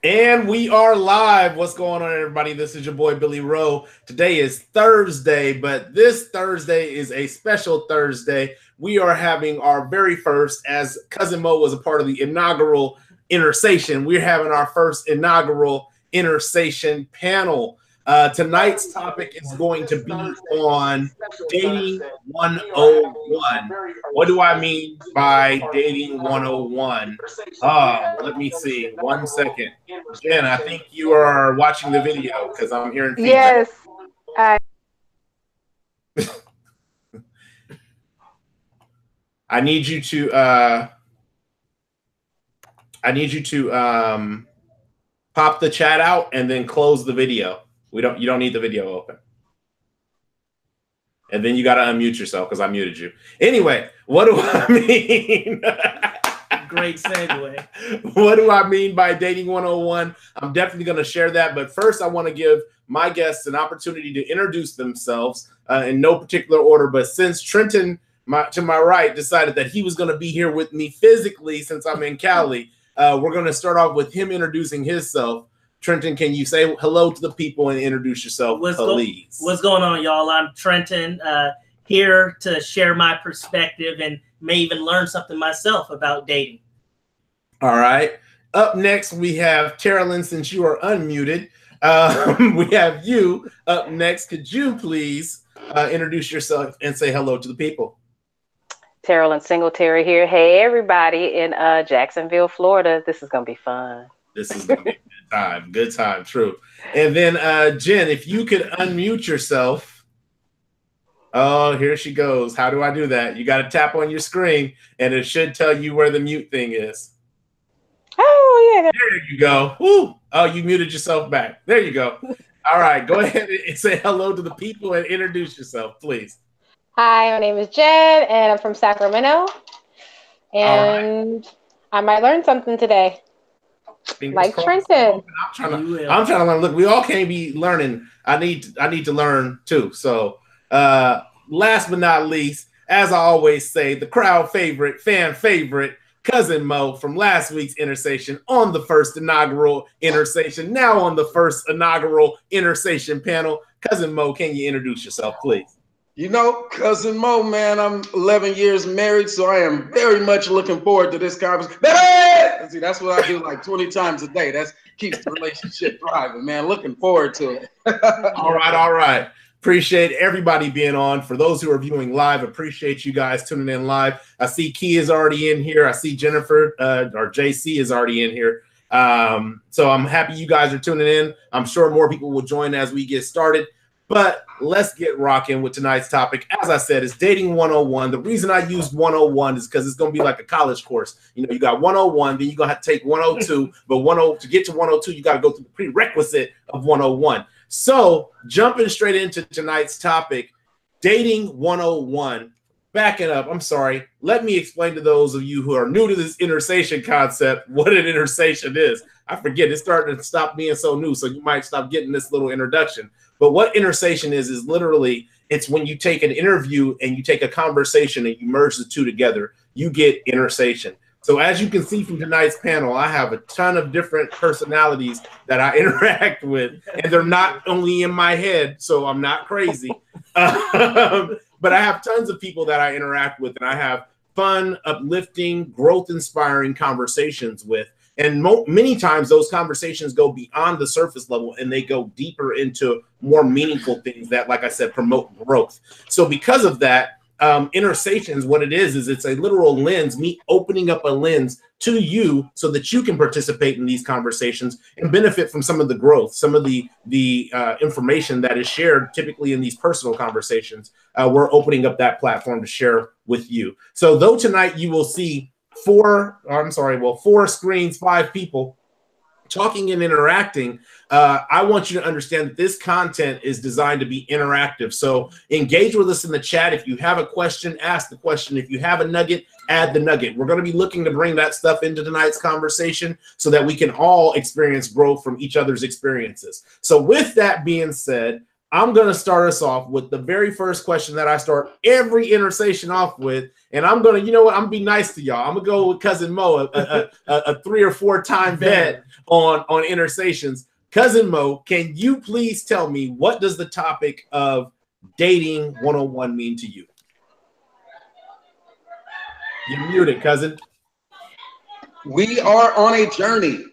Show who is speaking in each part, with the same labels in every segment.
Speaker 1: And we are live. What's going on, everybody? This is your boy, Billy Rowe. Today is Thursday, but this Thursday is a special Thursday. We are having our very first, as Cousin Mo was a part of the inaugural Intersation, we're having our first inaugural Intersation Panel. Tonight's topic is going to be on Dating 101. What do I mean by Dating 101? Let me see. 1 second. Jen, I think you are watching the video because I'm hearing feedback.
Speaker 2: Yes.
Speaker 1: I need you to pop the chat out and then close the video. You don't need the video open. And then you got to unmute yourself because I muted you. Anyway, what do I mean?
Speaker 3: Great segue.
Speaker 1: What do I mean by Dating 101? I'm definitely going to share that. But first, I want to give my guests an opportunity to introduce themselves in no particular order. But since Trenton, to my right, decided that he was going to be here with me physically since I'm in Cali, we're going to start off with him introducing himself. Trenton, can you say hello to the people and introduce yourself, please?
Speaker 3: What's going on, y'all? I'm Trenton, here to share my perspective and may even learn something myself about dating.
Speaker 1: All right. Up next, we have Taralyn, since you are unmuted. We have you up next. Could you please introduce yourself and say hello to the people?
Speaker 2: Taralyn Singletary here. Hey, everybody in Jacksonville, Florida. This is going to be fun.
Speaker 1: This is going to be a good time. Good time, true. And then, Jen, if you could unmute yourself. Oh, here she goes. How do I do that? You got to tap on your screen, and it should tell you where the mute thing is.
Speaker 2: Oh, yeah.
Speaker 1: There you go. Woo. Oh, you muted yourself back. There you go. All right. Go ahead and say hello to the people and introduce yourself, please.
Speaker 4: Hi, my name is Jen, and I'm from Sacramento. And I might learn something today. Like Trenton.
Speaker 1: I'm trying to learn. Look, we all can't be learning. I need to learn too. So last but not least, as I always say, the crowd favorite, fan favorite, Cousin Mo from last week's Intersation on the first inaugural Intersation, now on the first inaugural Intersation Panel. Cousin Mo, can you introduce yourself, please?
Speaker 5: You know, Cousin Mo, man, I'm 11 years married, so I am very much looking forward to this conversation. See, that's what I do like 20 times a day. That keeps the relationship thriving, man. Looking forward to it.
Speaker 1: All right. Appreciate everybody being on. For those who are viewing live, appreciate you guys tuning in live. I see Key is already in here. I see Jennifer or JC is already in here. So I'm happy you guys are tuning in. I'm sure more people will join as we get started. But let's get rocking with tonight's topic. As I said, it's Dating 101. The reason I used 101 is because it's going to be like a college course. You know, you got 101, then you're going to have to take 102. But to get to 102, you got to go through the prerequisite of 101. So jumping straight into tonight's topic, Dating 101. Backing up, I'm sorry. Let me explain to those of you who are new to this intersation concept what an intersation is. I forget. It's starting to stop being so new, so you might stop getting this little introduction. But what intersation is literally, it's when you take an interview and you take a conversation and you merge the two together, you get intersation. So as you can see from tonight's panel, I have a ton of different personalities that I interact with, and they're not only in my head, so I'm not crazy. But I have tons of people that I interact with, and I have fun, uplifting, growth-inspiring conversations with. And many times those conversations go beyond the surface level and they go deeper into more meaningful things that, like I said, promote growth. So because of that, Intersations, what it is it's a literal lens, me opening up a lens to you so that you can participate in these conversations and benefit from some of the growth, some of the information that is shared typically in these personal conversations. We're opening up that platform to share with you. So though tonight you will see four screens, 5 people talking and interacting, I want you to understand that this content is designed to be interactive. So engage with us in the chat. If you have a question, ask the question. If you have a nugget, add the nugget. We're going to be looking to bring that stuff into tonight's conversation so that we can all experience growth from each other's experiences. So with that being said, I'm going to start us off with the very first question that I start every intersation off with. And I'm going to, you know what, I'm going to be nice to y'all. I'm going to go with Cousin Mo, a 3 or 4 time vet on intersations. Cousin Mo, can you please tell me, what does the topic of dating 101 mean to you? You're muted, cousin.
Speaker 5: We are on a journey.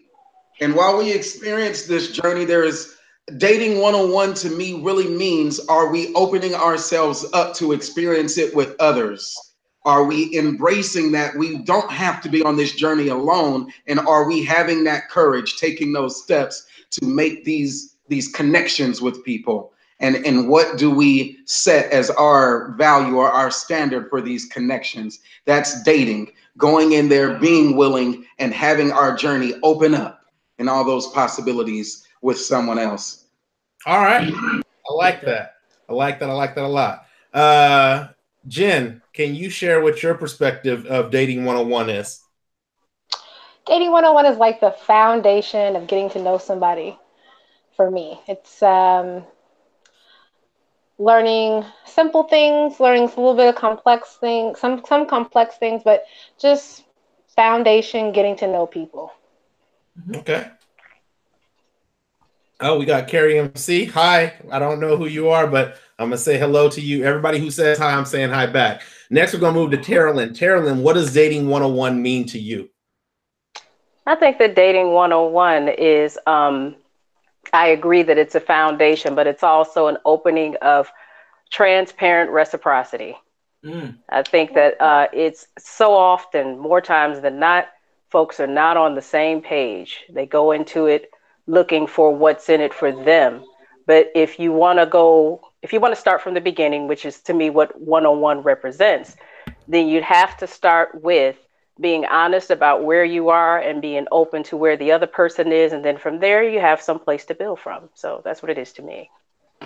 Speaker 5: And while we experience this journey, there is dating 101 to me really means, are we opening ourselves up to experience it with others? Are we embracing that we don't have to be on this journey alone? And are we having that courage, taking those steps to make these connections with people? And what do we set as our value or our standard for these connections? That's dating, going in there, being willing, and having our journey open up and all those possibilities with someone else.
Speaker 1: All right. I like that. I like that. I like that a lot. Jen, can you share what your perspective of dating 101 is?
Speaker 4: Dating 101 is like the foundation of getting to know somebody for me. It's learning simple things, learning a little bit of complex things, some complex things, but just foundation, getting to know people.
Speaker 1: Okay. Oh, we got Carrie MC. Hi. I don't know who you are, but I'm going to say hello to you. Everybody who says hi, I'm saying hi back. Next, we're going to move to Taralyn. Taralyn, what does dating 101 mean to you?
Speaker 2: I think that dating 101 is, I agree that it's a foundation, but it's also an opening of transparent reciprocity. I think that it's so often, more times than not, folks are not on the same page. They go into it looking for what's in it for them. But if you want to start from the beginning, which is to me what 101 represents, then you'd have to start with being honest about where you are and being open to where the other person is. And then from there, you have some place to build from. So that's what it is to me.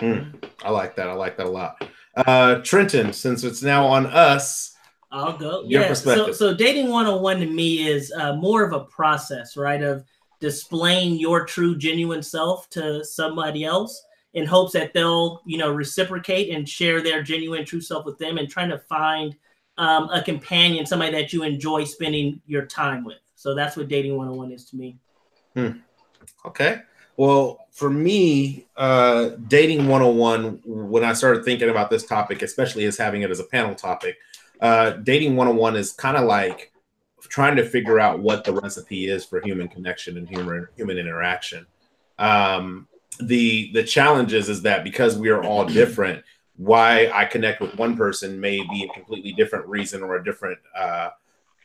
Speaker 1: I like that. I like that a lot. Trenton, since it's now on us,
Speaker 3: I'll go.
Speaker 1: Your perspective.
Speaker 3: So dating 101 to me is more of a process, right? Of displaying your true, genuine self to somebody else in hopes that they'll, reciprocate and share their genuine, true self with them, and trying to find a companion, somebody that you enjoy spending your time with. So that's what dating 101 is to me.
Speaker 1: Okay. Well, for me, dating 101, when I started thinking about this topic, especially as having it as a panel topic, dating 101 is kind of like trying to figure out what the recipe is for human connection and human interaction. The challenge is that because we are all different, why I connect with one person may be a completely different reason or a different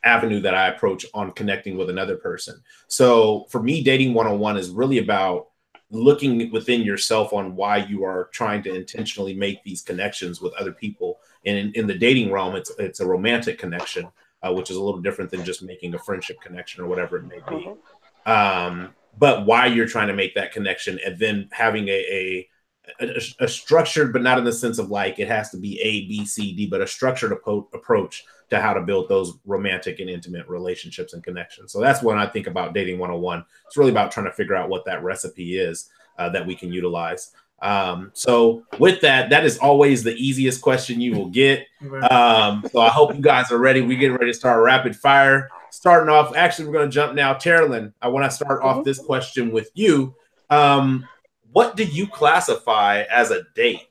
Speaker 1: avenue that I approach on connecting with another person. So for me, dating 101 is really about looking within yourself on why you are trying to intentionally make these connections with other people. And in the dating realm, it's a romantic connection, which is a little different than just making a friendship connection or whatever it may be. But why you're trying to make that connection, and then having a structured, but not in the sense of like it has to be A, B, C, D, but a structured approach to how to build those romantic and intimate relationships and connections. So that's when I think about dating 101. It's really about trying to figure out what that recipe is that we can utilize. So with that is always the easiest question you will get. So I hope you guys are ready. We're getting ready to start rapid fire. Starting off, actually, we're going to jump now. Taralyn, I want to start off this question with you. What do you classify as a date?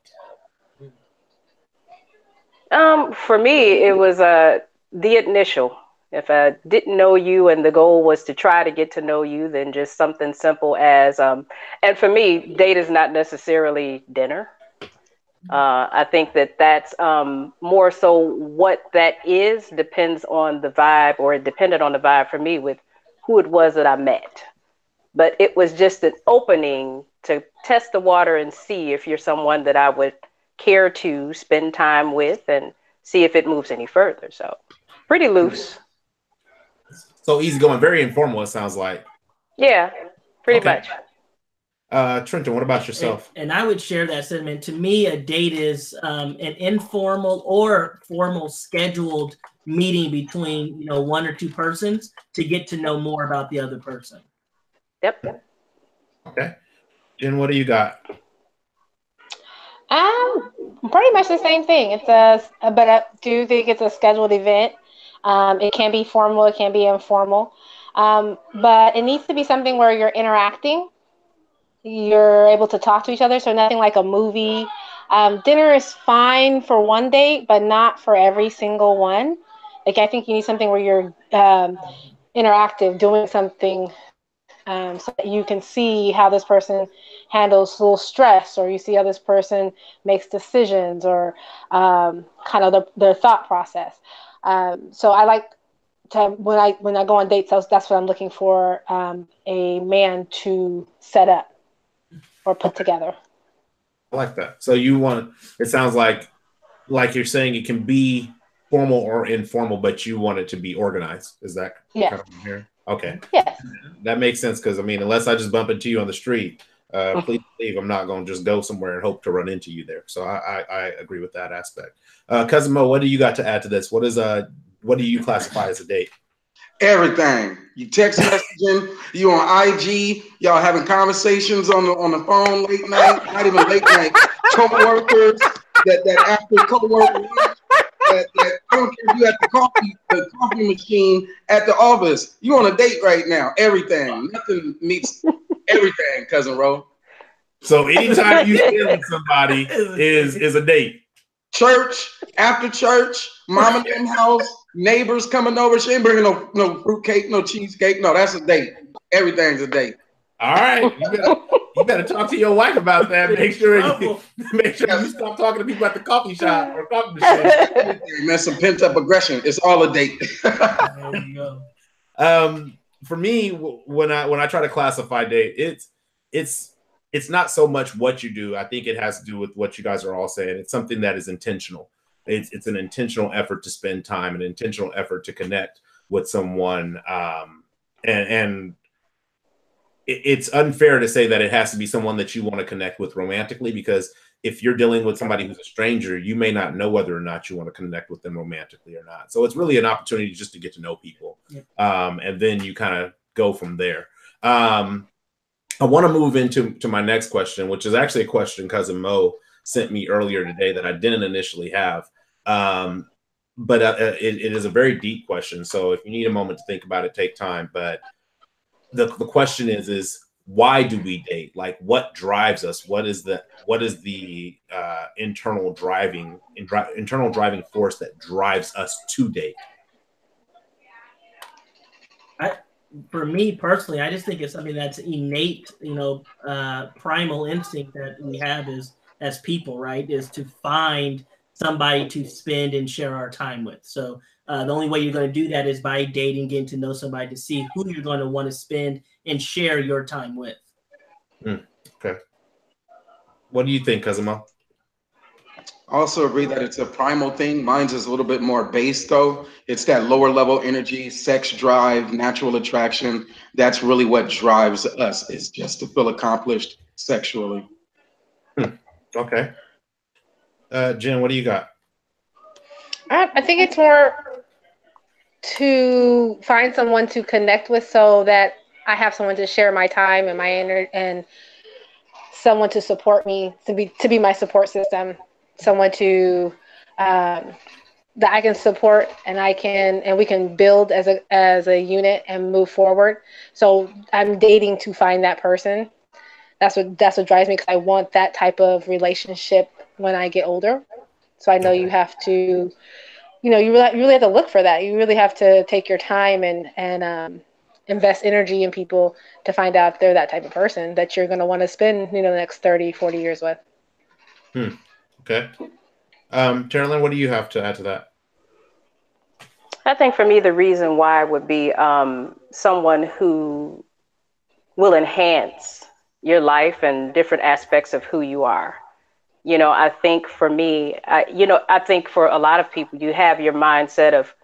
Speaker 2: For me, it was the initial. If I didn't know you and the goal was to try to get to know you, then just something simple as, and for me, date is not necessarily dinner. I think that's more so what that is depends on the vibe, or it depended on the vibe for me with who it was that I met. But it was just an opening to test the water and see if you're someone that I would care to spend time with and see if it moves any further. So pretty loose.
Speaker 1: So easygoing, very informal, it sounds like.
Speaker 2: Yeah, pretty much.
Speaker 1: Trenton, what about yourself?
Speaker 3: And I would share that sentiment. To me, a date is an informal or formal scheduled meeting between, one or two persons to get to know more about the other person.
Speaker 2: Yep.
Speaker 1: Okay. Jen, what do you got?
Speaker 4: Pretty much the same thing. But I do think it's a scheduled event. It can be formal, it can be informal, but it needs to be something where you're interacting. You're able to talk to each other, so nothing like a movie. Dinner is fine for one date, but not for every single one. Like, I think you need something where you're interactive, doing something, so that you can see how this person handles a little stress, or you see how this person makes decisions, or kind of their thought process. So I like to, when I go on dates, that's what I'm looking for, a man to set up or put together.
Speaker 1: I like that. So it sounds like you're saying it can be formal or informal, but you want it to be organized. Is that kind of what I'm hearing? Okay.
Speaker 4: Yes.
Speaker 1: That makes sense, because I mean, unless I just bump into you on the street, please believe I'm not going to just go somewhere and hope to run into you there. So I agree with that aspect. Cousin Mo, what do you got to add to this? What do you classify as a date?
Speaker 5: Everything. You text messaging, you on IG, y'all having conversations on the phone late night, not even late night. Co-workers, that after co-worker, that I don't care if you at the coffee machine at the office. You on a date right now. Everything. Nothing meets everything, Cousin Ro.
Speaker 1: So anytime you spend with somebody is a date.
Speaker 5: Church, after church, mom and them house, neighbors coming over. She ain't bringing no fruit cake, no cheesecake. No, that's a date. Everything's a date.
Speaker 1: All right, you better talk to your wife about that. Make sure you stop talking to people at the coffee shop or coffee machine.
Speaker 5: That's some pent up aggression. It's all a date.
Speaker 3: There you go.
Speaker 1: For me, when I try to classify date, it's not so much what you do. I think it has to do with what you guys are all saying. It's something that is intentional. It's an intentional effort to spend time, an intentional effort to connect with someone. And it's unfair to say that it has to be someone that you want to connect with romantically, because if you're dealing with somebody who's a stranger, you may not know whether or not you want to connect with them romantically or not. So it's really an opportunity just to get to know people. And then you kind of go from there. I want to move into my next question, which is actually a question Cousin Mo sent me earlier today that I didn't initially have. But it is a very deep question. So if you need a moment to think about it, take time. But the question is why do we date? Like, what drives us? What is the internal driving force that drives us to date?
Speaker 3: For me personally, I just think it's something that's innate, primal instinct that we have as people, right? Is to find somebody to spend and share our time with. So the only way you're going to do that is by dating, getting to know somebody, to see who you're going to want to spend and share your time with.
Speaker 1: Okay. What do you think, Cousin Mo?
Speaker 5: I also agree that it's a primal thing. Mine's is a little bit more base, though. It's that lower level energy, sex drive, natural attraction. That's really what drives us, is just to feel accomplished sexually.
Speaker 1: Okay. Jen, what do you got?
Speaker 4: I think it's more to find someone to connect with, so that I have someone to share my time and my energy, and someone to support me, to be my support system, someone to that I can support, and we can build as a unit and move forward. So I'm dating to find that person. That's what drives me, because I want that type of relationship when I get older. So I know you have to, you really have to look for that. You really have to take your time and invest energy in people to find out if they're that type of person that you're going to want to spend, the next 30, 40 years with.
Speaker 1: Okay. Taralyn, what do you have to add to that?
Speaker 2: I think for me, the reason why would be someone who will enhance your life and different aspects of who you are. I think for me, I think for a lot of people, you have your mindset of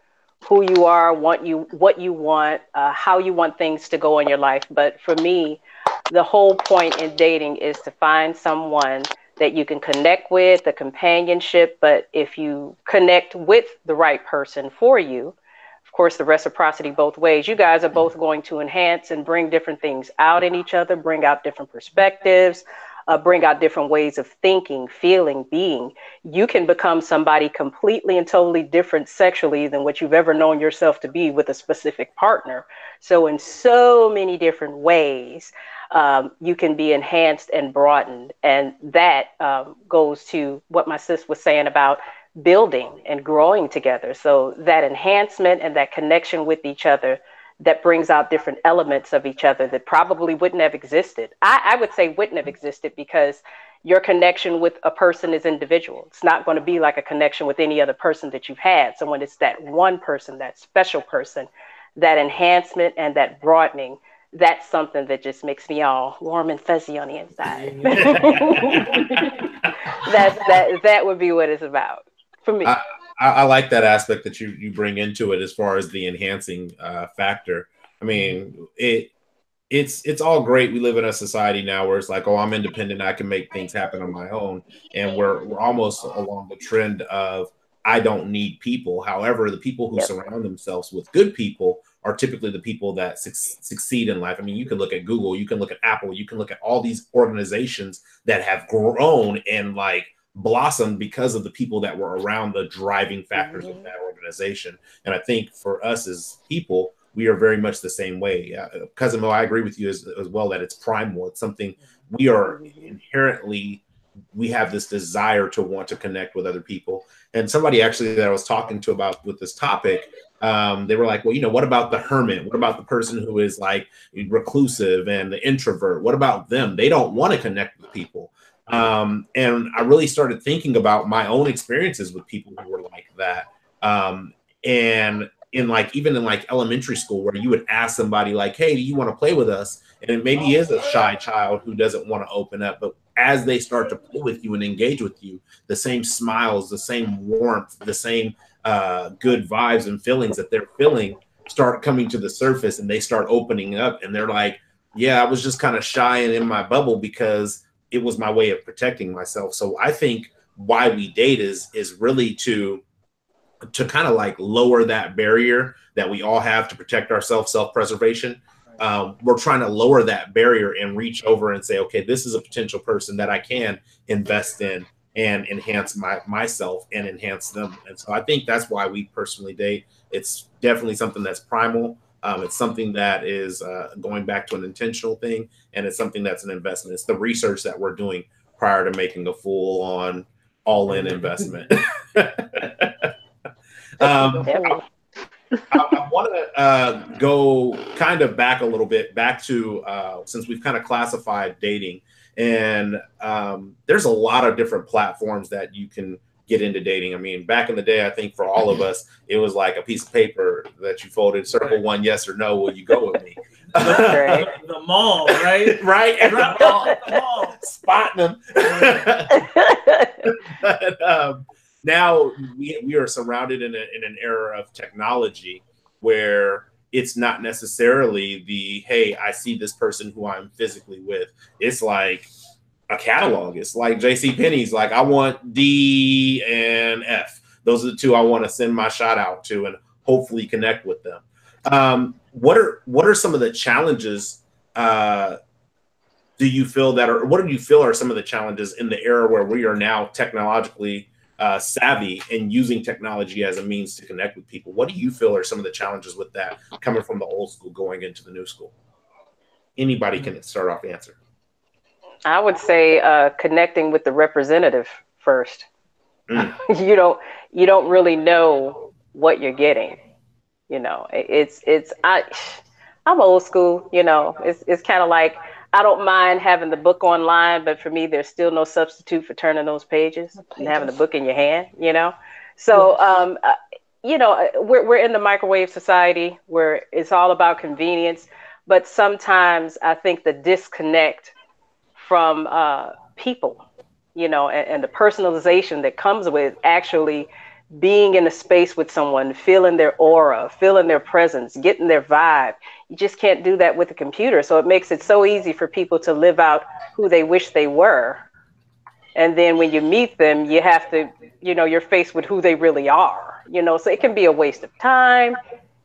Speaker 2: who you are, what you want, how you want things to go in your life. But for me, the whole point in dating is to find someone that you can connect with, the companionship. But if you connect with the right person for you, of course, the reciprocity both ways, you guys are both going to enhance and bring different things out in each other, bring out different perspectives, bring out different ways of thinking, feeling, being. You can become somebody completely and totally different sexually than what you've ever known yourself to be with a specific partner. So in so many different ways, you can be enhanced and broadened. And that goes to what my sis was saying about building and growing together. So that enhancement and that connection with each other that brings out different elements of each other that probably wouldn't have existed. I would say wouldn't have existed because your connection with a person is individual. It's not going to be like a connection with any other person that you've had. So when it's that one person, that special person, that enhancement and that broadening, that's something that just makes me all warm and fuzzy on the inside. That would be what it's about for me.
Speaker 1: I like that aspect that you bring into it as far as the enhancing factor. I mean, it's all great. We live in a society now where it's like, oh, I'm independent. I can make things happen on my own. And we're almost along the trend of I don't need people. However, the people who surround themselves with good people are typically the people that succeed in life. I mean, you can look at Google, you can look at Apple, you can look at all these organizations that have grown and like blossomed because of the people that were around the driving factors of that organization. And I think for us as people, we are very much the same way. Cousin Mo, I agree with you as well that it's primal. It's something we are inherently, we have this desire to want to connect with other people. And somebody actually that I was talking to about with this topic, they were like, well, you know, what about the hermit? What about the person who is like reclusive and the introvert? What about them? They don't want to connect with people. And I really started thinking about my own experiences with people who were like that. And in like, even in like elementary school where you would ask somebody like, hey, do you want to play with us? And it maybe is a shy child who doesn't want to open up, but as they start to play with you and engage with you, the same smiles, the same warmth, the same good vibes and feelings that they're feeling start coming to the surface, and they start opening up, and they're like, yeah, I was just kind of shy and in my bubble because it was my way of protecting myself. So I think why we date is really to kind of like lower that barrier that we all have to protect ourselves, self-preservation. We're trying to lower that barrier and reach over and say, okay, this is a potential person that I can invest in and enhance myself and enhance them. And so I think that's why we personally date. It's definitely something that's primal. It's something that is going back to an intentional thing, and it's something that's an investment. It's the research that we're doing prior to making a full-on, all-in investment. I want to go kind of back a little bit, back to since we've kind of classified dating, and there's a lot of different platforms that you can get into dating. I mean, back in the day, I think for all of us, it was like a piece of paper that you folded, circle one, yes or no, will you go with me?
Speaker 3: The mall, right?
Speaker 1: Right? And the mall. Spotting them. But, now we are surrounded in an era of technology where it's not necessarily the, hey, I see this person who I'm physically with. It's like a catalog. It's like JCPenney's like, I want D and F. Those are the two I want to send my shout out to and hopefully connect with them. What are some of the challenges do you feel that are, what do you feel are some of the challenges in the era where we are now technologically savvy and using technology as a means to connect with people? What do you feel are some of the challenges with that coming from the old school going into the new school? Anybody can start off answer.
Speaker 2: I would say connecting with the representative first. You don't really know what you're getting. You know, I'm old school. You know, it's kind of like, I don't mind having the book online, but for me, there's still no substitute for turning those pages and having the book in your hand, you know? So, you know, we're in the microwave society where it's all about convenience, but sometimes I think the disconnect from people, you know, and the personalization that comes with actually being in a space with someone, feeling their aura, feeling their presence, getting their vibe. You just can't do that with a computer. So it makes it so easy for people to live out who they wish they were. And then when you meet them, you have to, you know, you're faced with who they really are, you know, so it can be a waste of time.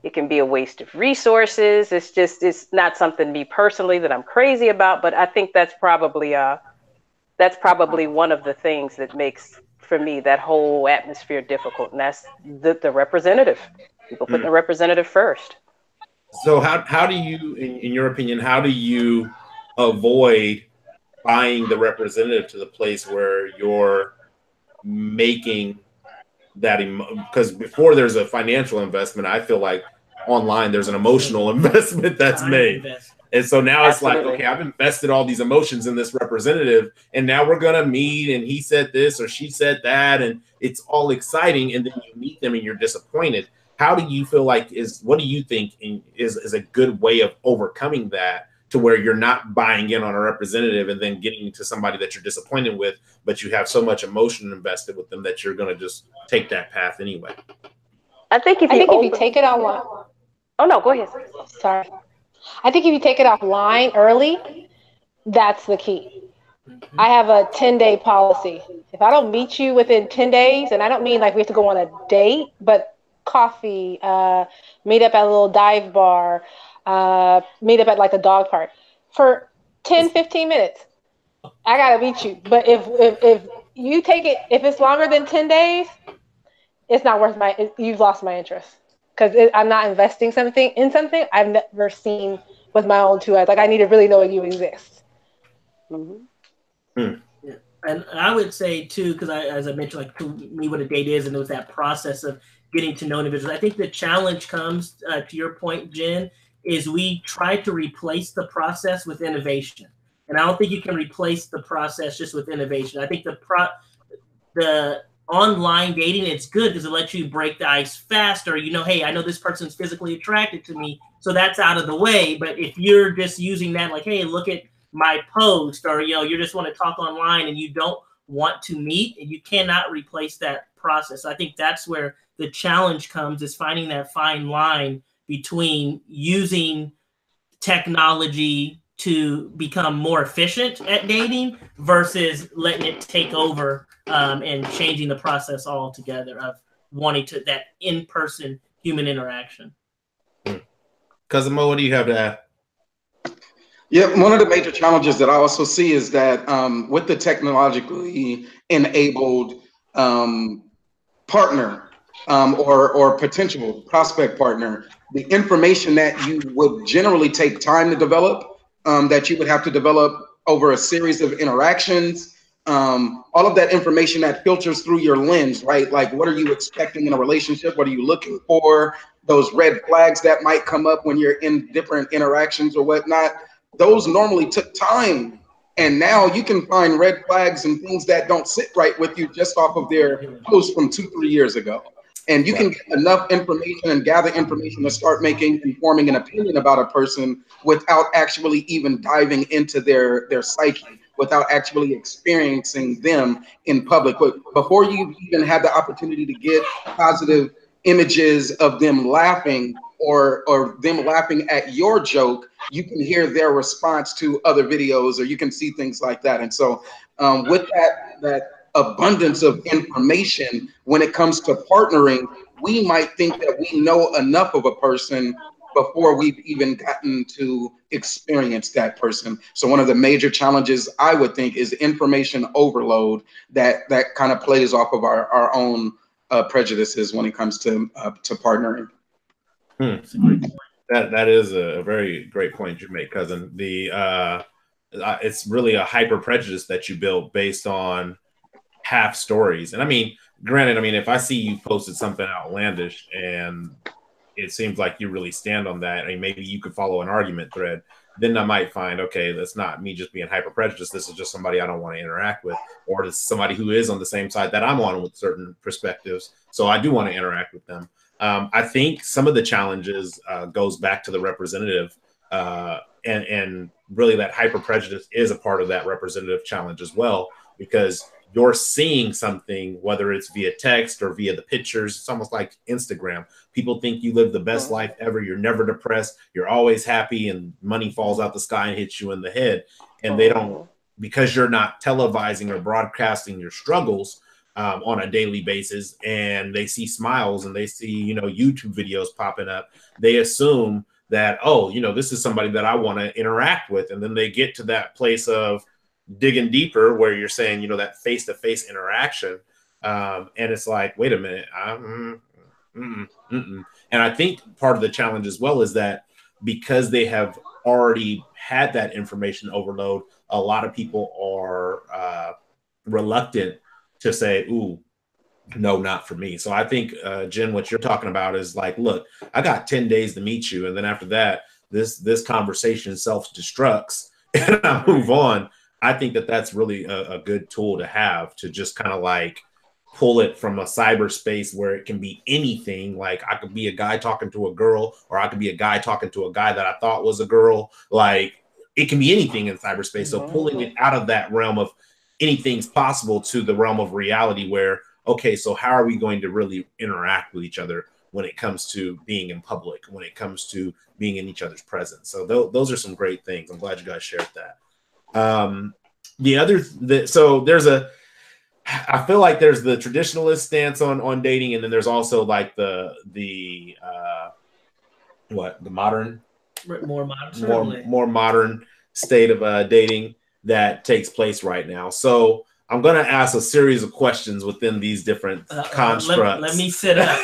Speaker 2: It can be a waste of resources. It's not something me personally that I'm crazy about, but I think that's probably that's probably one of the things that makes, for me, that whole atmosphere difficult. And that's the representative. People putting the representative first.
Speaker 1: So how do you, in your opinion, how do you avoid buying the representative to the place where you're making that, because before there's a financial investment, I feel like online there's an emotional investment that's made. And so now it's like, okay, I've invested all these emotions in this representative, and now we're going to meet, and he said this or she said that, and it's all exciting. And then you meet them and you're disappointed. How do you feel like what do you think is a good way of overcoming that, to where you're not buying in on a representative and then getting to somebody that you're disappointed with, but you have so much emotion invested with them that you're going to just take that path anyway?
Speaker 2: I think if you
Speaker 4: take it online.
Speaker 2: Oh, no, go ahead.
Speaker 4: Sorry. I think if you take it offline early, that's the key. I have a 10-day policy. If I don't meet you within 10 days, and I don't mean like we have to go on a date, but coffee, meet up at a little dive bar, meet up at like a dog park for 10, 15 minutes. I got to meet you. But if you take it, if it's longer than 10 days, it's not worth you've lost my interest. Because I'm not investing in something I've never seen with my own two eyes. Like, I need to really know you exist.
Speaker 3: Yeah. And I would say too, because as I mentioned, like, to me, what a date is, and it was that process of getting to know individuals. I think the challenge comes to your point, Jen, is we try to replace the process with innovation, and I don't think you can replace the process just with innovation. I think the online dating, it's good because it lets you break the ice faster. You know, hey, I know this person's physically attracted to me, so that's out of the way. But if you're just using that, like, hey, look at my post, or, you know, you just want to talk online and you don't want to meet, and you cannot replace that process. I think that's where the challenge comes, is finding that fine line between using technology to become more efficient at dating versus letting it take over and changing the process altogether of wanting to that in-person human interaction.
Speaker 1: Cousin Mo, what do you have to add?
Speaker 5: Yeah, one of the major challenges that I also see is that with the technologically enabled partner or potential prospect partner, the information that you would generally take time to develop, that you would have to develop over a series of interactions, all of that information that filters through your lens, right? Like, what are you expecting in a relationship? What are you looking for? Those red flags that might come up when you're in different interactions or whatnot, those normally took time. And now you can find red flags and things that don't sit right with you just off of their post from 2-3 years ago. And you can get enough information and gather information to start and forming an opinion about a person without actually even diving into their psyche, without actually experiencing them in public. But before you even had the opportunity to get positive images of them laughing or them laughing at your joke, you can hear their response to other videos, or you can see things like that. And so with that abundance of information, when it comes to partnering, we might think that we know enough of a person before we've even gotten to experience that person. So one of the major challenges, I would think, is information overload that kind of plays off of our own prejudices when it comes to partnering.
Speaker 1: That is a very great point you make, cousin. It's really a hyper prejudice that you build based on half stories. And I mean, granted, if I see you posted something outlandish and it seems like you really stand on that, maybe you could follow an argument thread, then I might find, okay, that's not me just being hyper prejudiced. This is just somebody I don't want to interact with, or it's somebody who is on the same side that I'm on with certain perspectives. So I do want to interact with them. I think some of the challenges goes back to the representative, and really that hyper prejudice is a part of that representative challenge as well, because you're seeing something, whether it's via text or via the pictures. It's almost like Instagram. People think you live the best life ever. You're never depressed. You're always happy, and money falls out the sky and hits you in the head. And they don't, because you're not televising or broadcasting your struggles on a daily basis, and they see smiles and they see, YouTube videos popping up, they assume that, this is somebody that I want to interact with. And then they get to that place of digging deeper where you're saying, you know, that face-to-face interaction. And it's like, wait a minute. And I think part of the challenge as well is that because they have already had that information overload, a lot of people are reluctant to say, ooh, no, not for me. So I think, Jen, what you're talking about is like, look, I got 10 days to meet you. And then after that, this conversation self-destructs and I move on. I think that that's really a good tool to have, to just kind of like pull it from a cyberspace where it can be anything. Like I could be a guy talking to a girl, or I could be a guy talking to a guy that I thought was a girl. Like it can be anything in cyberspace. So pulling it out of that realm of anything's possible to the realm of reality where, okay, so how are we going to really interact with each other when it comes to being in public, when it comes to being in each other's presence? So those are some great things. I'm glad you guys shared that. So I feel like there's the traditionalist stance on dating, and then there's also like the modern, more modern state of dating that takes place right now. So I'm going to ask a series of questions within these different constructs.
Speaker 3: Let me sit up.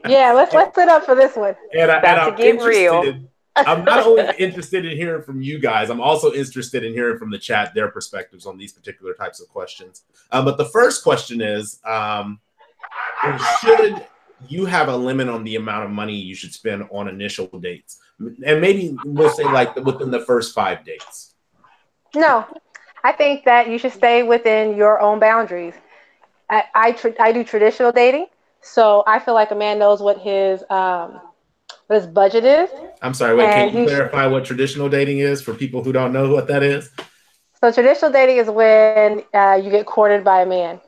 Speaker 4: Yeah, let's sit up for this one.
Speaker 2: And I'm get real.
Speaker 1: I'm not only interested in hearing from you guys, I'm also interested in hearing from the chat, their perspectives on these particular types of questions. But the first question is, should you have a limit on the amount of money you should spend on initial dates? And maybe we'll say like within the first 5 dates.
Speaker 4: No, I think that you should stay within your own boundaries. I do traditional dating, so I feel like a man knows what his budget is.
Speaker 1: I'm sorry, wait, can you clarify what traditional dating is for people who don't know what that is?
Speaker 4: So traditional dating is when you get courted by a man.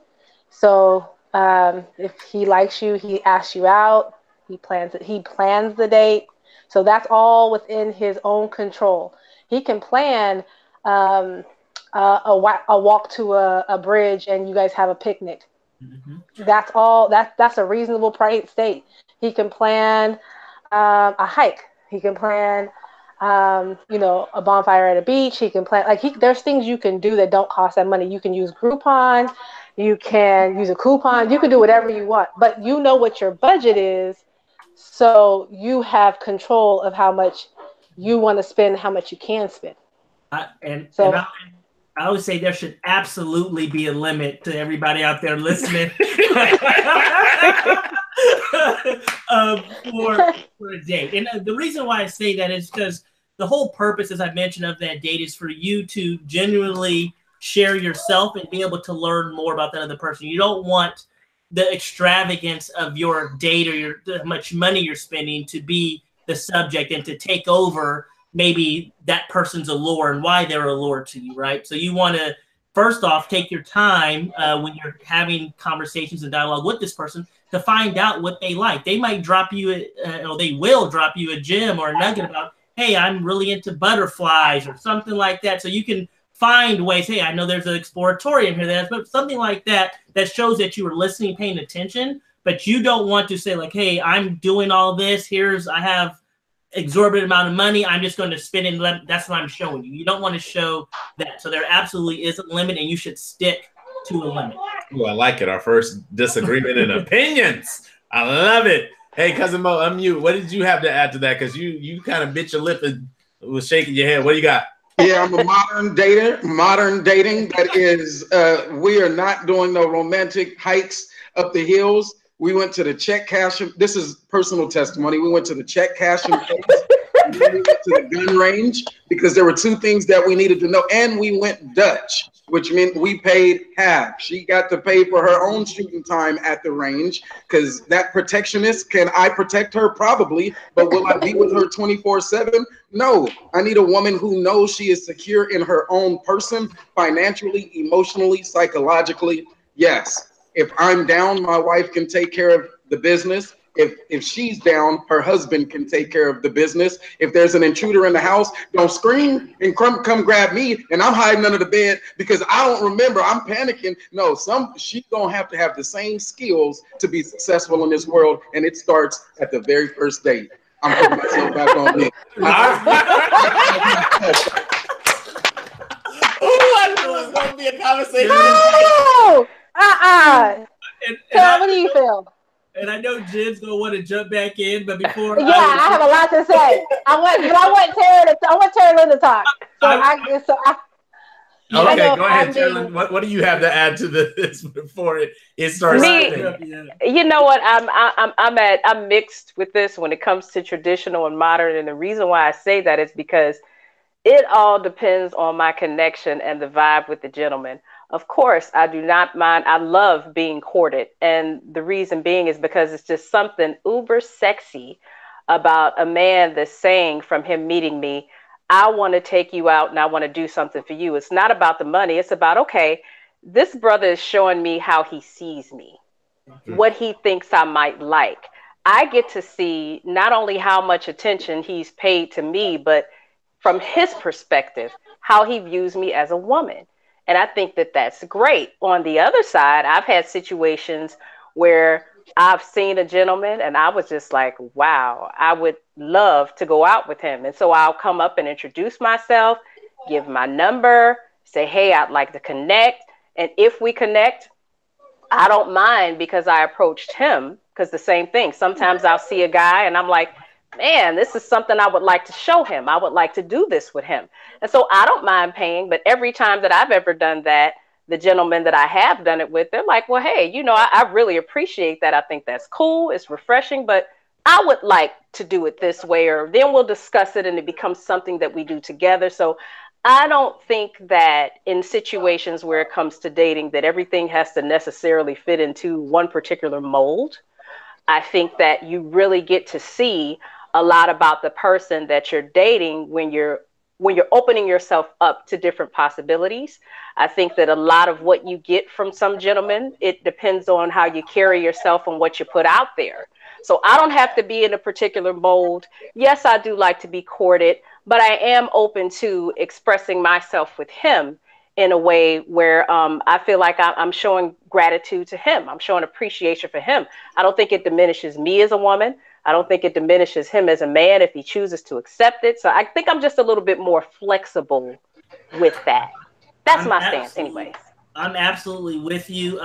Speaker 4: So if he likes you, he asks you out, he plans the date. So that's all within his own control. He can plan a walk to a bridge and you guys have a picnic. Mm-hmm. That's all. That's a reasonable price date. He can plan a hike. He can plan, a bonfire at a beach. He can plan there's things you can do that don't cost that money. You can use Groupon. You can use a coupon. You can do whatever you want, but you know what your budget is, so you have control of how much you want to spend, how much you can spend.
Speaker 3: I would say there should absolutely be a limit to everybody out there listening for a date. And the reason why I say that is because the whole purpose, as I mentioned, of that date is for you to genuinely share yourself and be able to learn more about that other person. You don't want the extravagance of your date or how much money you're spending to be the subject and to take over maybe that person's allure and why they're allured to you, right? So you want to, first off, take your time when you're having conversations and dialogue with this person to find out what they like. They might drop you, or they will drop you a gem or a nugget about, hey, I'm really into butterflies or something like that. So you can find ways, hey, I know there's an exploratorium here, but something like that that shows that you are listening, paying attention, but you don't want to say like, hey, I'm doing all this. I have exorbitant amount of money. I'm just going to spend it. That's what I'm showing you. You don't want to show that. So there absolutely is a limit, and you should stick to a limit.
Speaker 1: Ooh, I like it. Our first disagreement in opinions. I love it. Hey, Cousin Mo, unmute. What did you have to add to that? Because you kind of bit your lip and was shaking your head. What do you got?
Speaker 5: Yeah, I'm a modern dating. That is, we are not doing no romantic hikes up the hills. We went to the check cashing. This is personal testimony. We went to the check cashing place. We went to the gun range because there were 2 things that we needed to know. And we went Dutch, which meant we paid half. She got to pay for her own shooting time at the range because that protectionist, can I protect her? Probably. But will I be with her 24/7? No. I need a woman who knows she is secure in her own person, financially, emotionally, psychologically. Yes. If I'm down, my wife can take care of the business. If she's down, her husband can take care of the business. If there's an intruder in the house, don't scream and come grab me and I'm hiding under the bed because I don't remember. I'm panicking. No, she's gonna have to have the same skills to be successful in this world, and it starts at the very first date. I'm putting myself back on me.
Speaker 1: conversation.
Speaker 4: No! What do you feel?
Speaker 3: And I know Jen's gonna want to jump back in, but before
Speaker 4: I have a lot to say. I want Taralyn to talk.
Speaker 1: Okay, go ahead, Taralyn. What do you have to add to this before it starts?
Speaker 2: You know what? I'm mixed with this when it comes to traditional and modern, and the reason why I say that is because it all depends on my connection and the vibe with the gentleman. Of course, I do not mind. I love being courted, and the reason being is because it's just something uber sexy about a man that's saying from him meeting me, I want to take you out and I want to do something for you. It's not about the money. It's about, okay, this brother is showing me how he sees me, what he thinks I might like. I get to see not only how much attention he's paid to me, but from his perspective, how he views me as a woman. And I think that that's great. On the other side, I've had situations where I've seen a gentleman and I was just like, wow, I would love to go out with him. And so I'll come up and introduce myself, give my number, say, hey, I'd like to connect. And if we connect, I don't mind because I approached him, because the same thing. Sometimes I'll see a guy and I'm like, man, this is something I would like to show him. I would like to do this with him. And so I don't mind paying. But every time that I've ever done that, the gentlemen that I have done it with, they're like, well, hey, you know, I really appreciate that. I think that's cool. It's refreshing, but I would like to do it this way, or then we'll discuss it and it becomes something that we do together. So I don't think that in situations where it comes to dating that everything has to necessarily fit into one particular mold. I think that you really get to see a lot about the person that you're dating when you're opening yourself up to different possibilities. I think that a lot of what you get from some gentlemen, it depends on how you carry yourself and what you put out there. So I don't have to be in a particular mold. Yes, I do like to be courted, but I am open to expressing myself with him in a way where I feel like I'm showing gratitude to him. I'm showing appreciation for him. I don't think it diminishes me as a woman. I don't think it diminishes him as a man if he chooses to accept it. So I think I'm just a little bit more flexible with that. That's my stance anyways.
Speaker 3: I'm absolutely with you.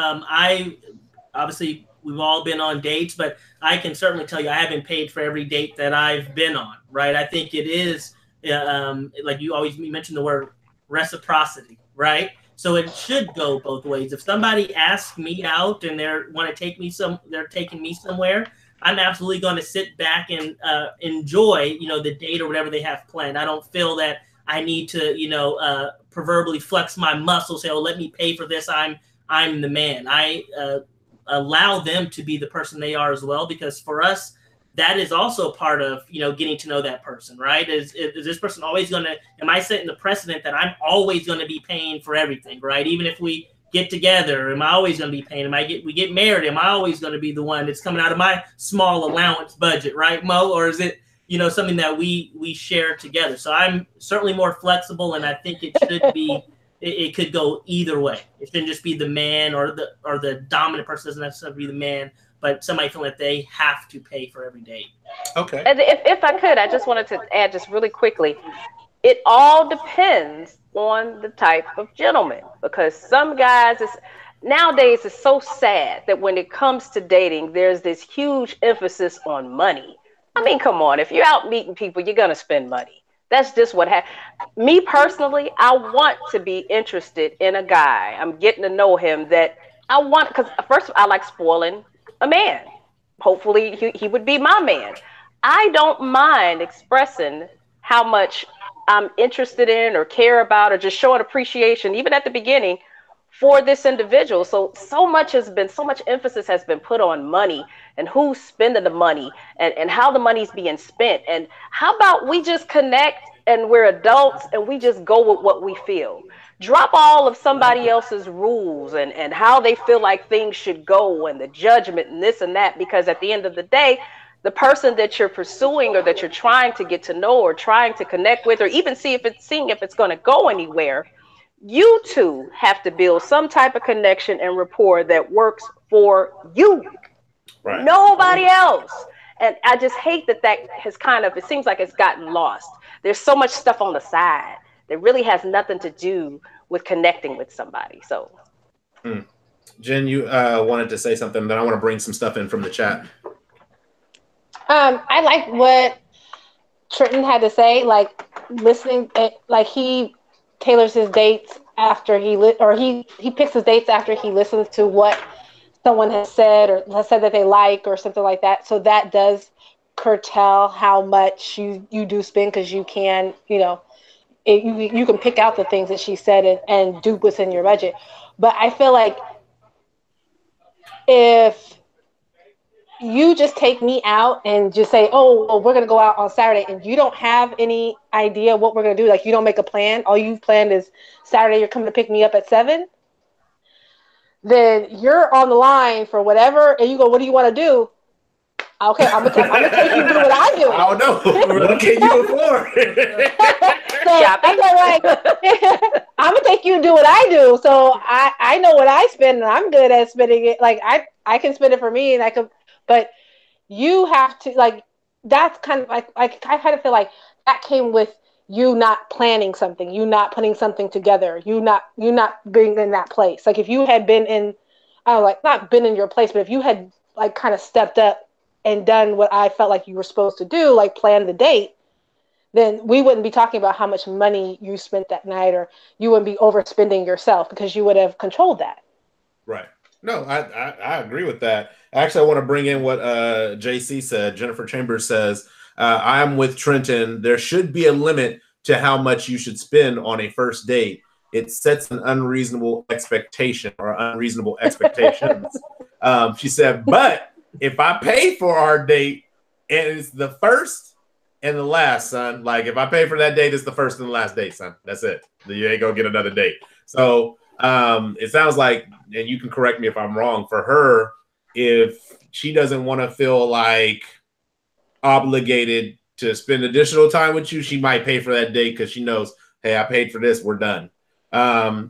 Speaker 3: Obviously, we've all been on dates, but I can certainly tell you I haven't paid for every date that I've been on, right? I think it is, like you mentioned the word reciprocity, right? So it should go both ways. If somebody asks me out and they're taking me somewhere, I'm absolutely going to sit back and enjoy, the date or whatever they have planned. I don't feel that I need to, proverbially flex my muscles, say, oh, let me pay for this. I'm the man. I allow them to be the person they are as well, because for us, that is also part of, getting to know that person, right? Is this person always going to, am I setting the precedent that I'm always going to be paying for everything, right? Even if we get together, am I always going to be paying? We get married, am I always going to be the one that's coming out of my small allowance budget, right, Mo? Or is it, something that we share together? So I'm certainly more flexible, and I think it should be, it could go either way. It shouldn't just be the man or the dominant person doesn't necessarily be the man, but somebody feeling that they have to pay for every date.
Speaker 2: Okay. And if I could, I just wanted to add just really quickly, it all depends on the type of gentleman, because some guys, nowadays it's so sad that when it comes to dating, there's this huge emphasis on money. I mean, come on, if you're out meeting people, you're going to spend money. That's just what happens. Me personally, I want to be interested in a guy. I'm getting to know him that I want, because first I like spoiling a man. Hopefully he would be my man. I don't mind expressing how much I'm interested in or care about, or just showing appreciation, even at the beginning, for this individual. So much emphasis has been put on money and who's spending the money and how the money's being spent. And how about we just connect and we're adults and we just go with what we feel. Drop all of somebody else's rules and how they feel like things should go and the judgment and this and that, because at the end of the day, the person that you're pursuing or that you're trying to get to know or trying to connect with, or even seeing if it's going to go anywhere, you two have to build some type of connection and rapport that works for you, right? Nobody else. And I just hate that has it seems like it's gotten lost. There's so much stuff on the side that really has nothing to do with connecting with somebody. So
Speaker 1: Jen, you wanted to say something, then I want to bring some stuff in from the chat.
Speaker 4: I like what Trenton had to say, like listening, like he tailors his dates after he picks his dates after he listens to what someone has said or has said that they like or something like that. So that does curtail how much you do spend, because you can, you can pick out the things that she said and do what's in your budget. But I feel like if you just take me out and just say, oh, well, we're going to go out on Saturday, and you don't have any idea what we're going to do, like you don't make a plan, all you've planned is Saturday you're coming to pick me up at 7, then you're on the line for whatever, and you go, what do you want to do? Okay, I'm gonna take you to do what I do.
Speaker 1: I don't know. What can you afford?
Speaker 4: I'm gonna take you and do what I do. So I know what I spend, and I'm good at spending it. Like I can spend it for me, and I could. But you have to, like, that's kind of like I kind of feel like that came with you not planning something, you not putting something together, you not being in that place. Like if you had been in, I don't know, like not been in your place, but if you had like kind of stepped up and done what I felt like you were supposed to do, like plan the date, then we wouldn't be talking about how much money you spent that night, or you wouldn't be overspending yourself because you would have controlled that.
Speaker 1: Right. No, I agree with that. Actually, I want to bring in what JC said. Jennifer Chambers says, I'm with Trenton. There should be a limit to how much you should spend on a first date. It sets an unreasonable expectation or unreasonable expectations. She said, but if I pay for our date and it's the first and the last, son, like if I pay for that date, it's the first and the last date, son. That's it. You ain't gonna get another date. So it sounds like, and you can correct me if I'm wrong, for her, if she doesn't want to feel like obligated to spend additional time with you, she might pay for that date because she knows, hey, I paid for this, we're done.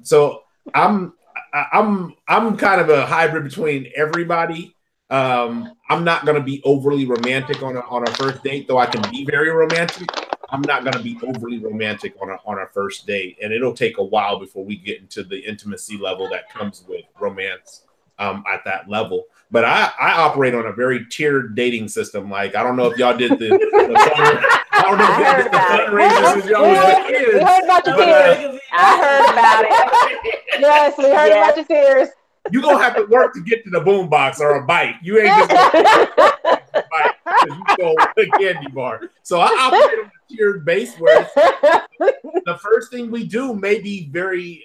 Speaker 1: So I'm kind of a hybrid between everybody. I'm not going to be overly romantic on a first date, though I can be very romantic. I'm not going to be overly romantic on a first date, and it'll take a while before we get into the intimacy level that comes with romance at that level. But I operate on a very tiered dating system. Like, I don't know if y'all did the fundraisers as y'all was kids.
Speaker 4: We heard about your tears.
Speaker 2: I heard about it.
Speaker 4: Yes, we heard about your tears.
Speaker 1: You're going to have to work to get to the boombox or a bike. You ain't just going to bike because you go to a candy bar. So I operate on a tiered base where the first thing we do may be very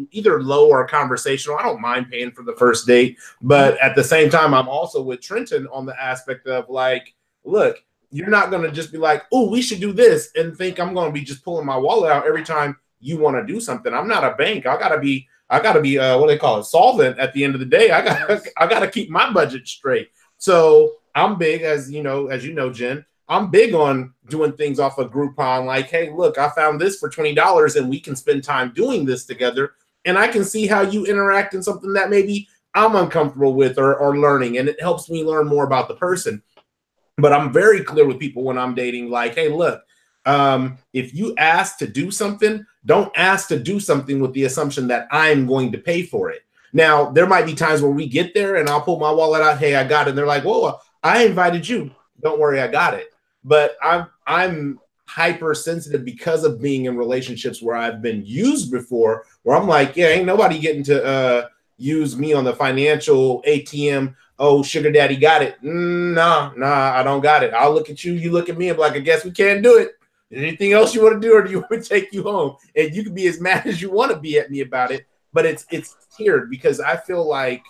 Speaker 1: either low or conversational. I don't mind paying for the first date. But at the same time, I'm also with Trenton on the aspect of like, look, you're not going to just be like, oh, we should do this and think I'm going to be just pulling my wallet out every time you want to do something. I'm not a bank. I gotta be what do they call it, solvent at the end of the day. I gotta keep my budget straight. So I'm big, as you know, Jen, I'm big on doing things off of Groupon. Like, hey, look, I found this for $20 and we can spend time doing this together. And I can see how you interact in something that maybe I'm uncomfortable with or learning. And it helps me learn more about the person. But I'm very clear with people when I'm dating, like, hey, look, if you ask to do something, don't ask to do something with the assumption that I'm going to pay for it. Now, there might be times where we get there and I'll pull my wallet out. Hey, I got it. And they're like, whoa, I invited you. Don't worry, I got it. But I'm hypersensitive because of being in relationships where I've been used before, where I'm like, yeah, ain't nobody getting to use me on the financial ATM. Oh, sugar daddy got it. Nah, I don't got it. I'll look at you, you look at me, and be like, I guess we can't do it. Anything else you want to do, or do you want me to take you home? And you can be as mad as you want to be at me about it, but it's tiered because I feel like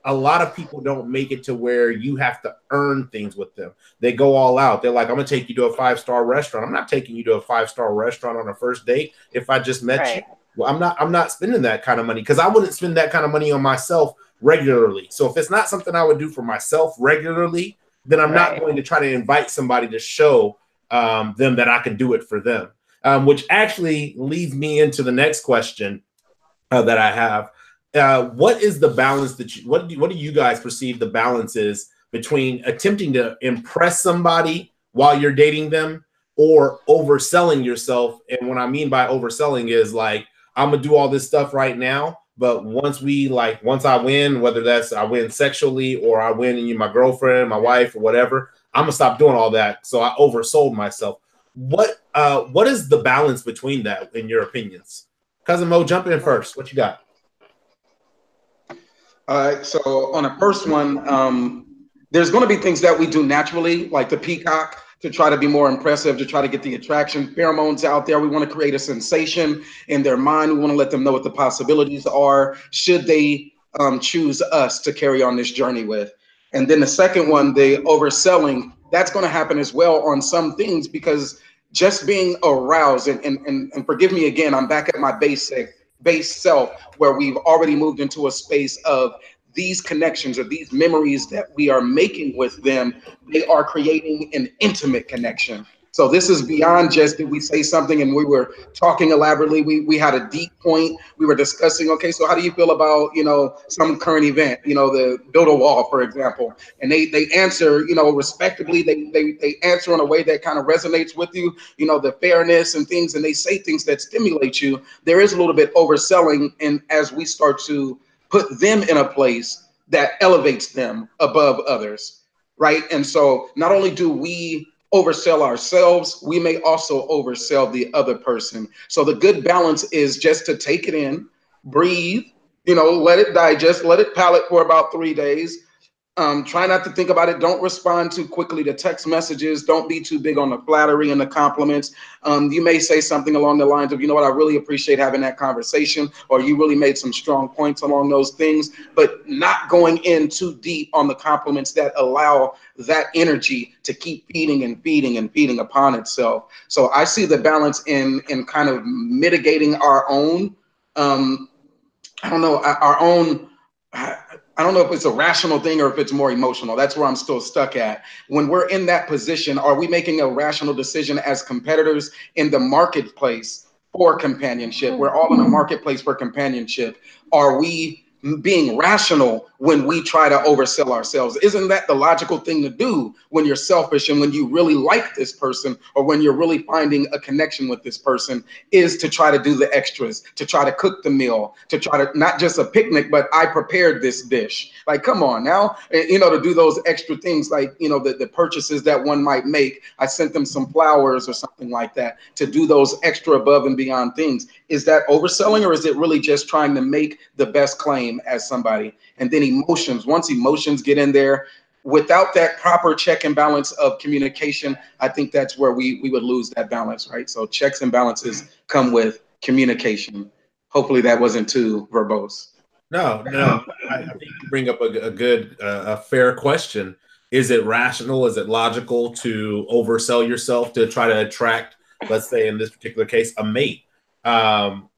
Speaker 1: a lot of people don't make it to where you have to earn things with them. They go all out. They're like, I'm going to take you to a 5-star restaurant. I'm not taking you to a 5-star restaurant on a first date if I just met you. Well, I'm not spending that kind of money because I wouldn't spend that kind of money on myself regularly. So if it's not something I would do for myself regularly, then I'm not going to try to invite somebody to show them that I can do it for them, which actually leads me into the next question that I have. What is the balance what do you guys perceive the balance is between attempting to impress somebody while you're dating them or overselling yourself? And what I mean by overselling is like, I'm gonna do all this stuff right now, but once I win, whether that's I win sexually or I win in my girlfriend, my wife, or whatever, I'm gonna stop doing all that. So I oversold myself. What is the balance between that, in your opinions? Cousin Mo, jump in first. What you got?
Speaker 5: All right. So on the first one, there's going to be things that we do naturally, like the peacock, to try to be more impressive, to try to get the attraction, pheromones out there. We want to create a sensation in their mind. We want to let them know what the possibilities are, should they choose us to carry on this journey with. And then the second one, the overselling, that's going to happen as well on some things, because just being aroused, and forgive me again, I'm back at my base self, where we've already moved into a space of these connections or these memories that we are making with them. They are creating an intimate connection. So this is beyond just, did we say something and we were talking elaborately, we had a deep point, we were discussing, okay, so how do you feel about, some current event, the build a wall, for example, and they answer, respectably, they answer in a way that kind of resonates with you, the fairness and things, and they say things that stimulate you. There is a little bit overselling, and as we start to put them in a place that elevates them above others, right? And so not only do we oversell ourselves, we may also oversell the other person. So the good balance is just to take it in, breathe, let it digest, let it palate for about 3 days. Try not to think about it. Don't respond too quickly to text messages. Don't be too big on the flattery and the compliments. You may say something along the lines of, you know what, I really appreciate having that conversation, or you really made some strong points along those things, but not going in too deep on the compliments that allow that energy to keep feeding and feeding and feeding upon itself. So I see the balance in kind of mitigating our own, I don't know if it's a rational thing or if it's more emotional. That's where I'm still stuck at. When we're in that position, are we making a rational decision as competitors in the marketplace for companionship? We're all in a marketplace for companionship. Are we being rational when we try to oversell ourselves? Isn't that the logical thing to do when you're selfish and when you really like this person, or when you're really finding a connection with this person, is to try to do the extras, to try to cook the meal, to try to, not just a picnic, but I prepared this dish. Like, come on now, to do those extra things, like, the purchases that one might make. I sent them some flowers or something like that, to do those extra above and beyond things. Is that overselling, or is it really just trying to make the best claim as somebody? And then emotions, once emotions get in there, without that proper check and balance of communication, I think that's where we would lose that balance, right? So checks and balances come with communication. Hopefully that wasn't too verbose.
Speaker 1: No. I think you bring up a good, a fair question. Is it rational? Is it logical to oversell yourself to try to attract, let's say in this particular case, a mate? Or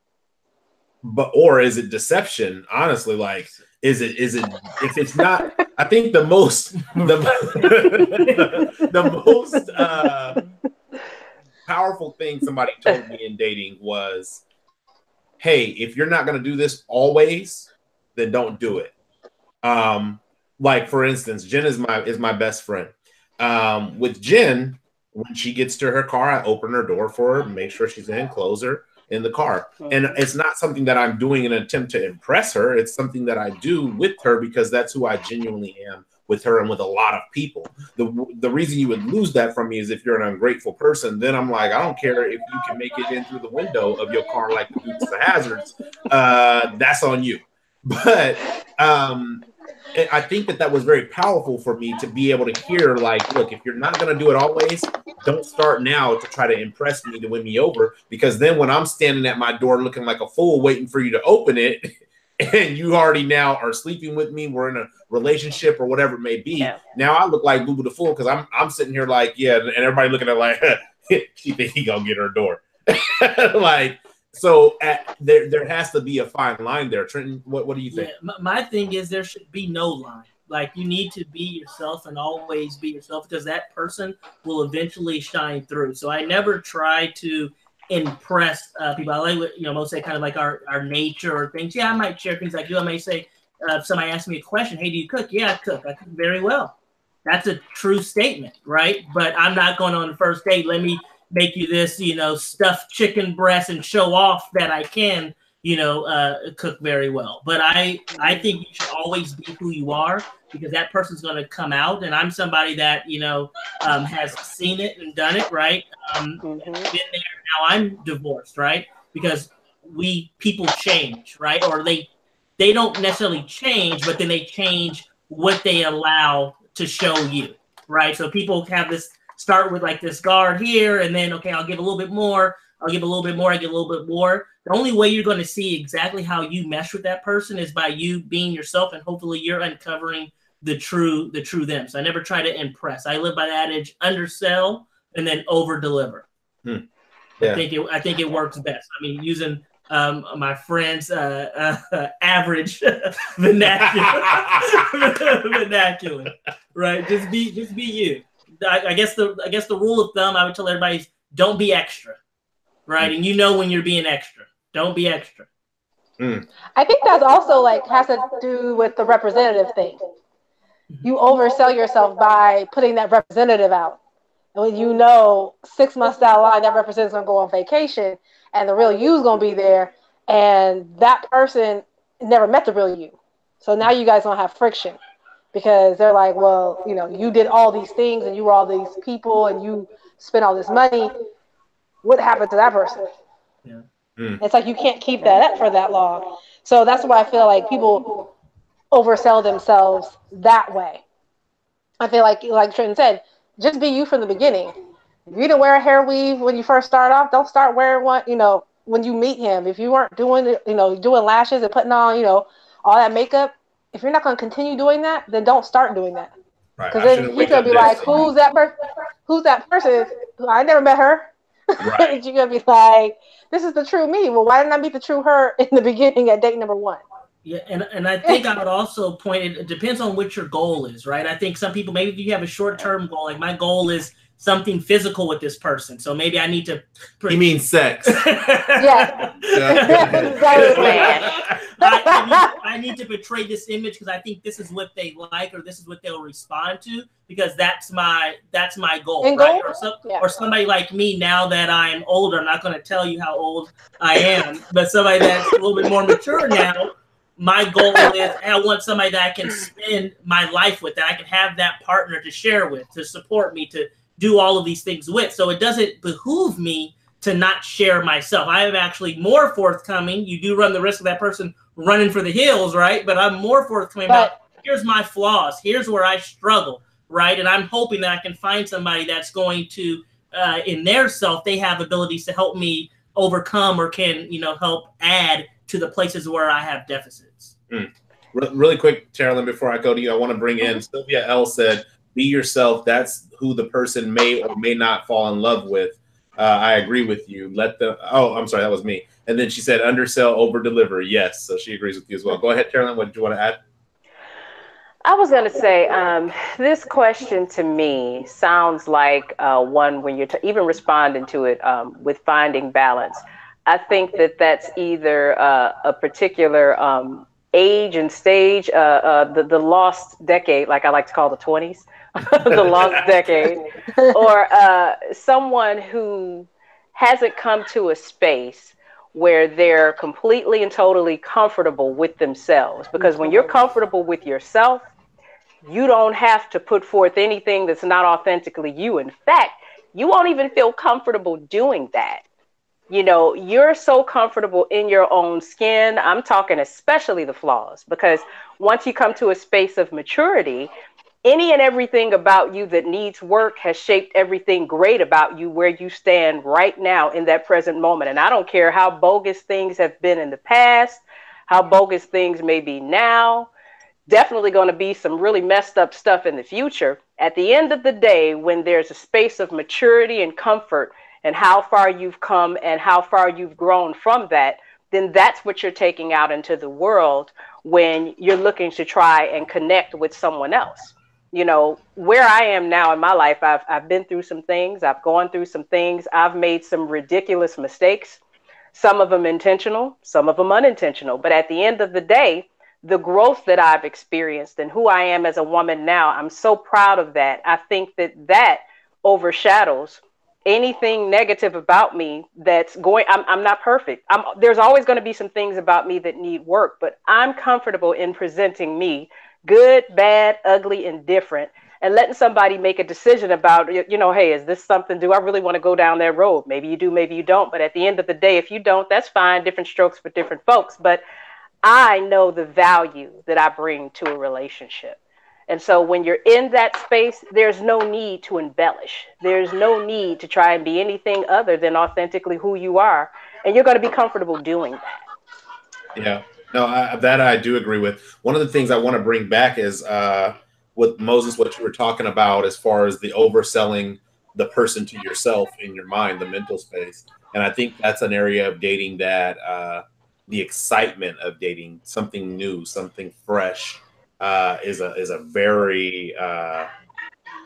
Speaker 1: is it deception? Honestly, like, is it if it's not, I think the most powerful thing somebody told me in dating was, hey, if you're not going to do this always, then don't do it. Like, for instance, Jen is my best friend. With Jen, when she gets to her car, I open her door for her, make sure she's in, close her in the car. And it's not something that I'm doing in an attempt to impress her. It's something that I do with her because that's who I genuinely am with her and with a lot of people. The reason you would lose that from me is if you're an ungrateful person. Then I'm like, I don't care if you can make it in through the window of your car like the Dukes of Hazzards. That's on you. But I think that was very powerful for me to be able to hear, like, look, if you're not going to do it always, don't start now to try to impress me to win me over, because then when I'm standing at my door looking like a fool waiting for you to open it and you already now are sleeping with me, we're in a relationship or whatever it may be. Yeah. Now I look like Boo Boo the Fool because I'm sitting here like, yeah, and everybody looking at like, she think he gonna get her door. Like, so there has to be a fine line there. Trenton, what do you think?
Speaker 3: Yeah, my thing is there should be no line. Like, you need to be yourself and always be yourself, because that person will eventually shine through. So I never try to impress people. I like what, most say kind of like our nature or things. Yeah, I might share things like you. I may say, if somebody asks me a question, hey, do you cook? Yeah, I cook. I cook very well. That's a true statement, right? But I'm not going on the first date, let me make you this, stuffed chicken breast and show off that I can. cook very well. But I think you should always be who you are, because that person's going to come out. And I'm somebody that, has seen it and done it, right? Been there. Now I'm divorced, right? Because people change, right? Or they don't necessarily change, but then they change what they allow to show you, right? So people have this start with like this guard here, and then, okay, I'll give a little bit more. I'll give a little bit more. I give a little bit more. The only way you're going to see exactly how you mesh with that person is by you being yourself, and hopefully you're uncovering the true them. So I never try to impress. I live by the adage: undersell and then over deliver. Yeah. I think it works best. I mean, using my friend's average vernacular, right? Just be you. I guess the rule of thumb I would tell everybody is don't be extra, right? And when you're being extra. Don't be extra.
Speaker 4: I think that's also has to do with the representative thing. You oversell yourself by putting that representative out. And when 6 months down the line, that representative's going to go on vacation and the real you's going to be there, and that person never met the real you. So now you guys don't have friction, because they're like, well, you did all these things and you were all these people and you spent all this money. What happened to that person?
Speaker 3: Yeah.
Speaker 4: It's like you can't keep that up for that long. So that's why I feel like people oversell themselves that way. I feel like Trenton said, just be you from the beginning. If you didn't wear a hair weave when you first start off, don't start wearing one, when you meet him. If you weren't doing it, doing lashes and putting on, all that makeup, if you're not going to continue doing that, then don't start doing that. Because then he's going to be like, who's that person? I never met her. Right. And you're going to be like, this is the true me. Well, why didn't I meet the true her in the beginning at date number 1?
Speaker 3: Yeah, and I think I would also point it depends on what your goal is, right? I think some people, maybe if you have a short-term goal, like my goal is something physical with this person. So maybe I need to...
Speaker 1: You mean sex?
Speaker 4: Yeah.
Speaker 3: I need to portray this image because I think this is what they like or this is what they'll respond to, because that's my goal, right? Or somebody like me, now that I'm older, I'm not going to tell you how old I am, but somebody that's a little bit more mature now, my goal is I want somebody that I can spend my life with, that I can have that partner to share with, to support me, to do all of these things with. So it doesn't behoove me to not share myself. I am actually more forthcoming. You do run the risk of that person running for the hills, right? But I'm more forthcoming about, here's my flaws. Here's where I struggle, right? And I'm hoping that I can find somebody that's going to, in their self, they have abilities to help me overcome or can, help add to the places where I have deficits.
Speaker 1: Really quick, Taralyn, before I go to you, I want to bring in Sylvia L. said, be yourself. That's who the person may or may not fall in love with. I agree with you. I'm sorry, that was me. And then she said, undersell, over deliver. Yes. So she agrees with you as well. Go ahead, Taralyn. What did you want to add?
Speaker 2: I was going to say, this question to me sounds like one when you're even responding to it with finding balance. I think that's either a particular age and stage, the lost decade, like I like to call the 20s, the lost decade, or someone who hasn't come to a space where they're completely and totally comfortable with themselves. Because when you're comfortable with yourself, you don't have to put forth anything that's not authentically you. In fact, you won't even feel comfortable doing that. You're so comfortable in your own skin. I'm talking especially the flaws, because once you come to a space of maturity, any and everything about you that needs work has shaped everything great about you where you stand right now in that present moment. And I don't care how bogus things have been in the past, how bogus things may be now, definitely going to be some really messed up stuff in the future. At the end of the day, when there's a space of maturity and comfort and how far you've come and how far you've grown from that, then that's what you're taking out into the world when you're looking to try and connect with someone else. Where I am now in my life, I've been through some things. I've gone through some things. I've made some ridiculous mistakes, some of them intentional, some of them unintentional. But at the end of the day, the growth that I've experienced and who I am as a woman now, I'm so proud of that. I think that overshadows anything negative about me that's going, I'm not perfect. There's always going to be some things about me that need work, but I'm comfortable in presenting me good, bad, ugly, and different, and letting somebody make a decision about, you know, hey, is this something, do I really want to go down that road? Maybe you do, maybe you don't. But at the end of the day, if you don't, that's fine. Different strokes for different folks. But I know the value that I bring to a relationship. And so when you're in that space, there's no need to embellish. There's no need to try and be anything other than authentically who you are. And you're going to be comfortable doing that.
Speaker 1: Yeah, no, that I do agree with. One of the things I want to bring back is with Moses, what you were talking about as far as the overselling the person to yourself in your mind, the mental space. And I think that's an area of dating that the excitement of dating something new, something fresh, is a very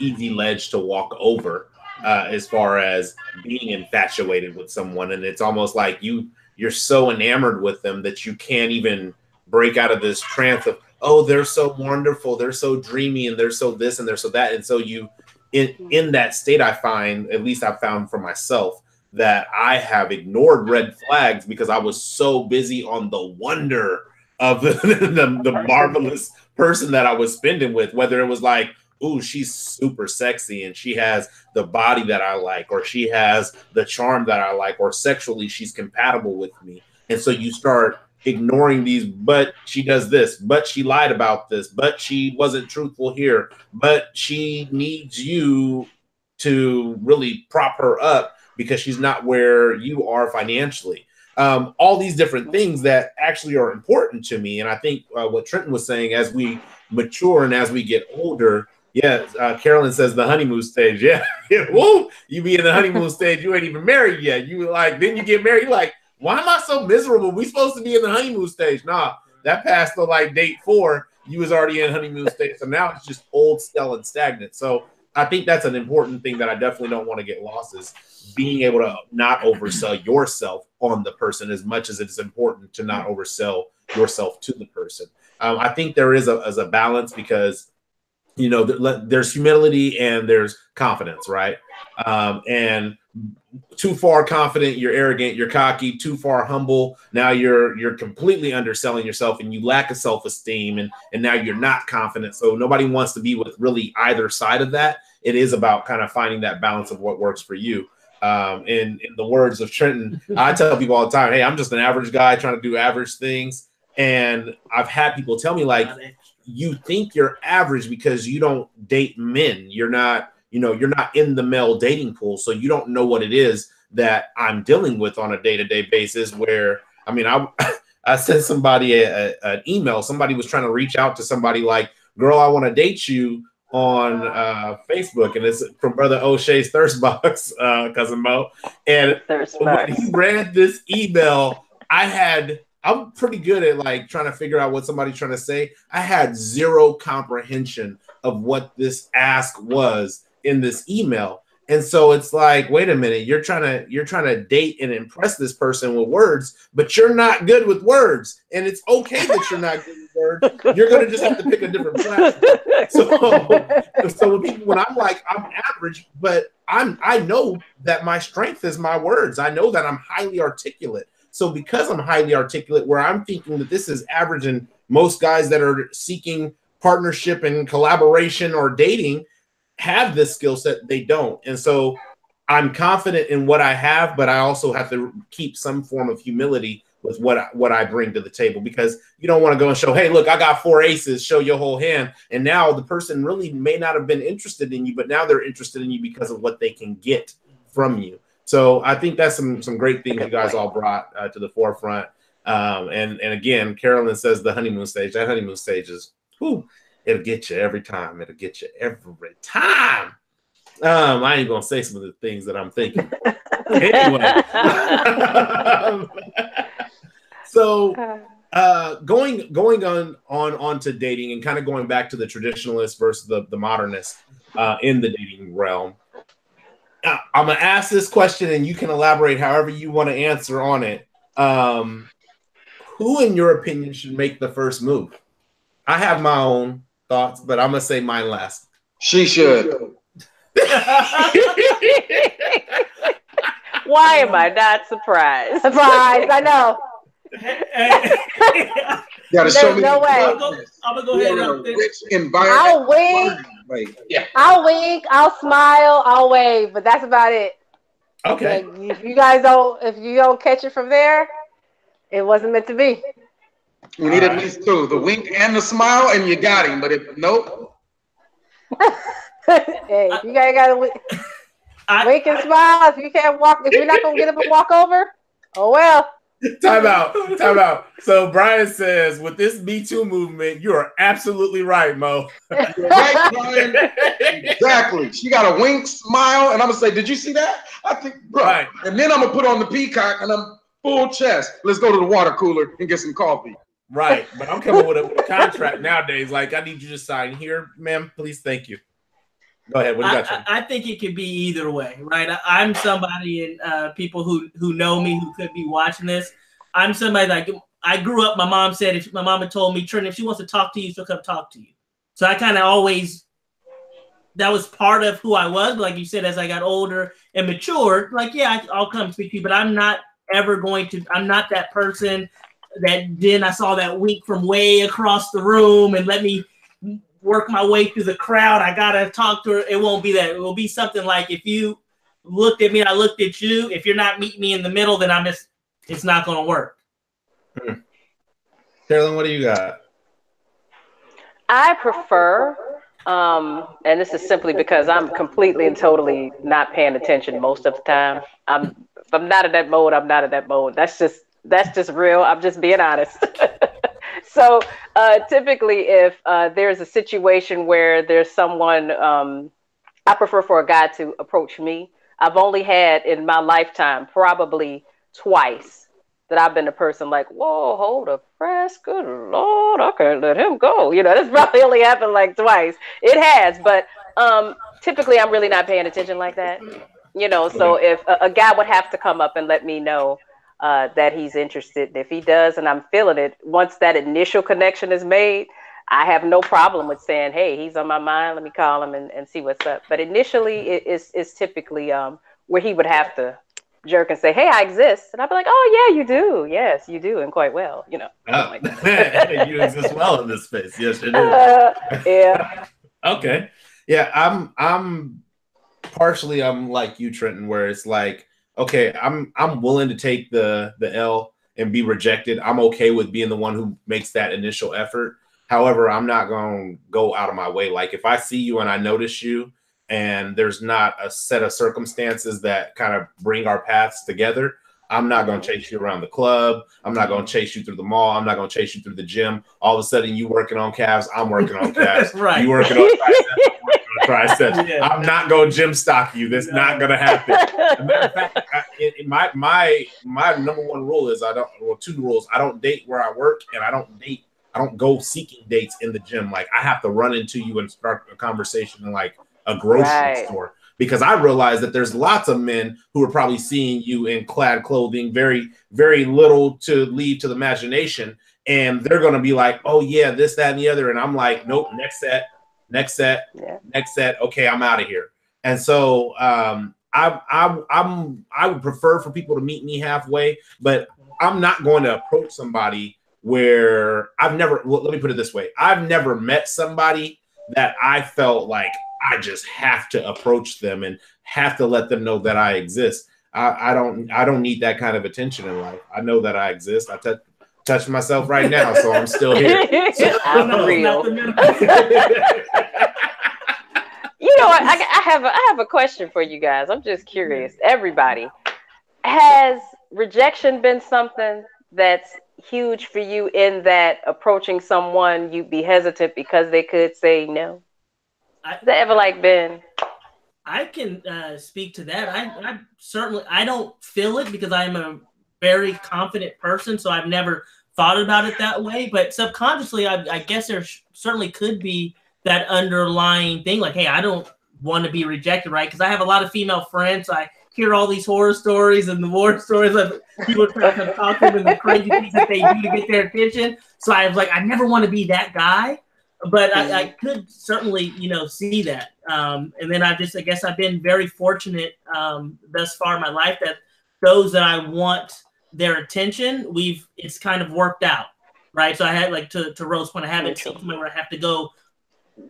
Speaker 1: easy ledge to walk over as far as being infatuated with someone. And it's almost like you're so enamored with them that you can't even break out of this trance of, oh, they're so wonderful, they're so dreamy, and they're so this and they're so that. And so you in that state, I find, at least I've found for myself, that I have ignored red flags because I was so busy on the wonder of the marvelous person that I was spending with, whether it was like, ooh, she's super sexy and she has the body that I like, or she has the charm that I like, or sexually she's compatible with me. And so you start ignoring these, but she does this, but she lied about this, but she wasn't truthful here, but she needs you to really prop her up because she's not where you are financially. All these different things that actually are important to me. And I think what Trenton was saying, as we mature and as we get older, Carolyn says the honeymoon stage. Yeah. Whoa, you be in the honeymoon stage, you ain't even married yet. You like, then you get married, you're like, why am I so miserable? We supposed to be in the honeymoon stage. Nah, that passed to like date 4, you was already in honeymoon stage. So now it's just old, stale, and stagnant. So I think that's an important thing that I definitely don't want to get lost, is being able to not oversell yourself on the person as much as it's important to not oversell yourself to the person. I think there is a balance, because, you know, there's humility and there's confidence, right? And too far confident, you're arrogant, you're cocky. Too far humble, now you're completely underselling yourself and you lack a self-esteem, and now you're not confident. So nobody wants to be with really either side of that. It is about kind of finding that balance of what works for you. In the words of Trenton, I tell people all the time, hey, I'm just an average guy trying to do average things. And I've had people tell me, like, you think you're average because you don't date men. You're not in the male dating pool. So you don't know what it is that I'm dealing with on a day-to-day basis, where, I mean, I sent somebody an email. Somebody was trying to reach out to somebody like, girl, I want to date you on Facebook. And it's from Brother O'Shea's Thirst Box, Cousin Mo. And when he read this email, I'm pretty good at like trying to figure out what somebody's trying to say. I had zero comprehension of what this ask was in this email. And so it's like, wait a minute, you're trying to date and impress this person with words, but you're not good with words. And it's okay that you're not good with words. You're going to just have to pick a different platform. So when I'm like, I'm average, but I know that my strength is my words. I know that I'm highly articulate. So because I'm highly articulate, where I'm thinking that this is average, and most guys that are seeking partnership and collaboration or dating have this skill set, they don't. And so I'm confident in what I have, but I also have to keep some form of humility with what I bring to the table, because you don't want to go and show, hey, look, I got 4 aces, show your whole hand. And now the person really may not have been interested in you, but now they're interested in you because of what they can get from you. So I think that's some great things you guys all brought to the forefront. And again, Carolyn says the honeymoon stage. That honeymoon stage is, it'll get you every time. It'll get you every time. I ain't gonna say some of the things that I'm thinking. Anyway, so going on to dating, and kind of going back to the traditionalist versus the modernist in the dating realm. I'm gonna ask this question, and you can elaborate however you want to answer on it. Who, in your opinion, should make the first move? I have my own thoughts, but I'm gonna say mine last.
Speaker 5: She should.
Speaker 2: Why am I not surprised?
Speaker 4: Surprised, I know.
Speaker 5: Gotta show me.
Speaker 4: No way.
Speaker 3: I'm gonna go ahead and
Speaker 5: rich environment.
Speaker 4: I'll wink.
Speaker 5: Like, yeah.
Speaker 4: I'll wink. I'll smile. I'll wave. But that's about it.
Speaker 1: Okay.
Speaker 4: Like, if you don't catch it from there, it wasn't meant to be.
Speaker 5: We need at least two: the wink and the smile, and you got him. But if nope.
Speaker 4: Hey, you guys gotta wink and smile. If you can't walk, if you're not gonna get up and walk over, oh well.
Speaker 1: Time out. So Brian says, with this Me Too movement, you are absolutely right, Mo.
Speaker 5: You're right, Brian. Exactly. She got a wink, smile, and I'm gonna say, "Did you see that?" I think, bro. Right. And then I'm gonna put on the peacock, and I'm full chest. Let's go to the water cooler and get some coffee.
Speaker 1: Right, but I'm coming with a contract nowadays. Like, I need you to sign here, ma'am. Please, thank you. Go ahead. What do you got?
Speaker 3: I think it could be either way, right? I'm somebody, and people who know me who could be watching this. I'm somebody like, I grew up. My mom said, if my mom had told me, Trenton, if she wants to talk to you, she'll come talk to you. So I kind of always, that was part of who I was. But like you said, as I got older and matured, like, yeah, I'll come speak to you, but I'm not ever going to. I'm not that person that then I saw that wink from way across the room and let me work my way through the crowd. I gotta talk to her. It won't be that. It will be something like, if you looked at me and I looked at you, if you're not meeting me in the middle, then it's not gonna work.
Speaker 1: Taralyn, what do you got? I
Speaker 2: prefer, and this is simply because I'm completely and totally not paying attention most of the time. If I'm not in that mode, I'm not in that mode. That's just real. I'm just being honest. So typically, if there's a situation where there's someone, I prefer for a guy to approach me. I've only had in my lifetime probably twice that I've been a person like, whoa, hold up, press, good Lord, I can't let him go. That's probably only happened like twice. It has, but typically I'm really not paying attention like that. So if a guy would have to come up and let me know that he's interested. If he does and I'm feeling it, once that initial connection is made, I have no problem with saying, hey, he's on my mind. Let me call him and see what's up. But initially, it's typically where he would have to jerk and say, hey, I exist. And I'd be like, oh, yeah, you do. Yes, you do. And quite well, like that.
Speaker 1: You exist well in this space. Yes, you do.
Speaker 2: Yeah.
Speaker 1: Okay. Yeah, I'm partially, I'm like you, Trenton, where it's like, okay, I'm willing to take the L and be rejected. I'm okay with being the one who makes that initial effort. However, I'm not going to go out of my way. Like, if I see you and I notice you and there's not a set of circumstances that kind of bring our paths together, I'm not going to chase you around the club. I'm not going to chase you through the mall. I'm not going to chase you through the gym. All of a sudden, you working on calves, I'm working on calves.
Speaker 3: Right.
Speaker 1: You working on triceps, triceps. I'm not going to gym stock you. That's not going to happen. As a matter of fact, my number one rule is two rules. I don't date where I work, and I don't go seeking dates in the gym. Like, I have to run into you and start a conversation in like a grocery store, because I realize that there's lots of men who are probably seeing you in clad clothing, very, very little to leave to the imagination. And they're going to be like, oh yeah, this, that, and the other. And I'm like, nope, next set. Okay, I'm out of here. And so I would prefer for people to meet me halfway, but I'm not going to approach somebody where let me put it this way. I've never met somebody that I felt like I just have to approach them and have to let them know that I exist. I don't need that kind of attention in life. I know that I exist. I touch myself right now, so I'm still here.
Speaker 2: I'm real. I have a question for you guys. I'm just curious. Everybody, has rejection been something that's huge for you, in that approaching someone you'd be hesitant because they could say no? Has that ever been?
Speaker 3: I can speak to that. I certainly, I don't feel it because I'm a very confident person, so I've never thought about it that way. But subconsciously, I guess there certainly could be that underlying thing, like, hey, I don't want to be rejected, right? Because I have a lot of female friends. I hear all these horror stories and the war stories of people trying to talk to them and the crazy things that they do to get their attention. So I was like, I never want to be that guy. But I could certainly, see that. And then I guess I've been very fortunate thus far in my life that those that I want their attention, it's kind of worked out, right? So I had, like, to Rose's point, I haven't seen somewhere where I have to go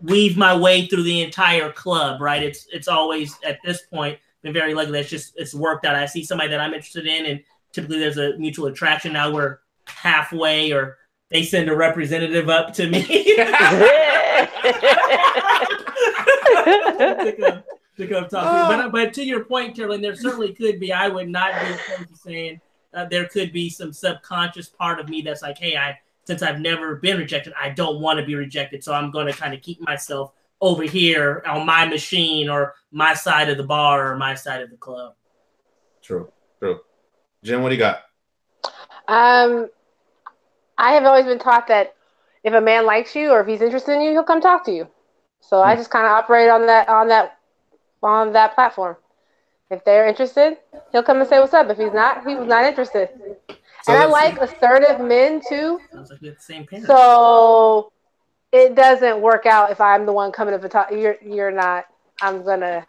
Speaker 3: weave my way through the entire club, right? It's always, at this point, been very lucky that it's worked out. I see somebody that I'm interested in, and typically there's a mutual attraction. Now we're halfway, or they send a representative up to me to come talk to me. But to your point, Taralyn, there certainly could be. I would not be opposed to saying there could be some subconscious part of me that's like, hey, since I've never been rejected, I don't want to be rejected, so I'm going to kind of keep myself over here on my machine, or my side of the bar, or my side of the club.
Speaker 1: True. Jen, what do you got?
Speaker 4: I have always been taught that if a man likes you or if he's interested in you, he'll come talk to you. So I just kind of operate on that platform. If they're interested, he'll come and say what's up. If he's not, he was not interested. So, and I like assertive men too.
Speaker 3: Sounds like we have the same parents.
Speaker 4: So it doesn't work out if I'm the one coming to talk. You're not. I'm gonna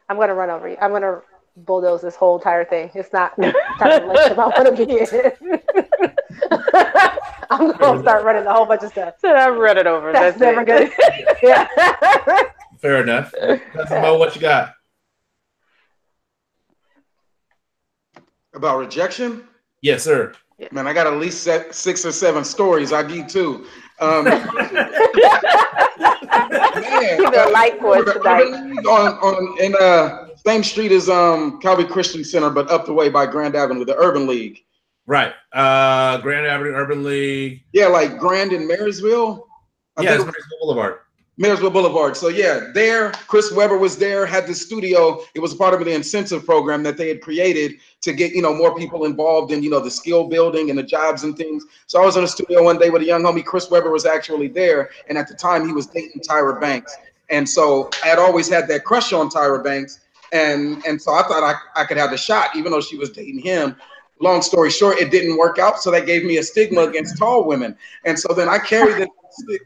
Speaker 4: run over you. I'm gonna bulldoze this whole entire thing. It's not the type of relationship I want to be in. I'm gonna start running a whole bunch of stuff.
Speaker 2: So I'm running over.
Speaker 4: That's never good. Yeah.
Speaker 1: Fair enough. Mo, what you got?
Speaker 5: About rejection?
Speaker 1: Yes, sir.
Speaker 5: Man, I got at least 6 or 7 stories. I give too. Man,
Speaker 2: keep it light for us tonight.
Speaker 5: In same street as Calvary Christian Center, but up the way by Grand Avenue, the Urban League.
Speaker 1: Right. Grand Avenue, Urban League.
Speaker 5: Yeah, like Grand in Marysville.
Speaker 1: Yeah, it's Marysville Boulevard.
Speaker 5: Marysville Boulevard. So yeah, there, Chris Webber was there, had the studio. It was part of the incentive program that they had created to get, more people involved in, the skill building and the jobs and things. So I was in the studio one day with a young homie. Chris Webber was actually there. And at the time he was dating Tyra Banks. And so I had always had that crush on Tyra Banks. And so I thought I could have a shot, even though she was dating him. Long story short, it didn't work out. So that gave me a stigma against tall women. And so then I carried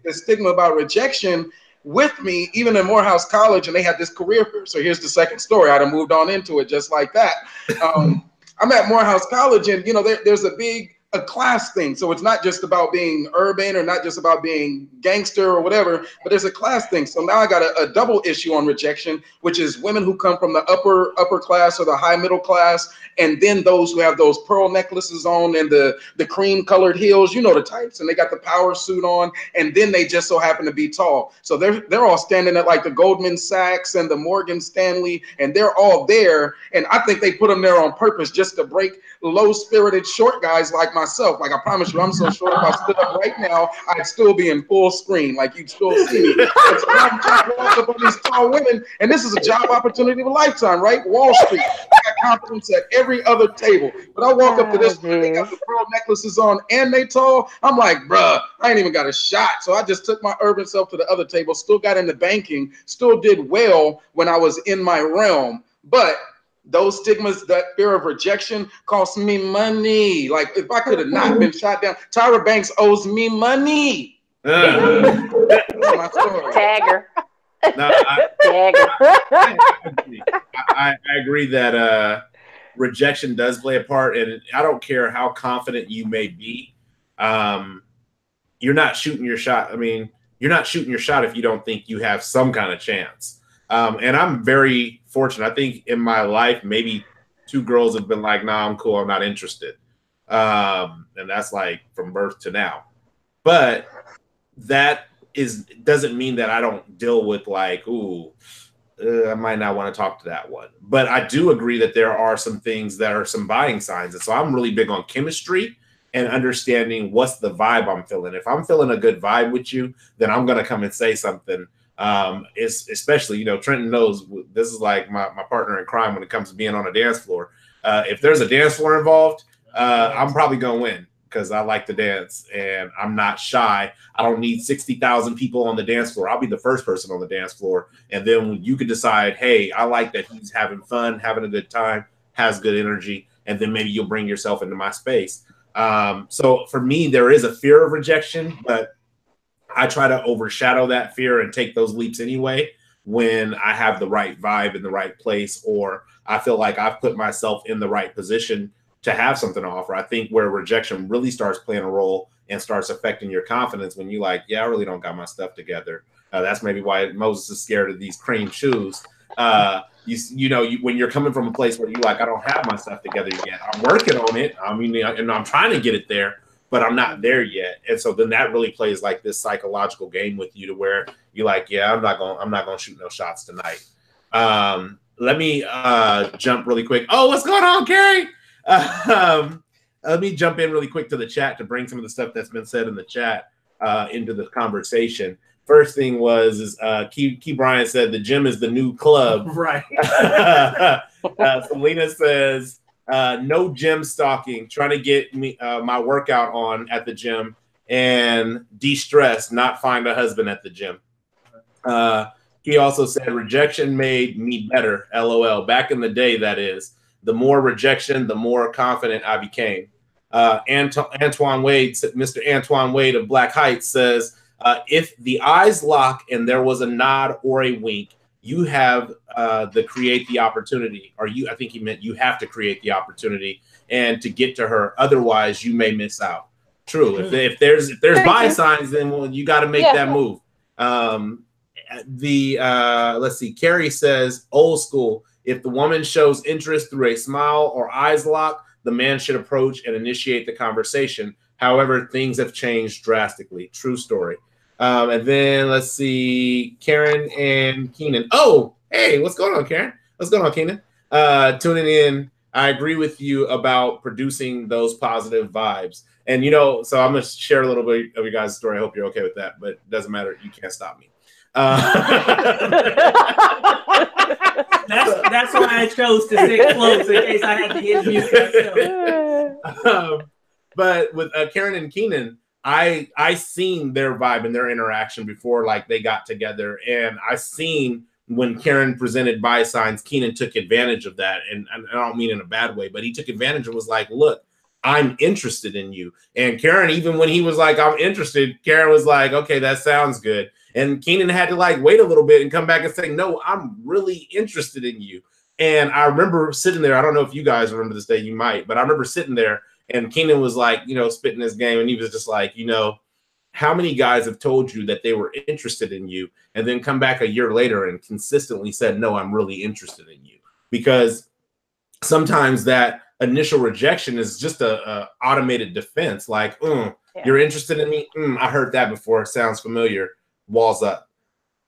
Speaker 5: the stigma about rejection with me, even in Morehouse College, and they had this career fair. So here's the second story. I'd have moved on into it just like that. I'm at Morehouse College, and there's a class thing. So it's not just about being urban or not just about being gangster or whatever, but there's a class thing. So now I got a double issue on rejection, which is women who come from the upper class or the high middle class, and then those who have those pearl necklaces on and the cream colored heels, the types, and they got the power suit on, and then they just so happen to be tall. So they're all standing at like the Goldman Sachs and the Morgan Stanley, and they're all there. And I think they put them there on purpose just to break low-spirited short guys like myself. Like, I promise you, I'm so short, if I stood up right now, I'd still be in full screen. Like, you'd still see me. And so I'm trying to walk up on these tall women, and this is a job opportunity of a lifetime, right? Wall Street. I got confidence at every other table. But I walk up to this one, they got the pearl necklaces on, and they tall. I'm like, bruh, I ain't even got a shot. So I just took my urban self to the other table, still got into banking, still did well when I was in my realm. But those stigmas, that fear of rejection, cost me money. Like, if I could have not been shot down, Tyra Banks owes me money. That's my story.
Speaker 2: Tagger.
Speaker 1: No, I agree that rejection does play a part, and I don't care how confident you may be. You're not shooting your shot. I mean, you're not shooting your shot if you don't think you have some kind of chance. And I'm very fortunate. I think in my life, maybe 2 girls have been like, nah, I'm cool, I'm not interested. And that's like from birth to now. But that doesn't mean that I don't deal with like, ooh, I might not want to talk to that one. But I do agree that there are some things that are some buying signs. And so I'm really big on chemistry and understanding what's the vibe I'm feeling. If I'm feeling a good vibe with you, then I'm going to come and say something. It's especially, Trenton knows this is like my partner in crime when it comes to being on a dance floor. If there's a dance floor involved, I'm probably going to win because I like to dance and I'm not shy. I don't need 60,000 people on the dance floor. I'll be the first person on the dance floor. And then you could decide, hey, I like that he's having fun, having a good time, has good energy. And then maybe you'll bring yourself into my space. So for me, there is a fear of rejection, but I try to overshadow that fear and take those leaps anyway when I have the right vibe in the right place, or I feel like I've put myself in the right position to have something to offer. I think where rejection really starts playing a role and starts affecting your confidence when you like, yeah, I really don't got my stuff together. That's maybe why Moses is scared of these cream shoes. When you're coming from a place where you like, I don't have my stuff together yet. I'm working on it. I mean, and I'm trying to get it there, but I'm not there yet. And so then that really plays like this psychological game with you to where you're like, yeah, I'm not gonna shoot no shots tonight. Let me jump really quick. Oh, what's going on, Carrie? Let me jump in really quick to the chat to bring some of the stuff that's been said in the chat into the conversation. First thing was Key Bryant said the gym is the new club.
Speaker 3: Right.
Speaker 1: Selena says no gym stalking. Trying to get me my workout on at the gym and de-stress, not find a husband at the gym. He also said rejection made me better. LOL. Back in the day, that is. The more rejection, the more confident I became. Antoine Wade, Mr. Antoine Wade of Black Heights says, if the eyes lock and there was a nod or a wink, you have create the opportunity. I think he meant you have to create the opportunity and to get to her. Otherwise, you may miss out. True. If there's buy signs, then you got to make that move. Let's see. Carrie says, old school. If the woman shows interest through a smile or eyes lock, the man should approach and initiate the conversation. However, things have changed drastically. True story. And then let's see, Karen and Keenan. Oh, hey, what's going on, Karen? What's going on, Keenan? Tuning in. I agree with you about producing those positive vibes. And, so I'm going to share a little bit of your guys' story. I hope you're okay with that, but it doesn't matter. You can't stop me.
Speaker 3: That's why I chose to sit close in case I had to hit music.
Speaker 1: But with Karen and Keenan, I seen their vibe and their interaction before like they got together, and I seen when Karen presented buy signs, Keenan took advantage of that, and I don't mean in a bad way, but he took advantage and was like, "Look, I'm interested in you." And Karen, even when he was like, "I'm interested," Karen was like, "Okay, that sounds good." And Keenan had to like wait a little bit and come back and say, "No, I'm really interested in you." And I remember sitting there. I don't know if you guys remember this day. You might, but I remember sitting there and Keenan was like, spitting his game. And he was just like, how many guys have told you that they were interested in you and then come back a year later and consistently said, "No, I'm really interested in you." Because sometimes that initial rejection is just a automated defense. Like, you're interested in me? I heard that before. It sounds familiar. Walls up.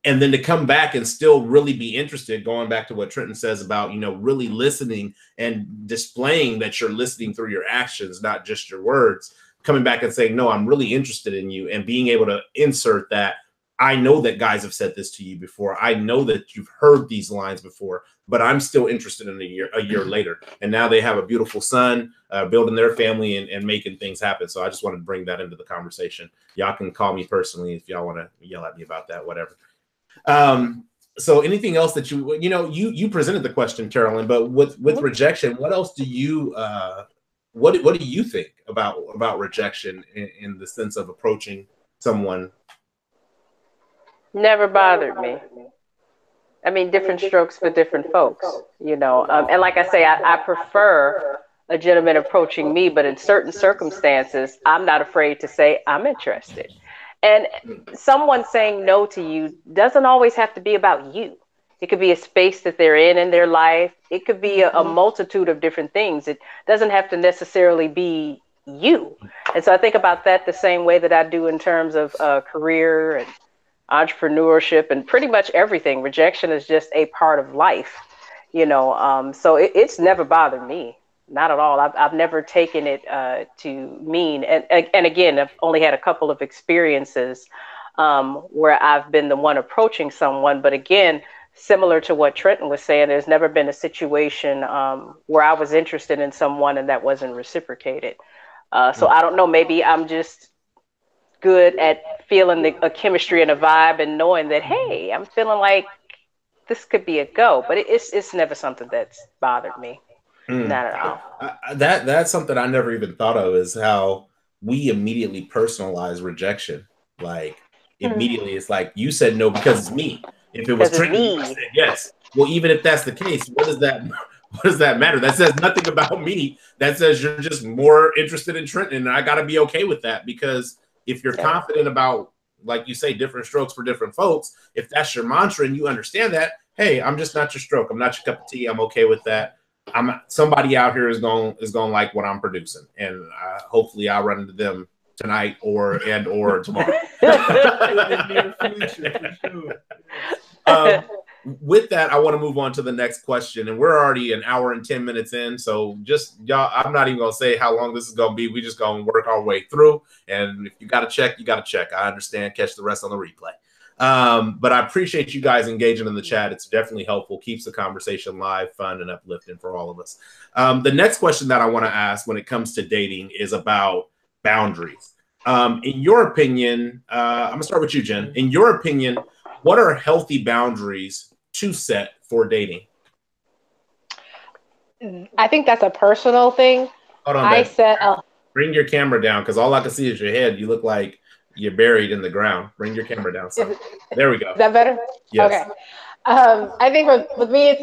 Speaker 1: And then to come back and still really be interested, going back to what Trenton says about, really listening and displaying that you're listening through your actions, not just your words, coming back and saying, "No, I'm really interested in you," and being able to insert that. I know that guys have said this to you before. I know that you've heard these lines before, but I'm still interested in a year later. And now they have a beautiful son, building their family and making things happen. So I just wanted to bring that into the conversation. Y'all can call me personally if y'all want to yell at me about that, whatever. So anything else that you presented the question, Taralyn, but with rejection, what else do you, what do you think about rejection in the sense of approaching someone?
Speaker 2: Never bothered me. I mean, different strokes for different folks, and like I say, I prefer a gentleman approaching me, but in certain circumstances, I'm not afraid to say I'm interested. And someone saying no to you doesn't always have to be about you. It could be a space that they're in their life. It could be a multitude of different things. It doesn't have to necessarily be you. And so I think about that the same way that I do in terms of career and entrepreneurship and pretty much everything. Rejection is just a part of life, so it's never bothered me. Not at all. I've never taken it to mean, and again, I've only had a couple of experiences where I've been the one approaching someone. But again, similar to what Trenton was saying, there's never been a situation where I was interested in someone and that wasn't reciprocated. So I don't know, maybe I'm just good at feeling a chemistry and a vibe and knowing that, hey, I'm feeling like this could be a go, but it's never something that's bothered me. Not at all.
Speaker 1: That's something I never even thought of, is how we immediately personalize rejection. Like immediately it's like, you said no because it's me. If it was Trenton, you said yes. Well, even if that's the case, what does that what does that matter? That says nothing about me. That says you're just more interested in Trenton, and I got to be okay with that, because if you're confident about, like you say, different strokes for different folks, if that's your mantra and you understand that, hey, I'm just not your stroke. I'm not your cup of tea. I'm okay with that. Somebody out here is going to like what I'm producing, and hopefully I'll run into them tonight or tomorrow. With that, I want to move on to the next question, and we're already an hour and 10 minutes in, so just y'all, I'm not even gonna say how long this is gonna be. We just gonna work our way through, and if you got to check, you got to check. I understand. Catch the rest on the replay. But I appreciate you guys engaging in the chat. It's definitely helpful, keeps the conversation live, fun, and uplifting for all of us. The next question that I want to ask when it comes to dating is about boundaries. In your opinion, I'm gonna start with you, Jen. In your opinion, what are healthy boundaries to set for dating?
Speaker 4: I think that's a personal thing.
Speaker 1: Hold on, bring your camera down, because all I can see is your head. You look like you're buried in the ground. Bring your camera down. So there we go. Is
Speaker 4: that better?
Speaker 1: Yes.
Speaker 4: Okay. I think with me, I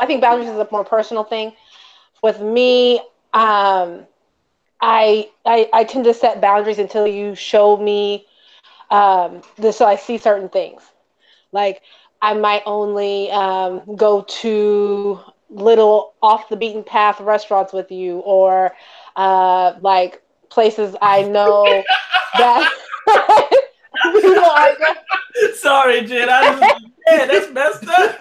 Speaker 4: think boundaries is a more personal thing. With me, I tend to set boundaries until you show me, so I see certain things. Like, I might only go to little off the beaten path restaurants with you, or like places I know that people are.
Speaker 3: Sorry, Jen. That's messed up.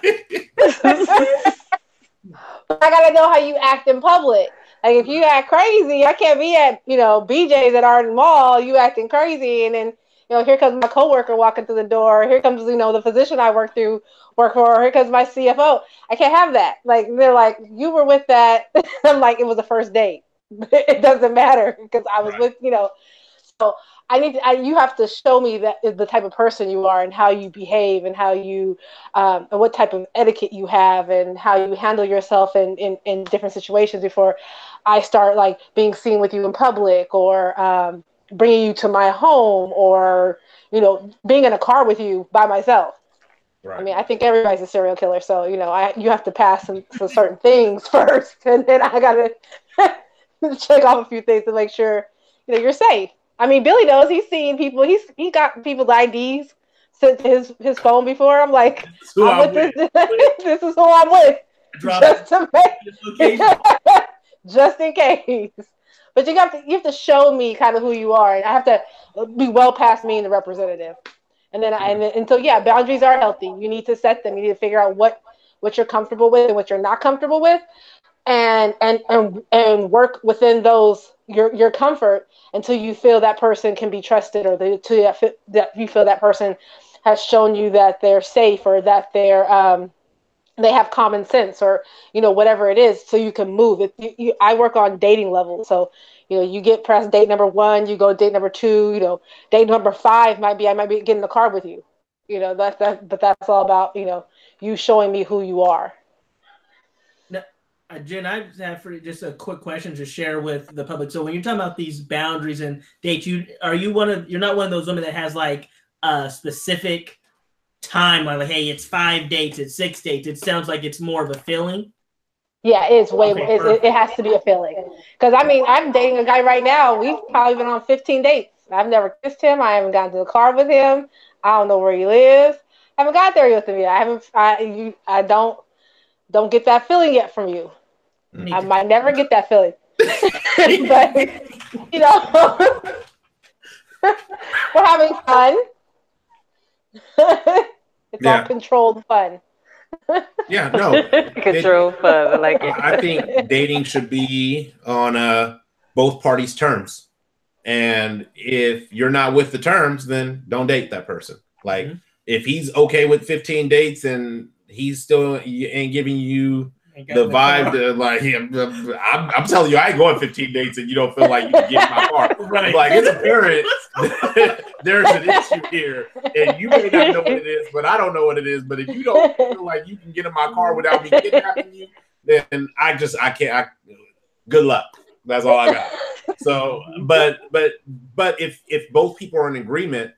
Speaker 4: I gotta know how you act in public. Like, if you act crazy, I can't be at BJ's at Arden Mall. You acting crazy, and then here comes my coworker walking through the door. Here comes the physician I work for. Here comes my CFO. I can't have that. Like, they're like, you were with that. I'm like, it was a first date. It doesn't matter, because I was with So you have to show me that is the type of person you are, and how you behave, and how you and what type of etiquette you have, and how you handle yourself in different situations before I start like being seen with you in public, or bringing you to my home, or being in a car with you by myself. Right. I mean, I think everybody's a serial killer, so you have to pass some certain things first, and then I gotta check off a few things to make sure you're safe. I mean, Billy knows. He's seen people. He got people's IDs sent to his phone before. I'm like, this is who I'm with. Just in case. But you have to show me kind of who you are, and I have to be well past me and the representative. And then boundaries are healthy. You need to set them. You need to figure out what you're comfortable with and what you're not comfortable with, and work within those your comfort until you feel that person can be trusted, or that you feel that person has shown you that they're safe, or that they have common sense, or whatever it is, so you can move. I work on dating levels, so you get past date number 1, you go to date number 2, date number 5 I might be getting in the car with you, but that's all about you showing me who you are.
Speaker 3: Now, Jen, I have just a quick question to share with the public. So when you're talking about these boundaries and dates, you're not one of those women that has like a specific timeline, like, hey, it's 5 dates, it's 6 dates. It sounds like it's more of a feeling.
Speaker 4: Yeah, it's it has to be a feeling. Because I mean, I'm dating a guy right now. We've probably been on 15 dates. I've never kissed him. I haven't gotten to the car with him. I don't know where he lives. I haven't got there with him yet. I don't get that feeling yet from you. I might never get that feeling. But we're having fun. It's all controlled fun.
Speaker 1: Yeah, no.
Speaker 2: Controlled fun. I like it.
Speaker 1: I think dating should be on both parties' terms. And if you're not with the terms, then don't date that person. Like, if he's okay with 15 dates and he's still ain't giving you the vibe to, like, I'm telling you, I ain't going 15 dates and you don't feel like you can get in my car. Right. Like, it's apparent there's an issue here, and you may not know what it is, but I don't know what it is. But if you don't feel like you can get in my car without me kidnapping you, then I can't. Good luck. That's all I got. So, but if both people are in agreement,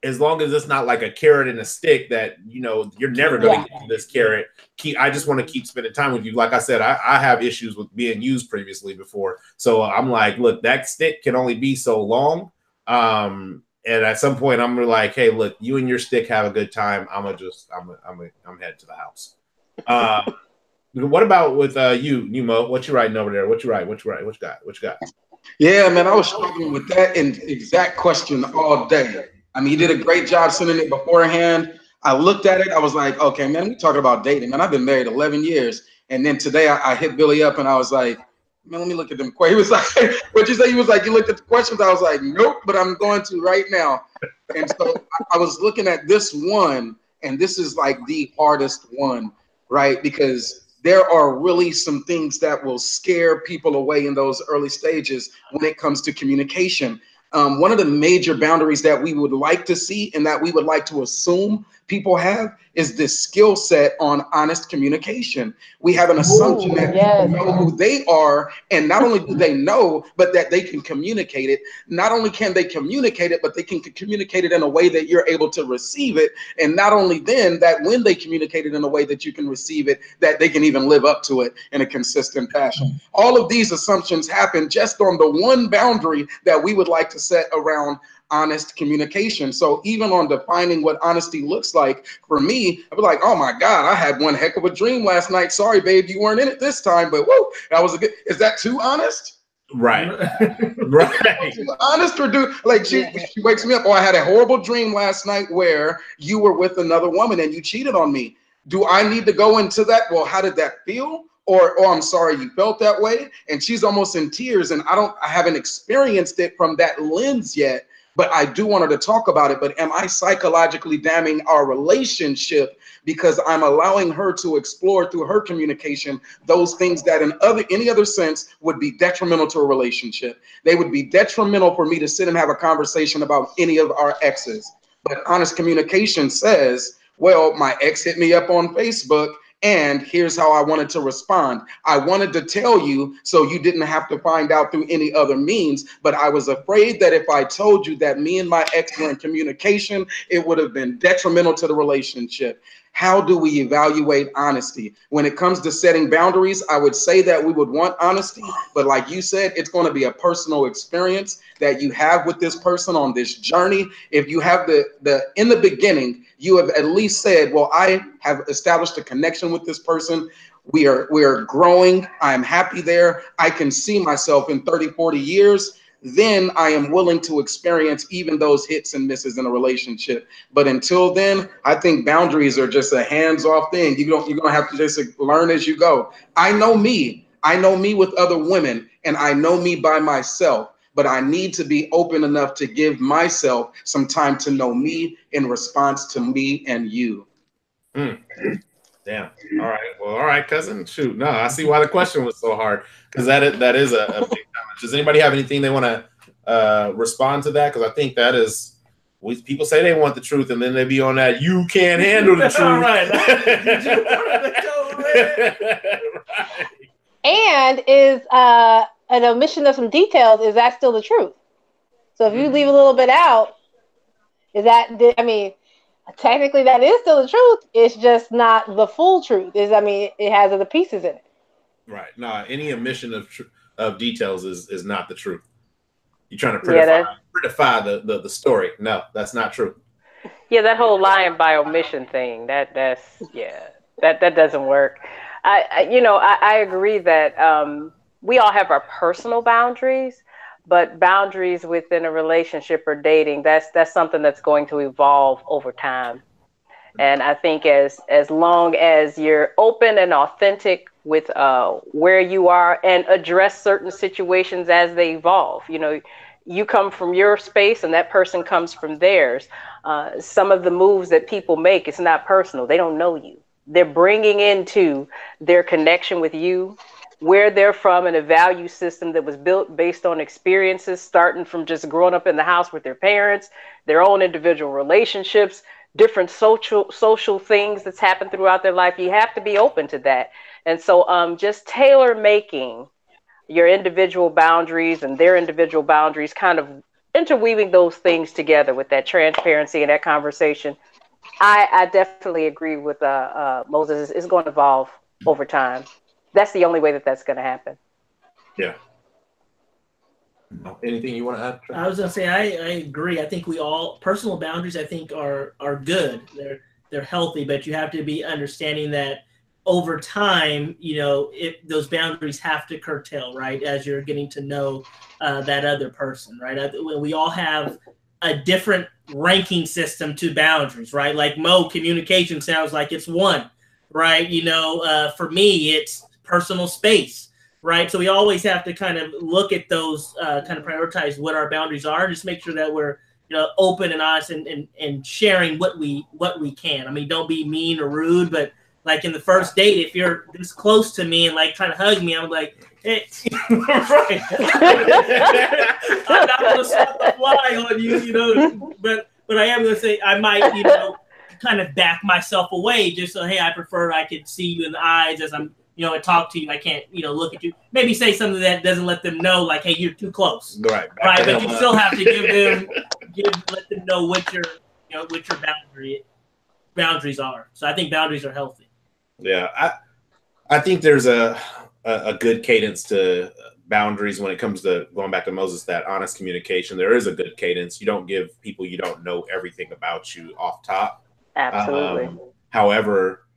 Speaker 1: as long as it's not like a carrot and a stick that, you know, you're never going to get to this carrot. I just want to keep spending time with you. Like I said, I have issues with being used previously before. So I'm like, look, that stick can only be so long. And at some point I'm like, hey, look, you and your stick have a good time. I'm headed to the house. What about with you, Mo? What you writing over there? What you got? What you got?
Speaker 5: Yeah, man, I was struggling with that exact question all day. I mean, you did a great job sending it beforehand. I looked at it. I was like, okay, man, we talking about dating. Man, I've been married 11 years. And then today I hit Billy up and I was like, man, let me look at them. He was like, what'd you say? He was like, you looked at the questions? I was like, nope, but I'm going to right now. And so I was looking at this one, and this is like the hardest one, right? Because there are really some things that will scare people away in those early stages when it comes to communication. One of the major boundaries that we would like to see and that we would like to assume people have is this skill set on honest communication. We have an assumption that people know who they are, and not only do they know, but that they can communicate it. Not only can they communicate it, but they can communicate it in a way that you're able to receive it. And not only then, that when they communicate it in a way that you can receive it, that they can even live up to it in a consistent fashion. All of these assumptions happen just on the one boundary that we would like to set around honest communication. So even on defining what honesty looks like, for me, I'd be like, oh my God, I had one heck of a dream last night. Sorry, babe, you weren't in it this time, but whoa, that was a good, is that too honest?
Speaker 1: Right. Right.
Speaker 5: Too honest, or do, like, she wakes me up, oh, I had a horrible dream last night where you were with another woman and you cheated on me. Do I need to go into that? Well, how did that feel? Or, oh, I'm sorry you felt that way. And she's almost in tears, and I haven't experienced it from that lens yet. But I do want her to talk about it. But am I psychologically damning our relationship because I'm allowing her to explore through her communication those things that in any other sense would be detrimental to a relationship? They would be detrimental for me to sit and have a conversation about any of our exes. But honest communication says, well, my ex hit me up on Facebook, and here's how I wanted to respond. I wanted to tell you so you didn't have to find out through any other means, but I was afraid that if I told you that me and my ex were in communication, it would have been detrimental to the relationship. How do we evaluate honesty? When it comes to setting boundaries, I would say that we would want honesty, but like you said, it's going to be a personal experience that you have with this person on this journey. If you have in the beginning, you have at least said, well, I have established a connection with this person. We are growing. I'm happy there. I can see myself in 30, 40 years. Then I am willing to experience even those hits and misses in a relationship. But until then, I think boundaries are just a hands-off thing. You're gonna have to just learn as you go. I know me with other women, and I know me by myself, but I need to be open enough to give myself some time to know me in response to me and you.
Speaker 1: Damn. All right. Well, all right, cousin. Shoot. No, I see why the question was so hard, because that is a big challenge. Does anybody have anything they want to respond to that? Because I think that is, people say they want the truth, and then they be on that, you can't handle the truth. All right.
Speaker 4: Right. And is an omission of some details, is that still the truth? So if you leave a little bit out, is that, I mean, technically that is still the truth. It's just not the full truth. It has other pieces in it.
Speaker 1: Right. No, any omission of details is not the truth. You're trying to prettify the story. No, that's not true.
Speaker 2: Yeah, that whole lying by omission thing, that doesn't work. I agree that we all have our personal boundaries, but boundaries within a relationship or dating, that's something that's going to evolve over time. And I think as long as you're open and authentic with where you are and address certain situations as they evolve, you come from your space and that person comes from theirs. Some of the moves that people make, it's not personal. They don't know you. They're bringing into their connection with you, where they're from, and a value system that was built based on experiences, starting from just growing up in the house with their parents, their own individual relationships, different social things that's happened throughout their life. You have to be open to that. And so just tailor making your individual boundaries and their individual boundaries kind of interweaving those things together with that transparency and that conversation, I definitely agree with Moses. It's going to evolve over time. That's the only way that that's going to happen.
Speaker 1: Yeah. Anything you want to add?
Speaker 3: I was going to say I agree. I think we all personal boundaries. I think are good. They're healthy, but you have to be understanding that over time, you know, those boundaries have to curtail, right? As you're getting to know that other person, right? We all have a different ranking system to boundaries, right? Like Mo, communication sounds like it's 1, right? You know, for me, it's personal space, right? So we always have to kind of look at those, kind of prioritize what our boundaries are, just make sure that we're, you know, open and honest and sharing what we can. I mean, don't be mean or rude, but like in the first date, if you're this close to me and like trying to hug me, I'm like, hey, right. I'm not gonna start the fly on you, you know, but I am gonna say I might, you know, kind of back myself away just so, hey, I prefer I could see you in the eyes as I'm, you know, and talk to you. I can't, you know, look at you. Maybe say something that doesn't let them know, like, hey, you're too close.
Speaker 1: Right.
Speaker 3: But you still have to let them know what your boundaries are. So I think boundaries are healthy.
Speaker 1: Yeah, I think there's a good cadence to boundaries when it comes to going back to Moses, that honest communication. There is a good cadence. You don't give people you don't know everything about you off top.
Speaker 2: Absolutely.
Speaker 1: However,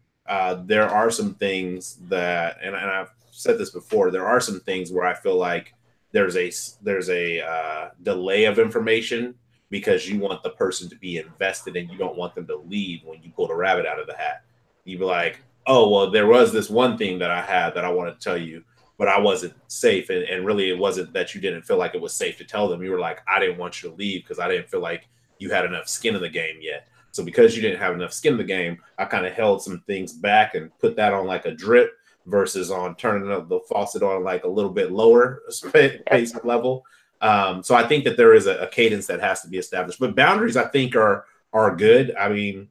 Speaker 1: there are some things that, and I've said this before, there are some things where I feel like there's a delay of information because you want the person to be invested and you don't want them to leave when you pull the rabbit out of the hat. You'd be like, oh, well, there was this one thing that I had that I wanted to tell you, but I wasn't safe. And really, it wasn't that you didn't feel like it was safe to tell them. You were like, I didn't want you to leave because I didn't feel like you had enough skin in the game yet. So because you didn't have enough skin in the game, I kind of held some things back and put that on like a drip versus on turning up the faucet on like a little bit lower pace level. So I think that there is a cadence that has to be established. But boundaries, I think, are good. I mean,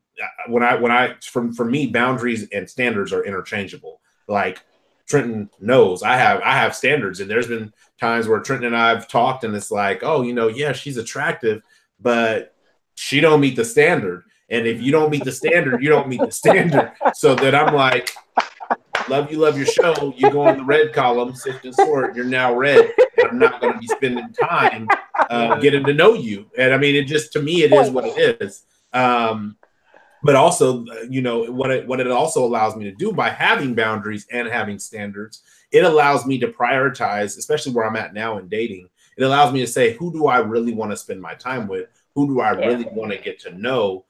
Speaker 1: for me, boundaries and standards are interchangeable. Like Trenton knows I have standards, and there's been times where Trenton and I have talked and it's like, oh, you know, yeah, she's attractive, but she don't meet the standard. And if you don't meet the standard, you don't meet the standard. So that I'm like, love your show. You go in the red column, sift and sort. You're now red. And I'm not going to be spending time getting to know you. And I mean, it just, to me, it is what it is. But also, you know, what it also allows me to do by having boundaries and having standards, it allows me to prioritize, especially where I'm at now in dating. It allows me to say, who do I really want to spend my time with? Who do I really want to get to know?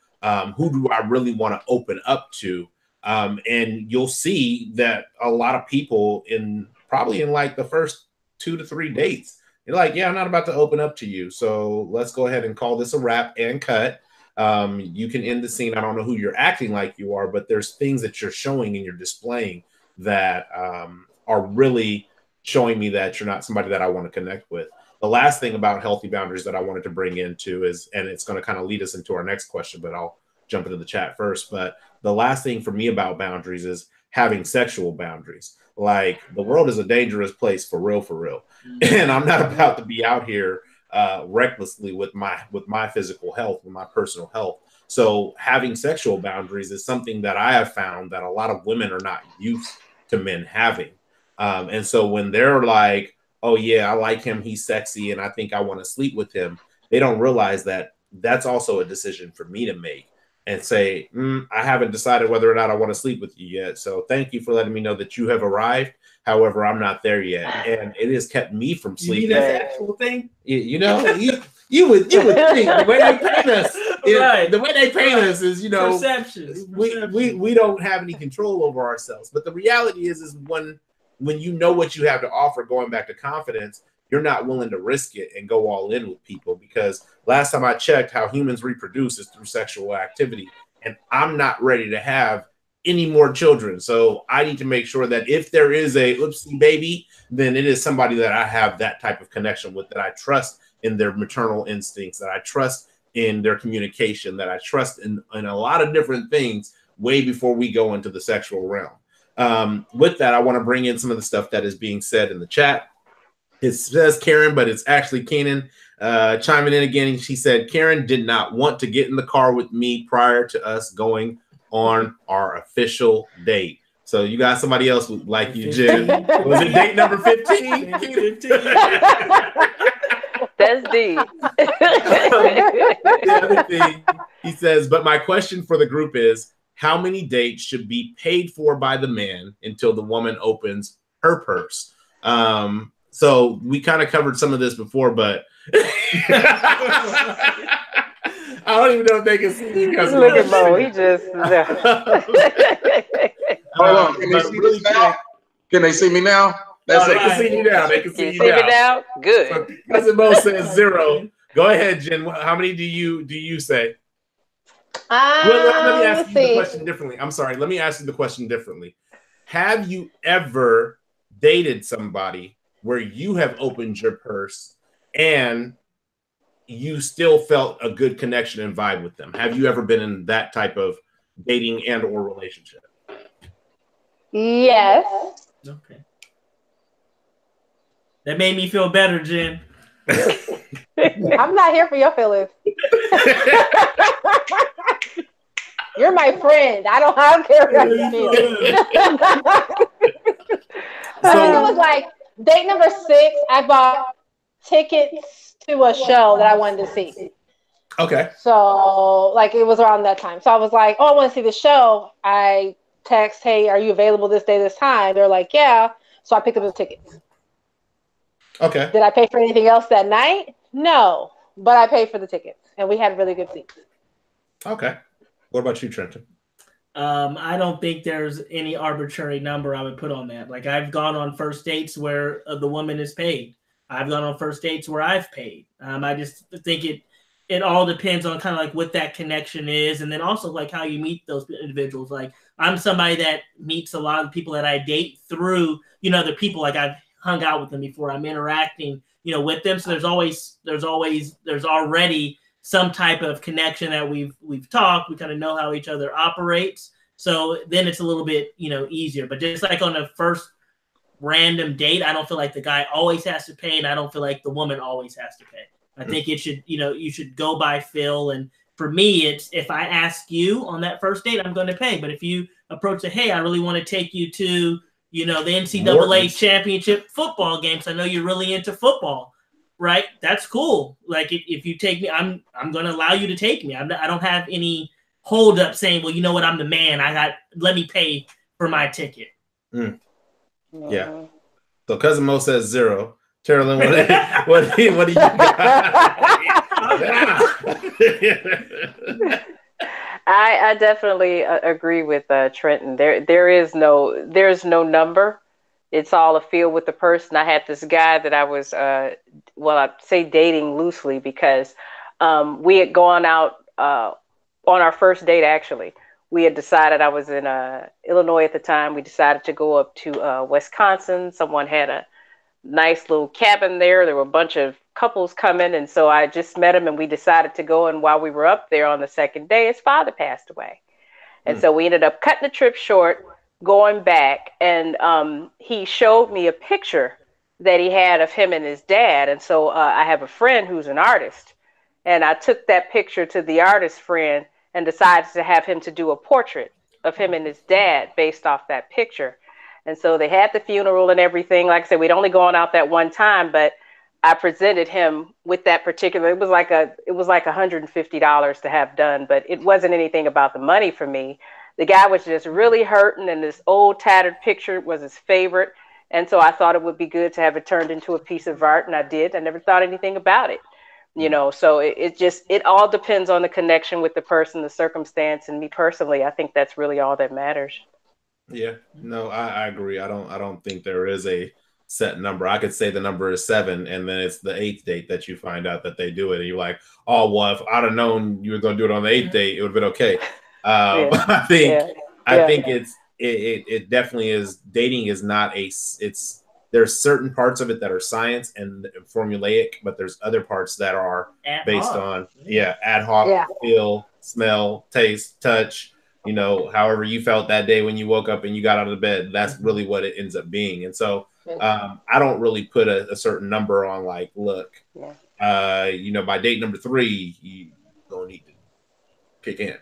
Speaker 1: Who do I really want to open up to? And you'll see that a lot of people probably in like the first 2 to 3 dates, you're like, yeah, I'm not about to open up to you. So let's go ahead and call this a wrap and cut. You can end the scene. I don't know who you're acting like you are, but there's things that you're showing and you're displaying that are really showing me that you're not somebody that I want to connect with. The last thing about healthy boundaries that I wanted to bring into is, and it's going to kind of lead us into our next question, but I'll jump into the chat first. But the last thing for me about boundaries is having sexual boundaries. Like, the world is a dangerous place for real. And I'm not about to be out here recklessly with my physical health, with my personal health. So having sexual boundaries is something that I have found that a lot of women are not used to men having. And so when they're like, oh yeah, I like him, he's sexy, and I think I want to sleep with him, they don't realize that that's also a decision for me to make and say, I haven't decided whether or not I want to sleep with you yet. So thank you for letting me know that you have arrived. However, I'm not there yet, and it has kept me from sleeping.
Speaker 3: You mean that's the actual thing?
Speaker 1: You know, you would think the way they paint us,
Speaker 3: right.
Speaker 1: The way they paint us is, you know,
Speaker 3: perceptions.
Speaker 1: We don't have any control over ourselves. But the reality is when you know what you have to offer, going back to confidence, you're not willing to risk it and go all in with people, because last time I checked, how humans reproduce is through sexual activity, and I'm not ready to have any more children. So I need to make sure that if there is a oopsie baby, then it is somebody that I have that type of connection with, that I trust in their maternal instincts, that I trust in their communication, that I trust in a lot of different things way before we go into the sexual realm. With that, I want to bring in some of the stuff that is being said in the chat. It says Karen, but it's actually Kenan. chiming in again. She said, Karen did not want to get in the car with me prior to us going on our official date. So you got somebody else like you, Jen. Was it date number 15?
Speaker 2: That's deep.
Speaker 1: The other thing, he says, but my question for the group is, how many dates should be paid for by the man until the woman opens her purse? So we kind of covered some of this before, but I don't even know if they can see you because
Speaker 2: look at Mo. He just.
Speaker 5: Hold on. Can they see
Speaker 1: really
Speaker 5: this now? Can they see me now?
Speaker 1: That's they can see you now. They can see you now.
Speaker 2: Me now? Good.
Speaker 1: So Cousin Mo says 0. Go ahead, Jen. How many do you say? Well, let me ask you the question differently. I'm sorry. Let me ask you the question differently. Have you ever dated somebody where you have opened your purse and you still felt a good connection and vibe with them? Have you ever been in that type of dating and or relationship?
Speaker 4: Yes.
Speaker 3: Okay. That made me feel better, Jen.
Speaker 4: I'm not here for your feelings. You're my friend. I don't care how you feel. I think it was like date number 6. I bought tickets to a show that I wanted to see.
Speaker 1: Okay.
Speaker 4: So like it was around that time. So I was like, oh, I want to see the show. I text, hey, are you available this day, this time? They're like, yeah. So I picked up the tickets.
Speaker 1: Okay.
Speaker 4: Did I pay for anything else that night? No, but I paid for the tickets, and we had really good seats.
Speaker 1: Okay. What about you, Trenton?
Speaker 3: I don't think there's any arbitrary number I would put on that. Like I've gone on first dates where the woman is paid. I've gone on first dates where I've paid. I just think it all depends on kind of like what that connection is, and then also like how you meet those individuals. Like I'm somebody that meets a lot of the people that I date through, other people. Like I've hung out with them before. I'm interacting, with them. So there's already some type of connection that we've talked. We kind of know how each other operates. So then it's a little bit, easier. But just like on a first random date, I don't feel like the guy always has to pay, and I don't feel like the woman always has to pay. I think it should, you should go by feel. And for me, it's if I ask you on that first date, I'm going to pay. But if you approach it, hey, I really want to take you to the NCAA championship football games. I know you're really into football, right? That's cool. Like if you take me, I'm going to allow you to take me. I don't have any hold up saying, well, you know what? I'm the man. Let me pay for my ticket.
Speaker 1: Mm. Yeah. So Cousin Mo says 0. Taralyn, what do you got?
Speaker 2: I definitely agree with Trenton. There's no number. It's all a feel with the person. I had this guy that I was, I'd say dating loosely because we had gone out on our first date. Actually, we had decided, I was in Illinois at the time. We decided to go up to Wisconsin. Someone had a nice little cabin there. There were a bunch of couples coming, and so I just met him and we decided to go. And while we were up there on the second day, his father passed away, and so we ended up cutting the trip short, going back, and he showed me a picture that he had of him and his dad. And so I have a friend who's an artist, and I took that picture to the artist friend and decided to have him to do a portrait of him and his dad based off that picture. And so they had the funeral and everything. Like I said, we'd only gone out that one time, but I presented him with that particular, it was like $150 to have done, but it wasn't anything about the money for me. The guy was just really hurting, and this old tattered picture was his favorite. And so I thought it would be good to have it turned into a piece of art, and I did. I never thought anything about it, so it all depends on the connection with the person, the circumstance, and me personally, I think that's really all that matters.
Speaker 1: Yeah, no, I agree. I don't think there is a set number. I could say the number is 7, and then it's the 8th date that you find out that they do it, and you're like, oh, well, if I'd have known you were going to do it on the 8th date, it would have been okay. I think it definitely is. Dating is not there's certain parts of it that are science and formulaic, but there's other parts that are based on ad hoc, feel, smell, taste, touch. However you felt that day when you woke up and you got out of the bed, that's really what it ends up being. And so I don't really put a certain number on like, look, by date number 3, you don't need to kick in.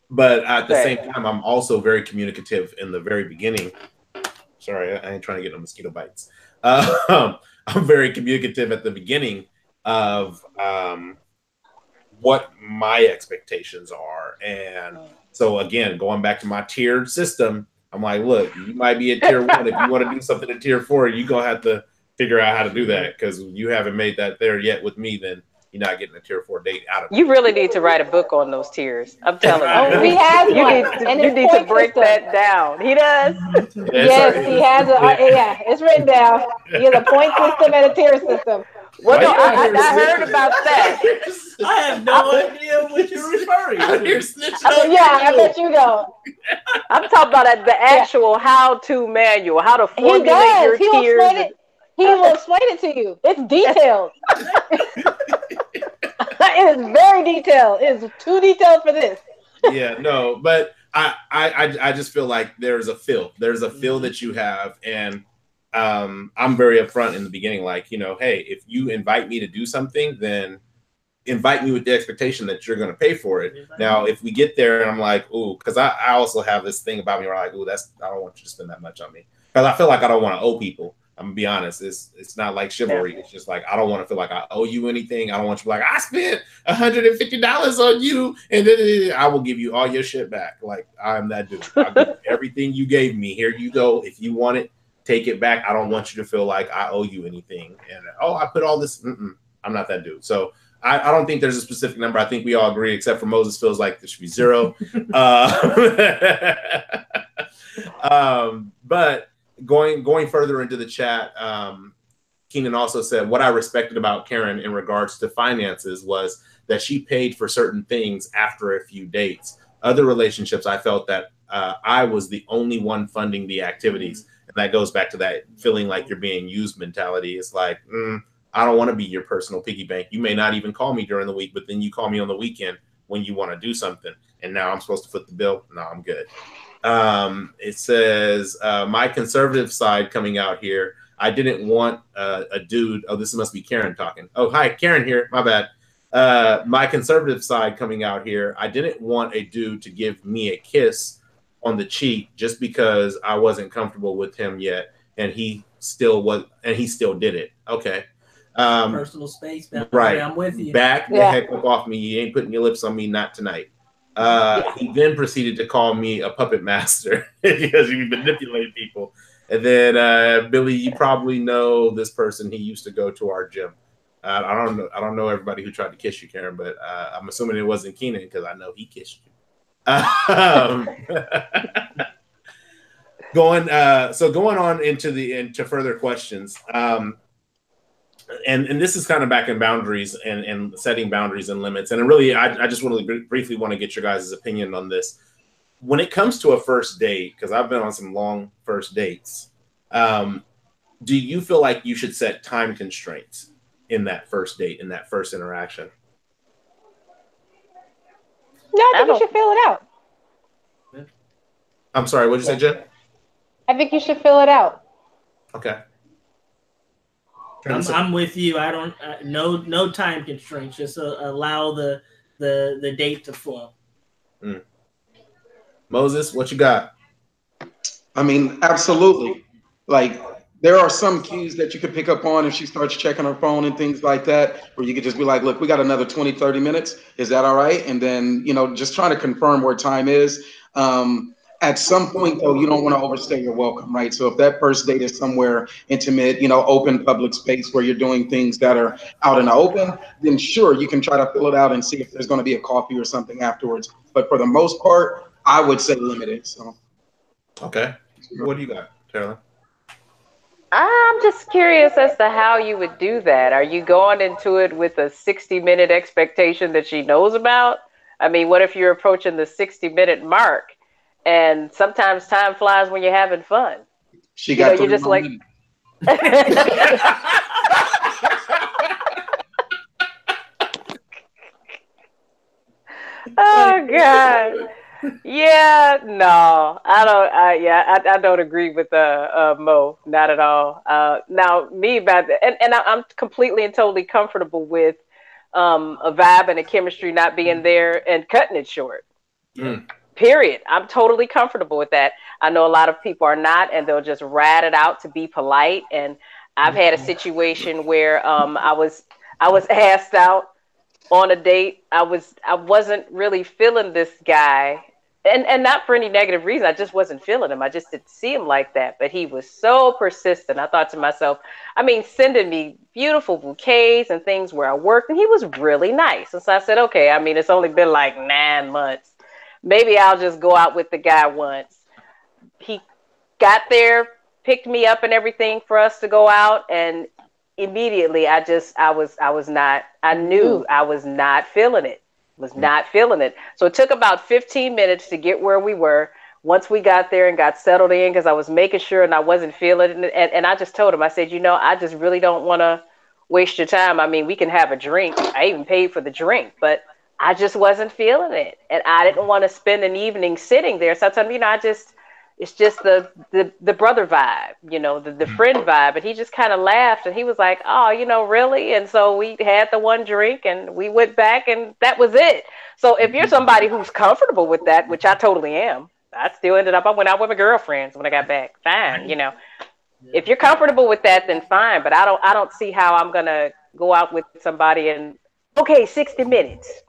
Speaker 1: But at the same time, I'm also very communicative in the very beginning. Sorry, I ain't trying to get no mosquito bites. I'm very communicative at the beginning of what my expectations are. And so again, going back to my tiered system, I'm like, look, you might be at tier 1. If you want to do something at tier 4, you're going to have to figure out how to do that, because you haven't made that there yet with me, then you're not getting a tier 4 date out of me.
Speaker 2: You really need to write a book on those tiers. I'm telling you.
Speaker 4: Oh, he has one.
Speaker 2: You need to break that down. He does.
Speaker 4: Yes, he has. Yeah, it's written down. He has a point system and a tier system.
Speaker 2: Well, no, I heard about that.
Speaker 3: I have no idea what you're referring to.
Speaker 4: I bet you don't.
Speaker 2: I'm talking about the actual how-to manual, how to formulate your tiers.
Speaker 4: He will explain it to you. It's detailed. It is very detailed. It is too detailed for this.
Speaker 1: Yeah, no, but I just feel like there's a feel. There's a feel that you have, and I'm very upfront in the beginning, like, hey, if you invite me to do something, then invite me with the expectation that you're going to pay for it. Now, if we get there and I'm like, ooh, because I also have this thing about me where I'm like, ooh, I don't want you to spend that much on me, because I feel like I don't want to owe people. I'm gonna be honest. It's not like chivalry. It's just like, I don't want to feel like I owe you anything. I don't want you to be like, I spent $150 on you, and then I will give you all your shit back. Like, I'm that dude. I'll give you everything you gave me. Here you go. If you want it, take it back. I don't want you to feel like I owe you anything. And I put all this. I'm not that dude. So I don't think there's a specific number. I think we all agree, except for Moses feels like there should be 0. But going further into the chat, Keenan also said, what I respected about Karen in regards to finances was that she paid for certain things after a few dates. Other relationships, I felt that I was the only one funding the activities. And that goes back to that feeling like you're being used mentality. It's like, I don't want to be your personal piggy bank. You may not even call me during the week, but then you call me on the weekend when you want to do something. And now I'm supposed to foot the bill. No, I'm good. It says, my conservative side coming out here. I didn't want a dude. Oh, this must be Karen talking. Oh, hi, Karen here. My bad. My conservative side coming out here. I didn't want a dude to give me a kiss on the cheek just because I wasn't comfortable with him yet. And he still did it. Okay.
Speaker 3: Personal space.
Speaker 1: Right.
Speaker 3: I'm with you.
Speaker 1: Back the heck up off me. You ain't putting your lips on me. Not tonight. He then proceeded to call me a puppet master because he manipulated people. And then Billy, you probably know this person. He used to go to our gym. I don't know everybody who tried to kiss you, Karen, but I'm assuming it wasn't Keenan because I know he kissed you. Going on into further questions. And this is kind of back in boundaries and setting boundaries and limits. And really, I just really briefly want to get your guys' opinion on this. When it comes to a first date, because I've been on some long first dates, do you feel like you should set time constraints in that first date, in that first interaction?
Speaker 4: No, I think you should fill it out.
Speaker 1: I'm sorry, what did you say, Jen?
Speaker 4: I think you should fill it out.
Speaker 1: Okay.
Speaker 3: I'm with you. I don't no time constraints. Just allow the date to flow.
Speaker 1: Moses, what you got?
Speaker 5: I mean, absolutely. Like, there are some cues that you could pick up on if she starts checking her phone and things like that, where you could just be like, look, we got another 20, 30 minutes. Is that all right? And then, just trying to confirm where time is. At some point, though, you don't want to overstay your welcome, right? So if that first date is somewhere intimate, open public space where you're doing things that are out in the open, then sure, you can try to fill it out and see if there's going to be a coffee or something afterwards. But for the most part, I would say limited. So,
Speaker 1: okay. What do you got, Taralyn?
Speaker 2: I'm just curious as to how you would do that. Are you going into it with a 60-minute expectation that she knows about? I mean, what if you're approaching the 60-minute mark? And sometimes time flies when you're having fun.
Speaker 5: She got
Speaker 2: you're just like. Oh God. Yeah, no, I don't. I don't agree with Mo. Not at all. Now, me and I'm completely and totally comfortable with a vibe and a chemistry not being there and cutting it short. Period. I'm totally comfortable with that. I know a lot of people are not, and they'll just rat it out to be polite. And I've had a situation where I was asked out on a date. I wasn't really feeling this guy, and not for any negative reason. I just wasn't feeling him. I just didn't see him like that. But he was so persistent. I thought to myself, I mean, sending me beautiful bouquets and things where I worked, and he was really nice. And so I said, okay, I mean, it's only been like 9 months. Maybe I'll just go out with the guy once. He got there, picked me up and everything for us to go out, and immediately I knew I was not feeling it. So it took about 15 minutes to get where we were. Once we got there and got settled in, because I was making sure and I wasn't feeling it. And I just told him, I said, I just really don't want to waste your time. I mean, we can have a drink. I even paid for the drink, but I just wasn't feeling it. And I didn't want to spend an evening sitting there. So I told him, it's just the brother vibe, the friend vibe. And he just kind of laughed and he was like, oh, really? And so we had the one drink and we went back and that was it. So if you're somebody who's comfortable with that, which I totally am, I still ended up, I went out with my girlfriends when I got back. Fine. If you're comfortable with that, then fine. But I don't see how I'm going to go out with somebody and, okay, 60 minutes.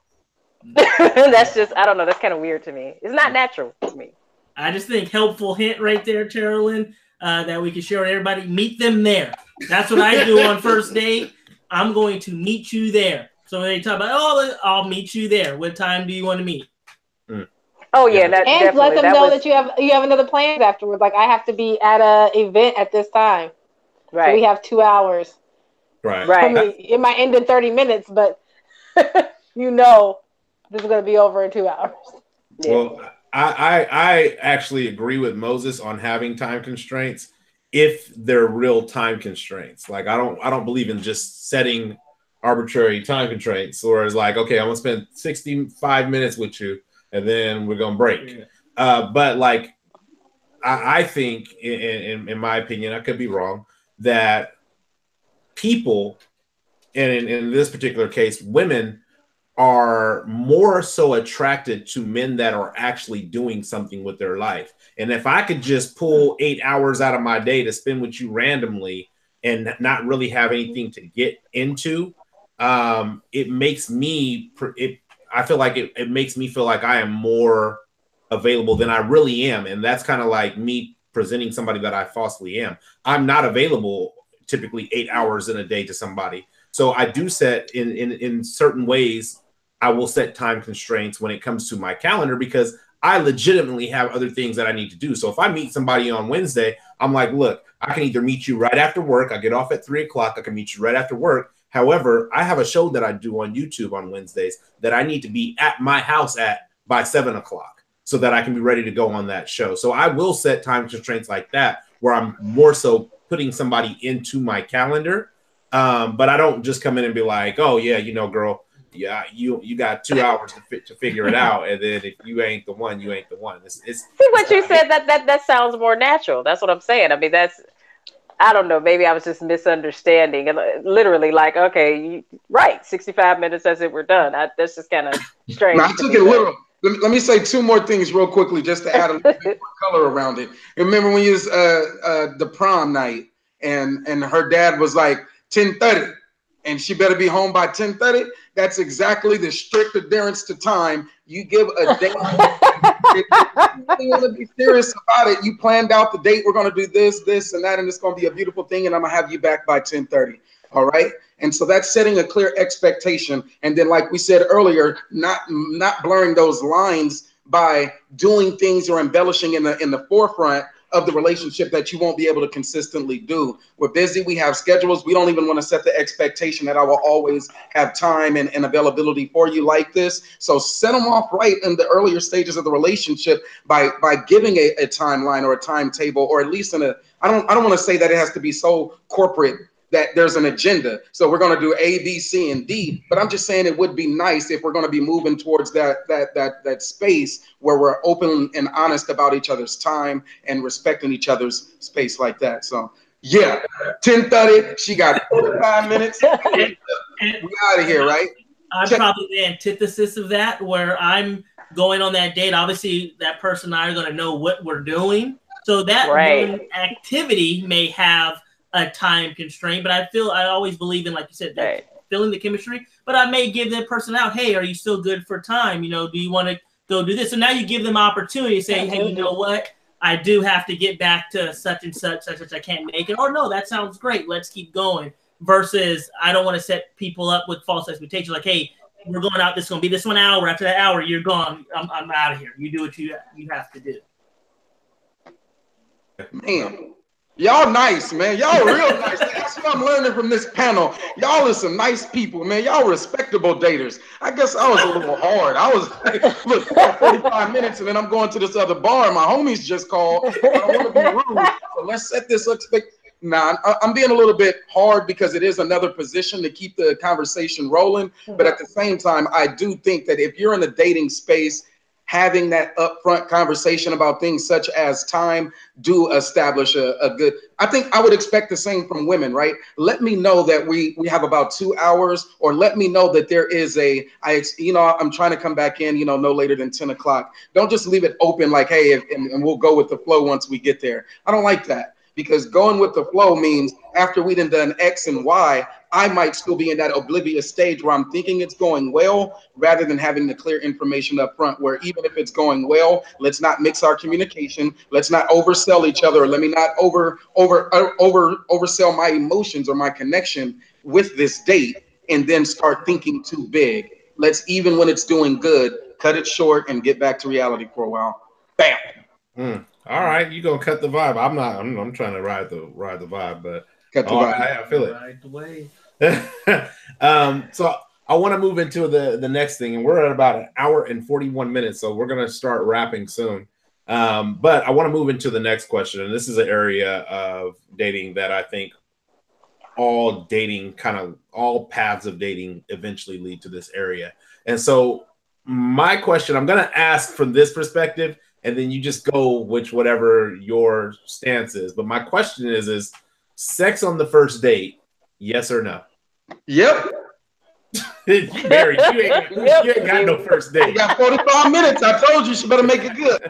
Speaker 2: That's just, I don't know. That's kind of weird to me. It's not natural to me.
Speaker 3: I just think helpful hint right there, Taralyn, that we can share with everybody. Meet them there. That's what I do on first date. I'm going to meet you there. So when they talk about, I'll meet you there. What time do you want to meet?
Speaker 2: Oh yeah, that
Speaker 4: and let them know that you have another plan afterwards. Like I have to be at a event at this time. Right. So we have 2 hours.
Speaker 1: Right.
Speaker 2: Right.
Speaker 4: I mean, it might end in 30 minutes, but this is going to be over in 2 hours.
Speaker 1: Yeah. Well, I actually agree with Moses on having time constraints if they're real time constraints. Like I don't believe in just setting arbitrary time constraints, or it's like, okay, I'm gonna spend 65 minutes with you and then we're gonna break. But like I think in my opinion, I could be wrong, that people, and in this particular case, women are more so attracted to men that are actually doing something with their life. And if I could just pull 8 hours out of my day to spend with you randomly and not really have anything to get into, it makes me, I feel like it makes me feel like I am more available than I really am. And that's kind of like me presenting somebody that I falsely am. I'm not available typically 8 hours in a day to somebody. So I do set in certain ways, I will set time constraints when it comes to my calendar because I legitimately have other things that I need to do. So if I meet somebody on Wednesday, I'm like, look, I can either meet you right after work. I get off at 3 o'clock. I can meet you right after work. However, I have a show that I do on YouTube on Wednesdays that I need to be at my house by 7 o'clock so that I can be ready to go on that show. So I will set time constraints like that where I'm more so putting somebody into my calendar. But I don't just come in and be like, oh yeah, girl, yeah, you got 2 hours to figure it out, and then if you ain't the one, you ain't the one.
Speaker 2: See what you said, that sounds more natural. That's what I'm saying. I mean, I don't know. Maybe I was just misunderstanding, and literally like, okay, right, 65 minutes. That's it. We're done. That's just kind of strange.
Speaker 5: I took it literal. Let me say 2 more things real quickly, just to add a little bit more color around it. Remember when you was the prom night, and her dad was like 10:30. And she better be home by 10:30. That's exactly the strict adherence to time. You give a date. If you want to be serious about it, you planned out the date. We're going to do this, this, and that, and it's going to be a beautiful thing. And I'm going to have you back by 10:30. All right. And so that's setting a clear expectation. And then, like we said earlier, not blurring those lines by doing things or embellishing in the forefront of the relationship that you won't be able to consistently do. We're busy, we have schedules. We don't even want to set the expectation that I will always have time and availability for you like this. So set them off right in the earlier stages of the relationship by giving a timeline or a timetable, or at least I don't want to say that it has to be so corporate that there's an agenda. So we're going to do A, B, C, and D. But I'm just saying it would be nice if we're going to be moving towards that space where we're open and honest about each other's time and respecting each other's space like that. So yeah, 10:30. She got 45 minutes. We out of here, right?
Speaker 3: I'm probably the antithesis of that, where I'm going on that date. Obviously, that person and I are going to know what we're doing. So that one activity may have a time constraint, but I always believe in, like you said, feeling the chemistry. But I may give that person out, hey, are you still good for time? You know, do you want to go do this? So now you give them opportunity to say, hey, you know what? I do have to get back to such and such, I can't make it. Or no, that sounds great. Let's keep going. Versus, I don't want to set people up with false expectations. Like, hey, we're going out. This is going to be this 1 hour. After that hour, you're gone. I'm out of here. You do what you have to do.
Speaker 5: Man, y'all nice, man. Y'all real nice. That's what I'm learning from this panel. Y'all are some nice people, man. Y'all respectable daters. I guess I was a little hard. I was like, look, 45 minutes and then I'm going to this other bar. My homies just called. I don't want to be rude. So let's set this expectation. Nah, I'm being a little bit hard because it is another position to keep the conversation rolling. But at the same time, I do think that if you're in the dating space, having that upfront conversation about things such as time do establish a good, I think I would expect the same from women, right? Let me know that we have about 2 hours, or let me know that there is I'm trying to come back in, no later than 10 o'clock. Don't just leave it open like, hey, and we'll go with the flow once we get there. I don't like that. Because going with the flow means after we've done X and Y, I might still be in that oblivious stage where I'm thinking it's going well, rather than having the clear information up front, where even if it's going well, let's not mix our communication. Let's not oversell each other. Let me not oversell my emotions or my connection with this date and then start thinking too big. Let's, even when it's doing good, cut it short and get back to reality for a while. Bam.
Speaker 1: All right, you gonna cut the vibe. I'm trying to ride the vibe, but
Speaker 5: cut the vibe.
Speaker 1: I feel it.
Speaker 3: Ride the wave.
Speaker 1: So I want to move into the next thing, and we're at about 1 hour and 41 minutes, so we're gonna start wrapping soon. But I want to move into the next question, and this is an area of dating that I think all paths of dating eventually lead to this area. And so my question, I'm gonna ask from this perspective, and then you just go with whatever your stance is. But my question is sex on the first date, yes or no?
Speaker 5: Yep.
Speaker 1: Barry, you ain't got no first date.
Speaker 5: You got 45 minutes. I told you better make it good.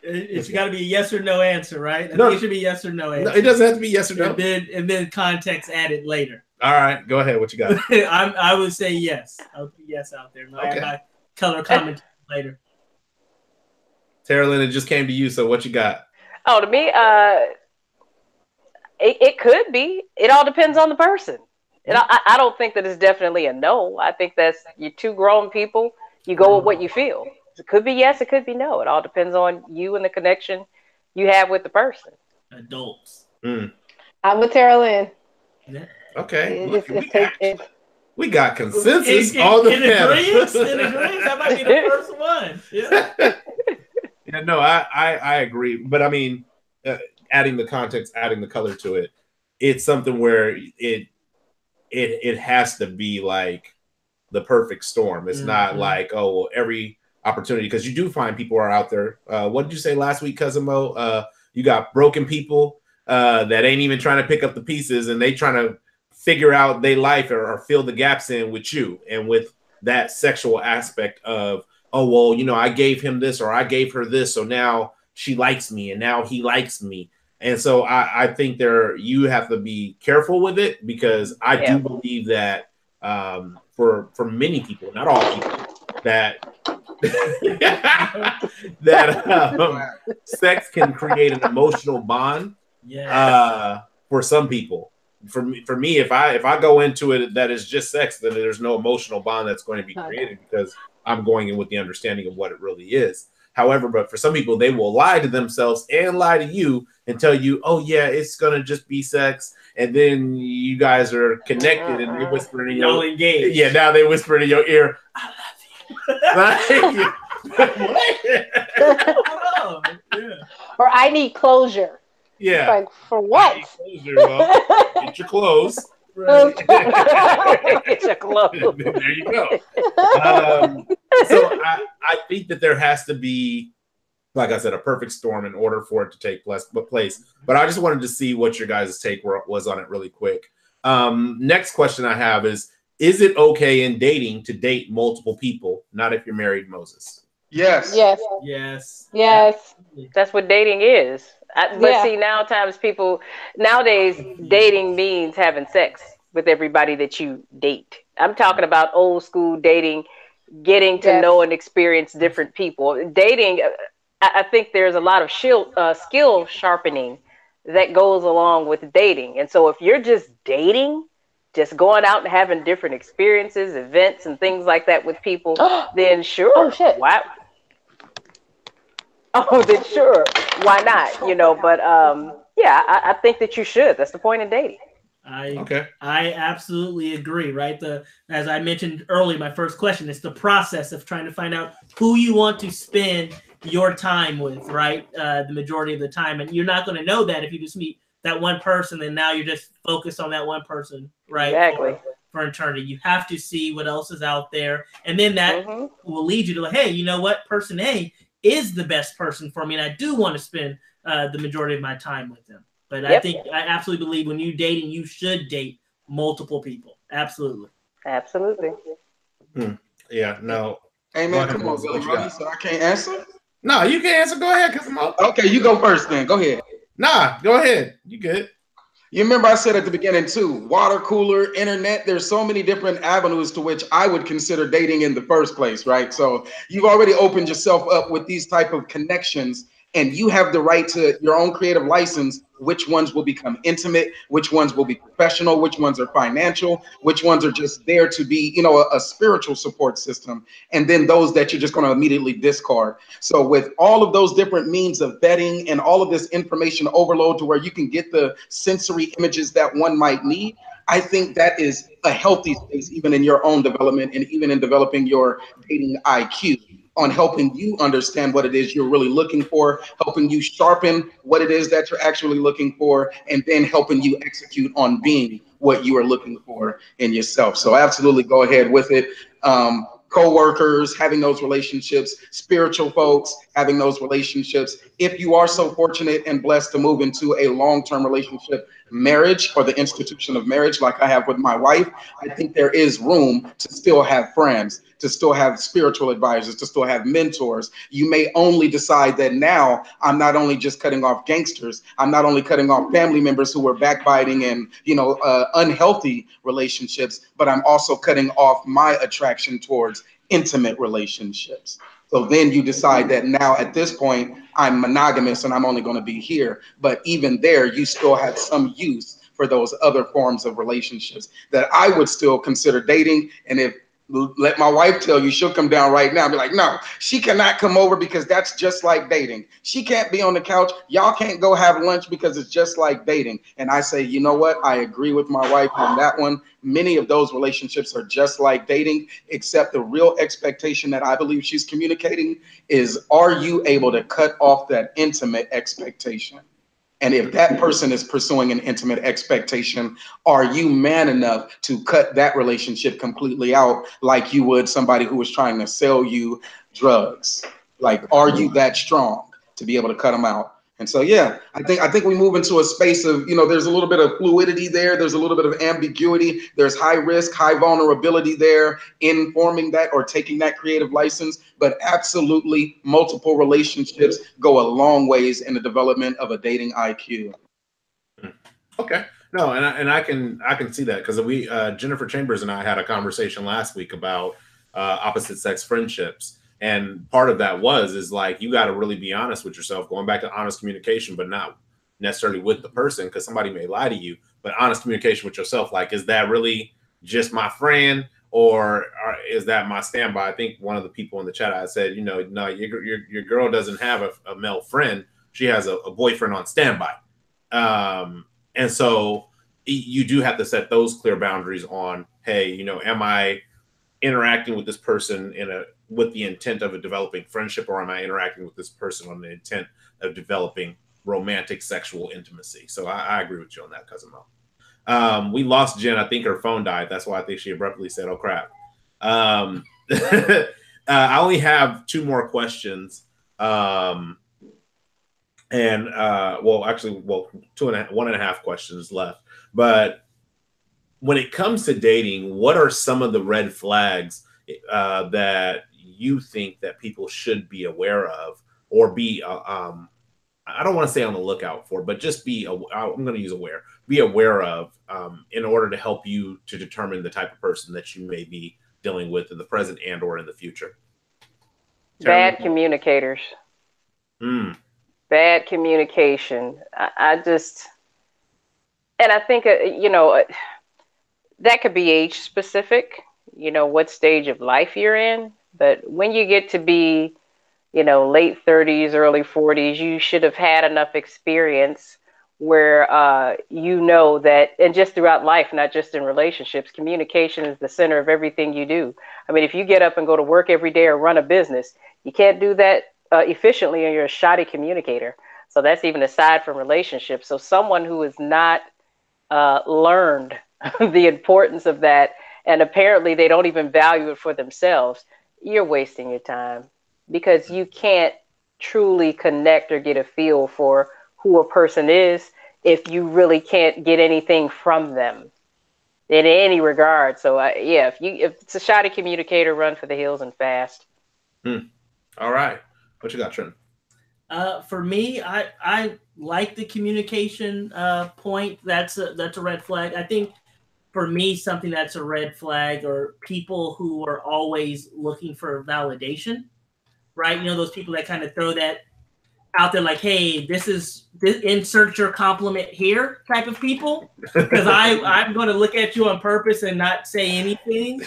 Speaker 3: It's got to be a yes or no answer, right? I
Speaker 1: No,
Speaker 3: think it should be yes or no answer.
Speaker 1: No, it doesn't have to be yes or no.
Speaker 3: And then context added later.
Speaker 1: All right, go ahead. What you got?
Speaker 3: I would say yes. I'll put yes out there. No,
Speaker 1: okay.
Speaker 3: I color comment later.
Speaker 1: Taralyn, it just came to you. So what you got?
Speaker 2: Oh, to me, it could be. It all depends on the person. And I don't think that it's definitely a no. I think that's, you're two grown people. You go with what you feel. It could be yes, it could be no. It all depends on you and the connection you have with the person.
Speaker 3: Adults.
Speaker 4: I'm with Taralyn.
Speaker 3: Yeah.
Speaker 1: Okay. We got consensus on the panel.
Speaker 3: That might be the first one. Yeah.
Speaker 1: Yeah, no, I agree. But I mean, adding the context, adding the color to it, it's something where it has to be like the perfect storm. It's not like, oh, well, every opportunity, because you do find people are out there. What did you say last week, Cousin Mo? You got broken people that ain't even trying to pick up the pieces, and they trying to figure out their life or fill the gaps in with you, and with that sexual aspect of, oh, well, I gave him this or I gave her this, so now she likes me and now he likes me. And so I think you have to be careful with it, because I do believe that for many people, not all people, that sex can create an emotional bond for some people. For me, if I go into it that is just sex, then there's no emotional bond that's going to be created, because I'm going in with the understanding of what it really is. However, but for some people, they will lie to themselves and lie to you and tell you, oh yeah, it's gonna just be sex, and then you guys are connected and they whisper in your ear. Yeah, now they whisper in your ear, I love you.
Speaker 4: Or I need closure.
Speaker 1: Yeah.
Speaker 4: Like, for what?
Speaker 1: Well, get your clothes.
Speaker 2: Right. Get your clothes.
Speaker 1: There you go. So I think that there has to be, like I said, a perfect storm in order for it to take place. But I just wanted to see what your guys' take was on it really quick. Next question I have is it okay in dating to date multiple people? Not if you're married, Moses.
Speaker 5: Yes.
Speaker 4: Yes.
Speaker 3: Yes.
Speaker 4: Yes.
Speaker 2: That's what dating is. But see, nowadays dating means having sex with everybody that you date. I'm talking about old school dating, getting to know and experience different people. Dating, I think there's a lot of skill sharpening that goes along with dating. And so if you're just dating, just going out and having different experiences, events, and things like that with people, then sure.
Speaker 4: Oh, shit.
Speaker 2: Why? Oh, then sure. Why not? You know, but yeah, I think that you should. That's the point of dating.
Speaker 3: I absolutely agree, right? As I mentioned earlier, my first question is the process of trying to find out who you want to spend your time with, right? The majority of the time. And you're not going to know that if you just meet that one person and now you're just focused on that one person, right?
Speaker 2: Exactly.
Speaker 3: For eternity. You have to see what else is out there. And then that will lead you to like, hey, you know what? Person A is the best person for me. And I do want to spend the majority of my time with them. But I absolutely believe when you're dating, you should date multiple people. Absolutely.
Speaker 2: Absolutely.
Speaker 1: Yeah, no.
Speaker 5: Hey, man, come on, Billy Ronnie, so I can't answer?
Speaker 1: No, you can answer. Go ahead, because I'm up.
Speaker 5: Okay, you go first then. Go ahead.
Speaker 1: Nah, go ahead. You good.
Speaker 5: You remember I said at the beginning too, water cooler, internet, there's so many different avenues to which I would consider dating in the first place, right? So you've already opened yourself up with these type of connections, and you have the right to your own creative license, which ones will become intimate, which ones will be professional, which ones are financial, which ones are just there to be, you know, a spiritual support system, and then those that you're just going to immediately discard. So with all of those different means of vetting and all of this information overload to where you can get the sensory images that one might need, I think that is a healthy space, even in your own development and even in developing your dating IQ, on helping you understand what it is you're really looking for, helping you sharpen what it is that you're actually looking for, and then helping you execute on being what you are looking for in yourself. So absolutely go ahead with it. Co-workers, having those relationships, spiritual folks, having those relationships. If you are so fortunate and blessed to move into a long-term relationship, marriage, or the institution of marriage like I have with my wife, I think there is room to still have friends, to still have spiritual advisors, to still have mentors. You may only decide that now I'm not only just cutting off gangsters, I'm not only cutting off family members who are backbiting and, you know, unhealthy relationships, but I'm also cutting off my attraction towards intimate relationships. So then you decide that now at this point, I'm monogamous and I'm only going to be here. But even there, you still have some use for those other forms of relationships that I would still consider dating. And if let my wife tell you, she'll come down right now and be like, no, she cannot come over because that's just like dating. She can't be on the couch. Y'all can't go have lunch because it's just like dating. And I say, you know what? I agree with my wife on that one. Many of those relationships are just like dating, except the real expectation that I believe she's communicating is, are you able to cut off that intimate expectation? And if that person is pursuing an intimate expectation, are you man enough to cut that relationship completely out like you would somebody who was trying to sell you drugs? Like, are you that strong to be able to cut them out? And so, yeah, I think we move into a space of, you know, there's a little bit of fluidity there. There's a little bit of ambiguity. There's high risk, high vulnerability there in forming that or taking that creative license. But absolutely, multiple relationships go a long ways in the development of a dating IQ.
Speaker 1: Okay. No, and I can see that because we Jennifer Chambers and I had a conversation last week about opposite sex friendships. And part of that is like, you got to really be honest with yourself, going back to honest communication, but not necessarily with the person, because somebody may lie to you, but honest communication with yourself. Like, is that really just my friend, or is that my standby? I think one of the people in the chat, I said, you know, no, your girl doesn't have a male friend. She has a boyfriend on standby. And so you do have to set those clear boundaries on, hey, you know, am I interacting with this person with the intent of a developing friendship, or am I interacting with this person on the intent of developing romantic sexual intimacy? So I agree with you on that, Cousin Mo. We lost Jen. I think her phone died. That's why I think she abruptly said, oh, crap. I only have two more questions. One and a half questions left. But when it comes to dating, what are some of the red flags that you think that people should be aware of, or be I don't want to say on the lookout for, but just be, I'm going to use aware, be aware of in order to help you to determine the type of person that you may be dealing with in the present and or in the future?
Speaker 2: Bad communicators. Bad communication. I just, and I think, you know, that could be age specific, you know, what stage of life you're in. But when you get to be, you know, late 30s, early 40s, you should have had enough experience where you know that, and just throughout life, not just in relationships, communication is the center of everything you do. I mean, if you get up and go to work every day or run a business, you can't do that efficiently, and you're a shoddy communicator. So that's even aside from relationships. So someone who has not learned the importance of that, and apparently they don't even value it for themselves, you're wasting your time, because you can't truly connect or get a feel for who a person is if you really can't get anything from them in any regard. So yeah, if it's a shoddy communicator, run for the hills and fast.
Speaker 1: All right, what you got, Trent?
Speaker 3: For me, I like the communication point. That's a red flag. I think for me, something that's a red flag are people who are always looking for validation. Right? You know, those people that kind of throw that out there like, hey, this insert your compliment here type of people, because I'm going to look at you on purpose and not say anything.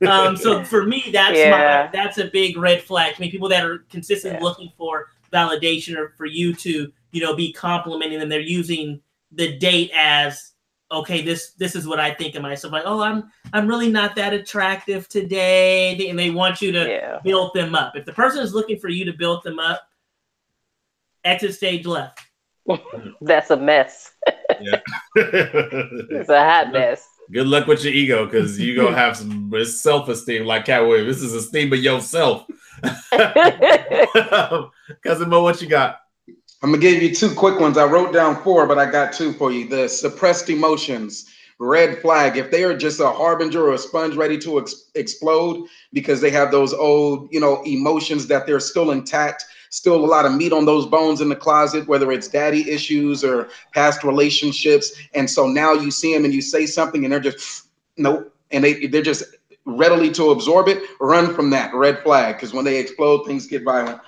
Speaker 3: So for me, that's a big red flag. I mean, people that are consistently looking for validation or for you to, you know, be complimenting them. They're using the date as, okay, this is what I think of myself. Like, oh, I'm really not that attractive today, and they want you to build them up. If the person is looking for you to build them up, exit stage left.
Speaker 2: That's a mess.
Speaker 1: Yeah,
Speaker 2: it's a hot mess.
Speaker 1: Good luck with your ego, because you gonna have some self-esteem like Cat Williams. This is esteem of yourself. Cousin Mo, what you got?
Speaker 5: I'm gonna give you two quick ones. I wrote down four, but I got two for you. The suppressed emotions, red flag. If they are just a harbinger or a sponge ready to explode because they have those old, you know, emotions that they're still intact, still a lot of meat on those bones in the closet, whether it's daddy issues or past relationships. And so now you see them and you say something and they're just, nope. And they're just readily to absorb it. Run from that, red flag, because when they explode, things get violent.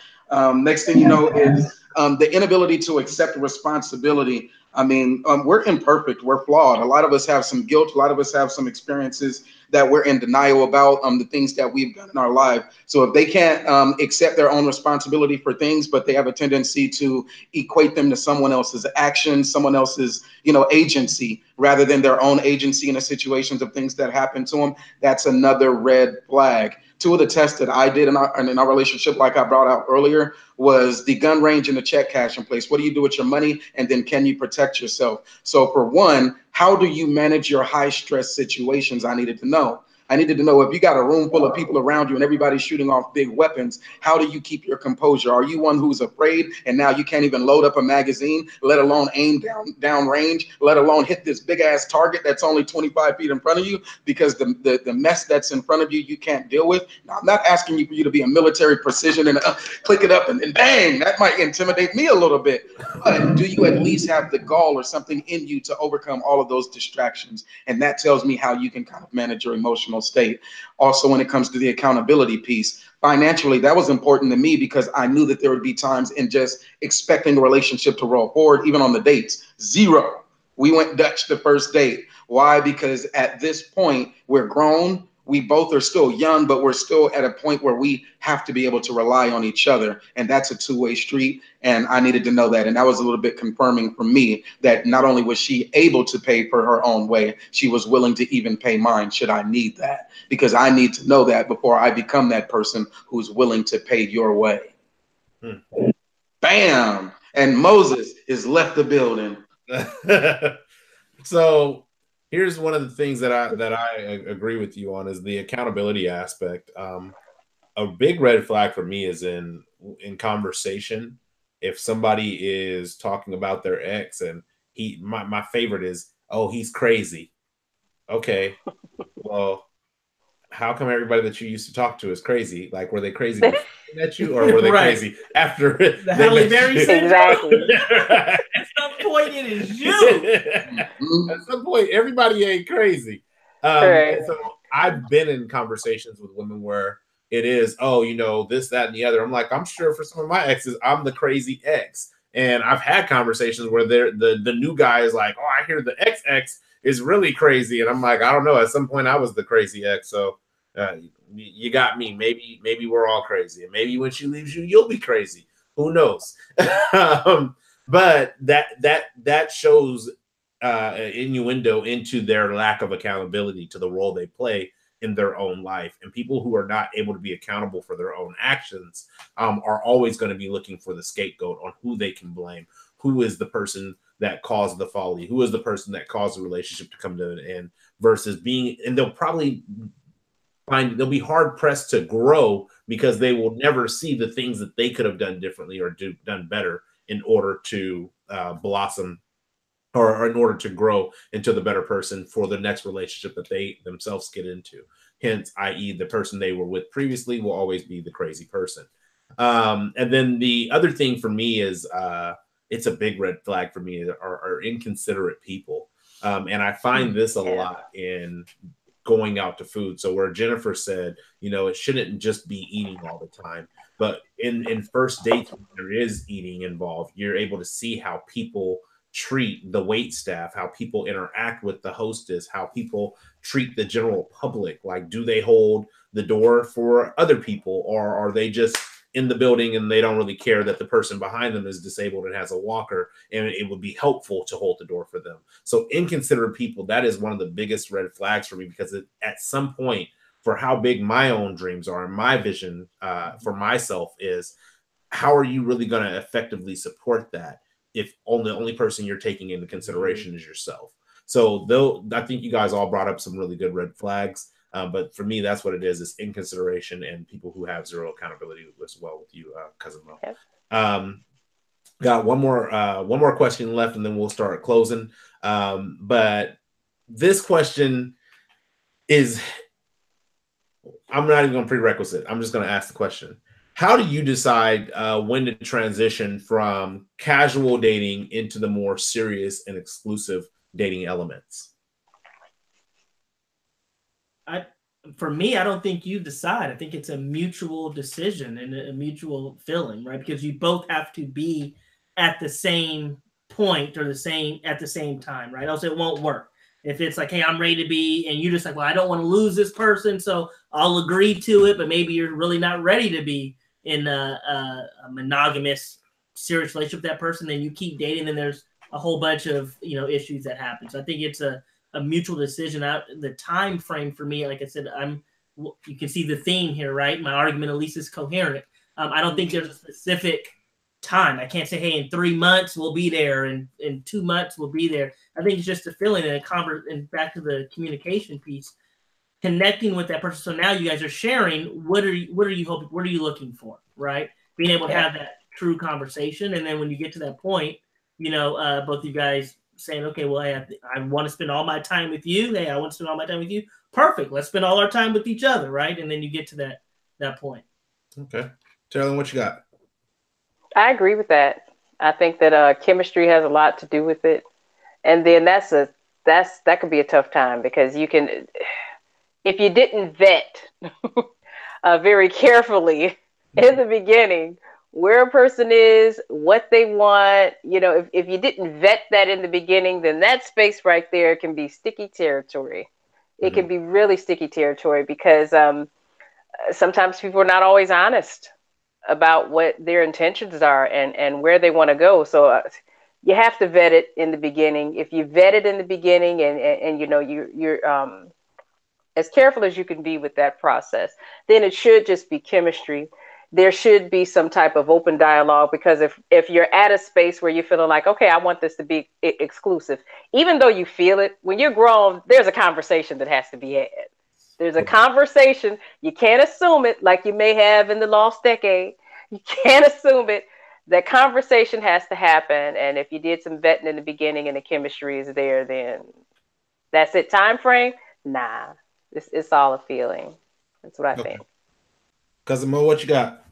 Speaker 5: Next thing you know is the inability to accept responsibility. I mean, we're imperfect, we're flawed. A lot of us have some guilt. A lot of us have some experiences that we're in denial about, the things that we've done in our life. So if they can't accept their own responsibility for things, but they have a tendency to equate them to someone else's actions, someone else's, you know, agency, rather than their own agency in the situations of things that happen to them, that's another red flag. Two of the tests that I did in our relationship, like I brought out earlier, was the gun range and the check cash in place. What do you do with your money? And then can you protect yourself? So for one, how do you manage your high stress situations? I needed to know. I needed to know if you got a room full of people around you and everybody's shooting off big weapons, how do you keep your composure? Are you one who's afraid and now you can't even load up a magazine, let alone aim down range, let alone hit this big ass target that's only 25 feet in front of you because the mess that's in front of you can't deal with? Now, I'm not asking you for you to be a military precision and click it up and bang, that might intimidate me a little bit. But do you at least have the gall or something in you to overcome all of those distractions? And that tells me how you can kind of manage your emotional state. Also, when it comes to the accountability piece, financially, that was important to me because I knew that there would be times in just expecting the relationship to roll forward, even on the dates. Zero. We went Dutch the first date. Why? Because at this point, we're grown. We both are still young, but we're still at a point where we have to be able to rely on each other. And that's a two-way street. And I needed to know that. And that was a little bit confirming for me that not only was she able to pay for her own way, she was willing to even pay mine should I need that. Because I need to know that before I become that person who's willing to pay your way. Bam! And Moses has left the building.
Speaker 1: So here's one of the things that I agree with you on is the accountability aspect. A big red flag for me is in conversation. If somebody is talking about their ex and my favorite is, oh, he's crazy. okay, well, how come everybody that you used to talk to is crazy? Like, were they crazy before they met you, or were they crazy after
Speaker 3: the Halle Berry syndrome?
Speaker 2: Exactly.
Speaker 3: At some point, it is you.
Speaker 1: At some point, everybody ain't crazy.
Speaker 2: Right.
Speaker 1: And so I've been in conversations with women where it is, oh, you know, this, that, and the other. I'm like, I'm sure for some of my exes, I'm the crazy ex. And I've had conversations where the new guy is like, oh, I hear the ex is really crazy. And I'm like, I don't know. At some point, I was the crazy ex. So you got me. Maybe we're all crazy. And maybe when she leaves you, you'll be crazy. Who knows? But that shows innuendo into their lack of accountability to the role they play in their own life. And people who are not able to be accountable for their own actions are always going to be looking for the scapegoat on who they can blame. Who is the person that caused the folly? Who is the person that caused the relationship to come to an end? Versus being, and they'll probably they'll be hard pressed to grow because they will never see the things that they could have done differently or done better in order to blossom or in order to grow into the better person for the next relationship that they themselves get into. Hence, i.e. the person they were with previously will always be the crazy person. And then the other thing for me is it's a big red flag for me are inconsiderate people. And I find this a lot in going out to food. So where Jennifer said, you know, it shouldn't just be eating all the time, but in first dates, when there is eating involved, you're able to see how people treat the wait staff, how people interact with the hostess, how people treat the general public. Like, do they hold the door for other people, or are they just in the building and they don't really care that the person behind them is disabled and has a walker, and it would be helpful to hold the door for them. So inconsiderate people, that is one of the biggest red flags for me, because at some point, for how big my own dreams are and my vision for myself is, how are you really going to effectively support that if the only person you're taking into consideration is yourself? So though I think you guys all brought up some really good red flags. But for me, that's what it is. It's inconsideration and people who have zero accountability as well with you, Cousin Mo. Okay. Got one more question left, and then we'll start closing. But this question is, I'm not even going to prerequisite. I'm just going to ask the question. How do you decide when to transition from casual dating into the more serious and exclusive dating elements?
Speaker 3: For me, I don't think you decide. I think it's a mutual decision and a mutual feeling, right? Because you both have to be at the same point or at the same time, right? Else it won't work. If it's like, hey, I'm ready to be, and you just like, well, I don't want to lose this person, so I'll agree to it, but maybe you're really not ready to be in a monogamous, serious relationship with that person, then you keep dating, and there's a whole bunch of, issues that happen. So I think it's a mutual decision. The time frame for me, like I said, you can see the theme here, right? My argument at least is coherent. I don't think there's a specific time. I can't say, hey, in 3 months we'll be there, and in 2 months we'll be there. I think it's just a feeling and back to the communication piece, connecting with that person. So now you guys are sharing. What are you hoping? What are you looking for? Right? Being able to have that true conversation, and then when you get to that point, both of you guys saying, okay, well, hey, I want to spend all my time with you. Hey, I want to spend all my time with you. Perfect. Let's spend all our time with each other, right? And then you get to that point.
Speaker 1: Okay. Taralyn, what you got?
Speaker 2: I agree with that. I think that chemistry has a lot to do with it. And then that could be a tough time, because you can, if you didn't vet very carefully in the beginning where a person is, what they want, if you didn't vet that in the beginning, then that space right there can be sticky territory. It can be really sticky territory, because sometimes people are not always honest about what their intentions are and where they want to go. So you have to vet it in the beginning. If you vet it in the beginning and you're as careful as you can be with that process, then it should just be chemistry. There should be some type of open dialogue, because if you're at a space where you're feeling like, okay, I want this to be exclusive, even though you feel it, when you're grown, there's a conversation that has to be had. There's a conversation. You can't assume it like you may have in the lost decade. You can't assume it. That conversation has to happen. And if you did some vetting in the beginning and the chemistry is there, then That's it. Time frame? Nah. It's all a feeling. That's what I think.
Speaker 1: Cousin Mo, what you got?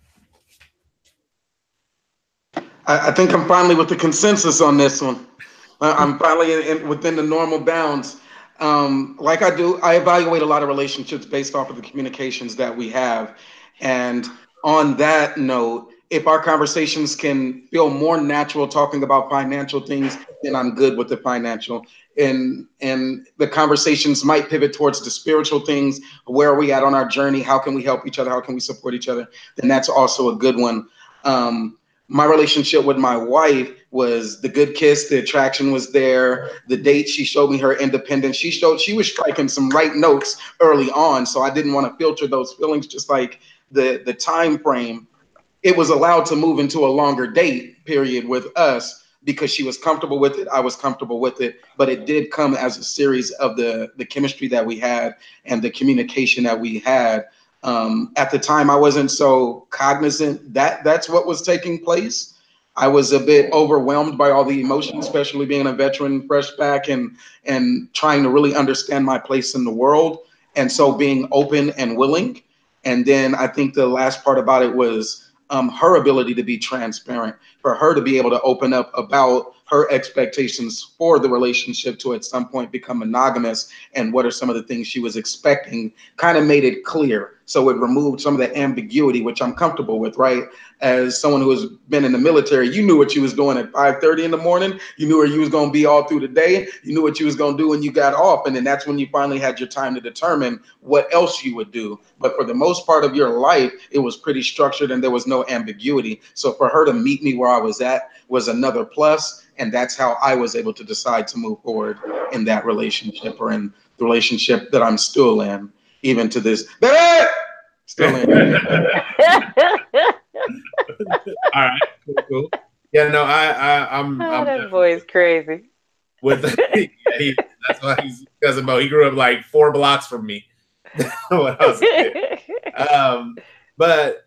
Speaker 5: I think I'm finally with the consensus on this one. I'm finally within the normal bounds. Like I do, I evaluate a lot of relationships based off of the communications that we have. And on that note, if our conversations can feel more natural talking about financial things, then I'm good with the financial. And the conversations might pivot towards the spiritual things. Where are we at on our journey? How can we help each other? How can we support each other? Then that's also a good one. My relationship with my wife was the good kiss, the attraction was there. The date, she showed me her independence. She was striking some right notes early on. So I didn't want to filter those feelings, just like the time frame. It was allowed to move into a longer date period with us because she was comfortable with it. I was comfortable with it, but it did come as a series of the chemistry that we had and the communication that we had. At the time, I wasn't so cognizant that that's what was taking place. I was a bit overwhelmed by all the emotions, especially being a veteran, fresh back, and trying to really understand my place in the world. And so being open and willing. And then I think the last part about it was her ability to be transparent, for her to be able to open up about her expectations for the relationship to at some point become monogamous, and what are some of the things she was expecting, kind of made it clear. So it removed some of the ambiguity, which I'm comfortable with, right? As someone who has been in the military, you knew what you was doing at 5:30 in the morning. You knew where you was going to be all through the day. You knew what you was going to do when you got off. And then that's when you finally had your time to determine what else you would do. But for the most part of your life, it was pretty structured and there was no ambiguity. So for her to meet me where I was at was another plus. And that's how I was able to decide to move forward in that relationship, or in the relationship that I'm still in, even to this. Still in.
Speaker 1: All right, cool. Yeah, no, I'm
Speaker 2: that boy is crazy.
Speaker 1: With that's why he's cousin Mo. He grew up like 4 blocks from me when I was a kid. But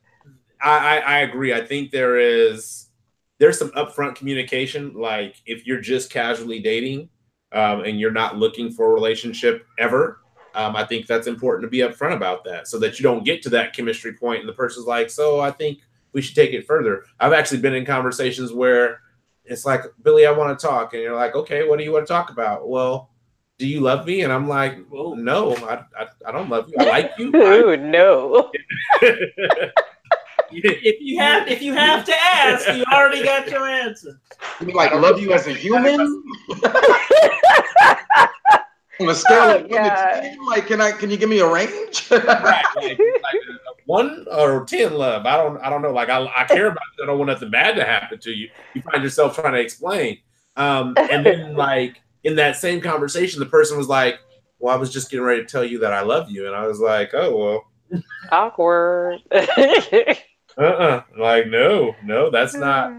Speaker 1: I agree. I think there's some upfront communication. Like if you're just casually dating and you're not looking for a relationship ever, I think that's important to be upfront about that, so that you don't get to that chemistry point and the person's like, so I think we should take it further. I've actually been in conversations where it's like, Billy, I want to talk. And you're like, okay, what do you want to talk about? Well, do you love me? And I'm like, well, no, I don't love you. I like you.
Speaker 2: Ooh, no.
Speaker 3: If you have to ask, you already got your answer.
Speaker 5: You mean like love you as a human? On a scale of 1 to 10, like can you give me a range?
Speaker 1: Right, like 1 or 10 love. I don't know. Like I care about you. I don't want nothing bad to happen to you. You find yourself trying to explain. And then like in that same conversation, the person was like, well, I was just getting ready to tell you that I love you. And I was like, oh, well.
Speaker 2: Awkward.
Speaker 1: Like, no, that's not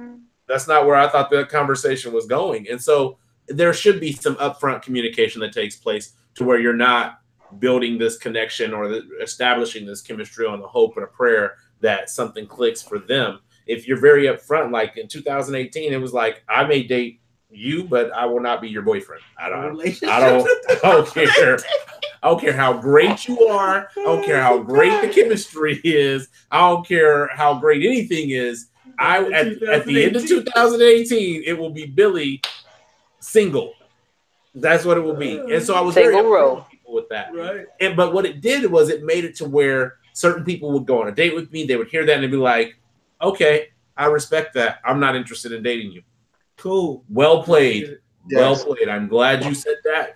Speaker 1: where I thought the conversation was going. And so there should be some upfront communication that takes place to where you're not building this connection or establishing this chemistry on the hope and a prayer that something clicks for them. If you're very upfront, like in 2018, it was like, I may date you, but I will not be your boyfriend. I don't care. I don't care how great you are. I don't care how great the chemistry is. I don't care how great anything is. At the end of 2018, it will be Billy single. That's what it will be. And so I was very upfront with people with that. Right. But what it did was it made it to where certain people would go on a date with me. They would hear that and they'd be like, okay, I respect that. I'm not interested in dating you.
Speaker 3: Cool.
Speaker 1: Well played. Yes. Well played. I'm glad you said that.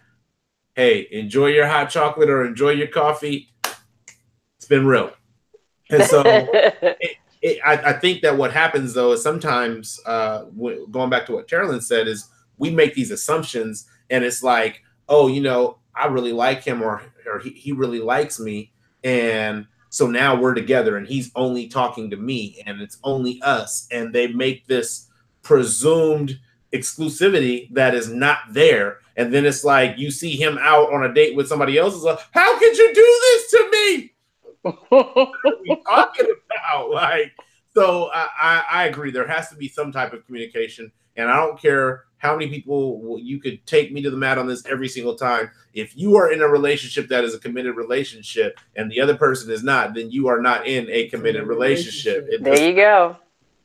Speaker 1: Hey, enjoy your hot chocolate or enjoy your coffee. It's been real. And so I think that what happens, though, is sometimes going back to what Taralyn said, is we make these assumptions and it's like, oh, you know, I really like him or he really likes me. And so now we're together and he's only talking to me and it's only us. And they make this presumed exclusivity that is not there. And then it's like you see him out on a date with somebody else. It's like, how could you do this to me? What are we talking about? Like, So I agree. There has to be some type of communication, and I don't care how many people you could take me to the mat on this every single time. If you are in a relationship that is a committed relationship and the other person is not, then you are not in a committed relationship.
Speaker 2: There you go.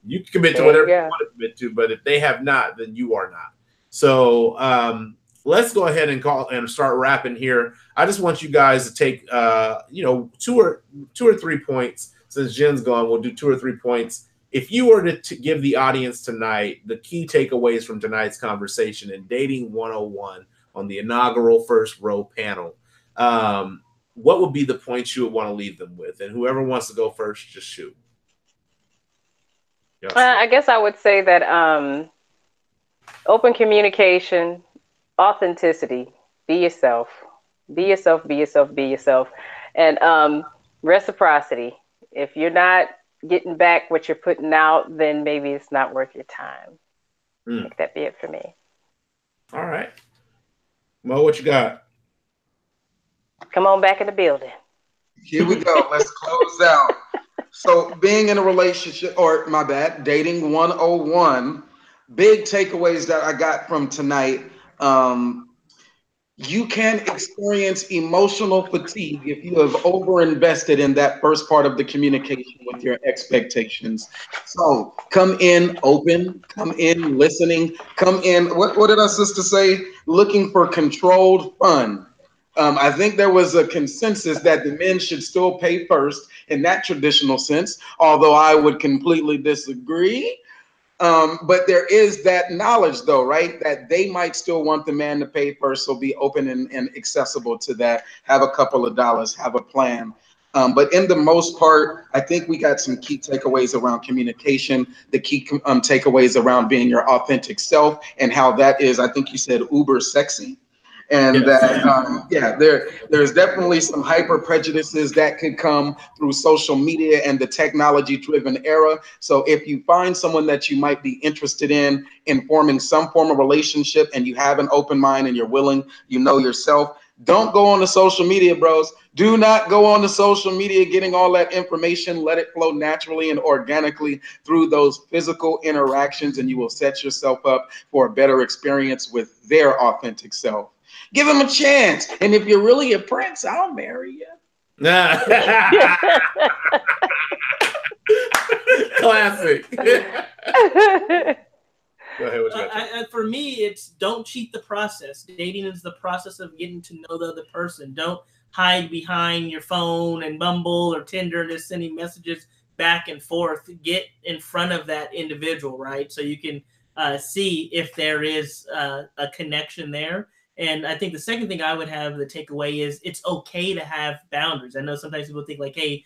Speaker 1: You can commit to whatever you want to commit to, but if they have not, then you are not. So let's go ahead and call and start wrapping here. I just want you guys to take two or three points. Since Jen's gone, we'll do 2 or 3 points. If you were to give the audience tonight the key takeaways from tonight's conversation in Dating 101 on the inaugural First Row panel, what would be the points you would want to leave them with? And whoever wants to go first, just shoot. Yes.
Speaker 2: I guess I would say that open communication, authenticity, be yourself, be yourself, be yourself, be yourself, and reciprocity. If you're not getting back what you're putting out, then maybe it's not worth your time. I think that'd be it for me.
Speaker 1: All right. Mo, what you got?
Speaker 2: Come on back in the building.
Speaker 5: Here we go. Let's close out. So being in a relationship, or my bad, dating 101, big takeaways that I got from tonight. You can experience emotional fatigue if you have overinvested in that first part of the communication with your expectations. So come in open, come in listening, come in, what did our sister say? Looking for controlled fun. I think there was a consensus that the men should still pay first in that traditional sense, although I would completely disagree. But there is that knowledge, though, right? That they might still want the man to pay first, so be open and accessible to that. Have a couple of dollars, have a plan. But in the most part, I think we got some key takeaways around communication, the key takeaways around being your authentic self, and how that is, I think you said, uber sexy. And that, there's definitely some hyper prejudices that could come through social media and the technology driven era. So if you find someone that you might be interested in forming some form of relationship and you have an open mind and you're willing, you know yourself, don't go on the social media, bros. Do not go on the social media getting all that information. Let it flow naturally and organically through those physical interactions, and you will set yourself up for a better experience with their authentic self. Give him a chance. And if you're really a prince, I'll marry you.
Speaker 1: Classic. Go ahead, what you got?
Speaker 3: For me, it's don't cheat the process. Dating is the process of getting to know the other person. Don't hide behind your phone and Bumble or Tinder and just sending messages back and forth. Get in front of that individual, right? So you can see if there is a connection there. And I think the second thing I would have the takeaway is it's okay to have boundaries. I know sometimes people think like, hey,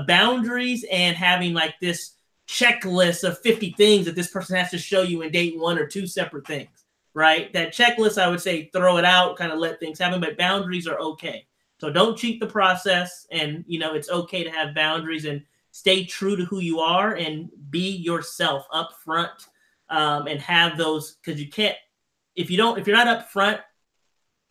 Speaker 3: boundaries and having like this checklist of 50 things that this person has to show you in date 1 or 2 separate things, right? That checklist, I would say, throw it out, kind of let things happen, but boundaries are okay. So don't cheat the process, and it's okay to have boundaries and stay true to who you are and be yourself up front, and have those, because you can't, if you're not up front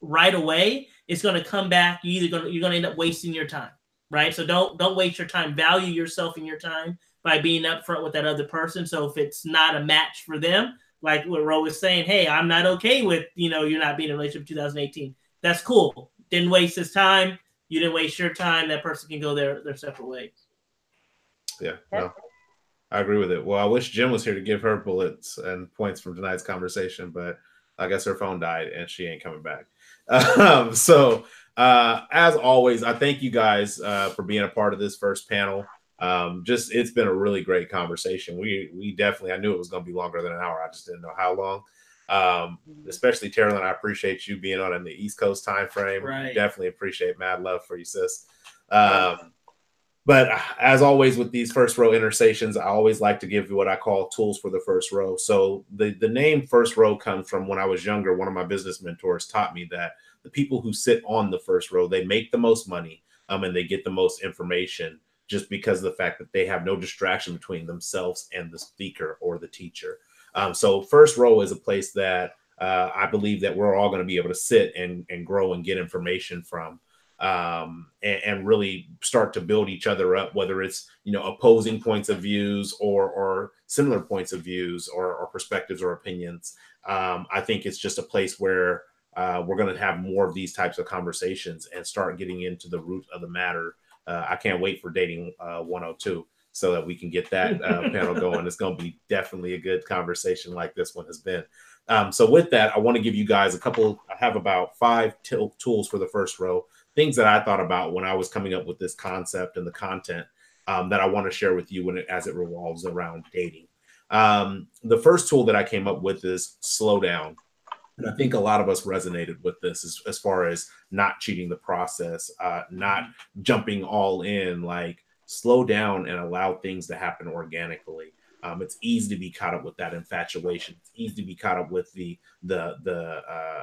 Speaker 3: right away, it's going to come back. You're going to end up wasting your time, right? So don't waste your time. Value yourself and your time by being upfront with that other person. So if it's not a match for them, like what Ro was saying, hey, I'm not okay with you're not being in a relationship in 2018. That's cool. Didn't waste his time. You didn't waste your time. That person can go their separate ways.
Speaker 1: Yeah, no, I agree with it. Well, I wish Jen was here to give her bullets and points from tonight's conversation, but I guess her phone died and she ain't coming back. So as always, I thank you guys for being a part of this first panel. It's been a really great conversation. We definitely, I knew it was going to be longer than an hour. I just didn't know how long. Especially Taralyn, I appreciate you being on in the East Coast time frame.
Speaker 3: Right.
Speaker 1: Definitely appreciate, mad love for you, sis. But as always with these first row intersations, I always like to give you what I call tools for the first row. So the name first row comes from when I was younger. One of my business mentors taught me that the people who sit on the first row, they make the most money and they get the most information, just because of the fact that they have no distraction between themselves and the speaker or the teacher. So first row is a place that I believe that we're all going to be able to sit and grow and get information from. and really start to build each other up, whether it's, you know, opposing points of views or similar points of views or perspectives or opinions. I think it's just a place where we're going to have more of these types of conversations and start getting into the root of the matter. I can't wait for Dating 102 so that we can get that panel going. It's going to be definitely a good conversation like this one has been. So with that, I want to give you guys a couple. I have about 5 tools for the first row, things that I thought about when I was coming up with this concept and the content that I want to share with you as it revolves around dating. The first tool that I came up with is slow down. And I think a lot of us resonated with this as far as not cheating the process, not jumping all in, like slow down and allow things to happen organically. It's easy to be caught up with that infatuation. It's easy to be caught up with the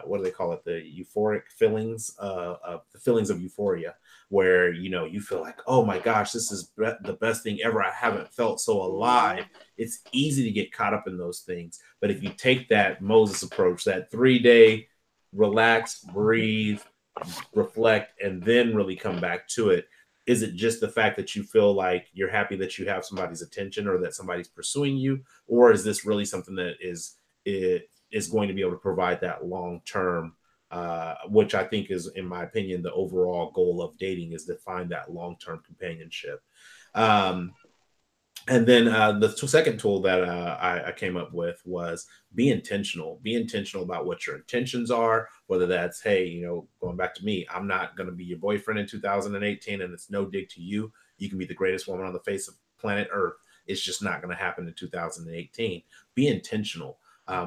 Speaker 1: what do they call it? The euphoric feelings, the feelings of euphoria, where, you know, you feel like, oh my gosh, this is the best thing ever. I haven't felt so alive. It's easy to get caught up in those things. But if you take that Moses approach, that 3-day relax, breathe, reflect, and then really come back to it, is it just the fact that you feel like you're happy that you have somebody's attention or that somebody's pursuing you? Or is this really something that is going to be able to provide that long-term, which I think is, in my opinion, the overall goal of dating, is to find that long-term companionship. And then the second tool that I came up with was be intentional. Be intentional about what your intentions are, whether that's, hey, you know, going back to me, I'm not going to be your boyfriend in 2018, and it's no dig to you. You can be the greatest woman on the face of planet Earth. It's just not going to happen in 2018. Be intentional.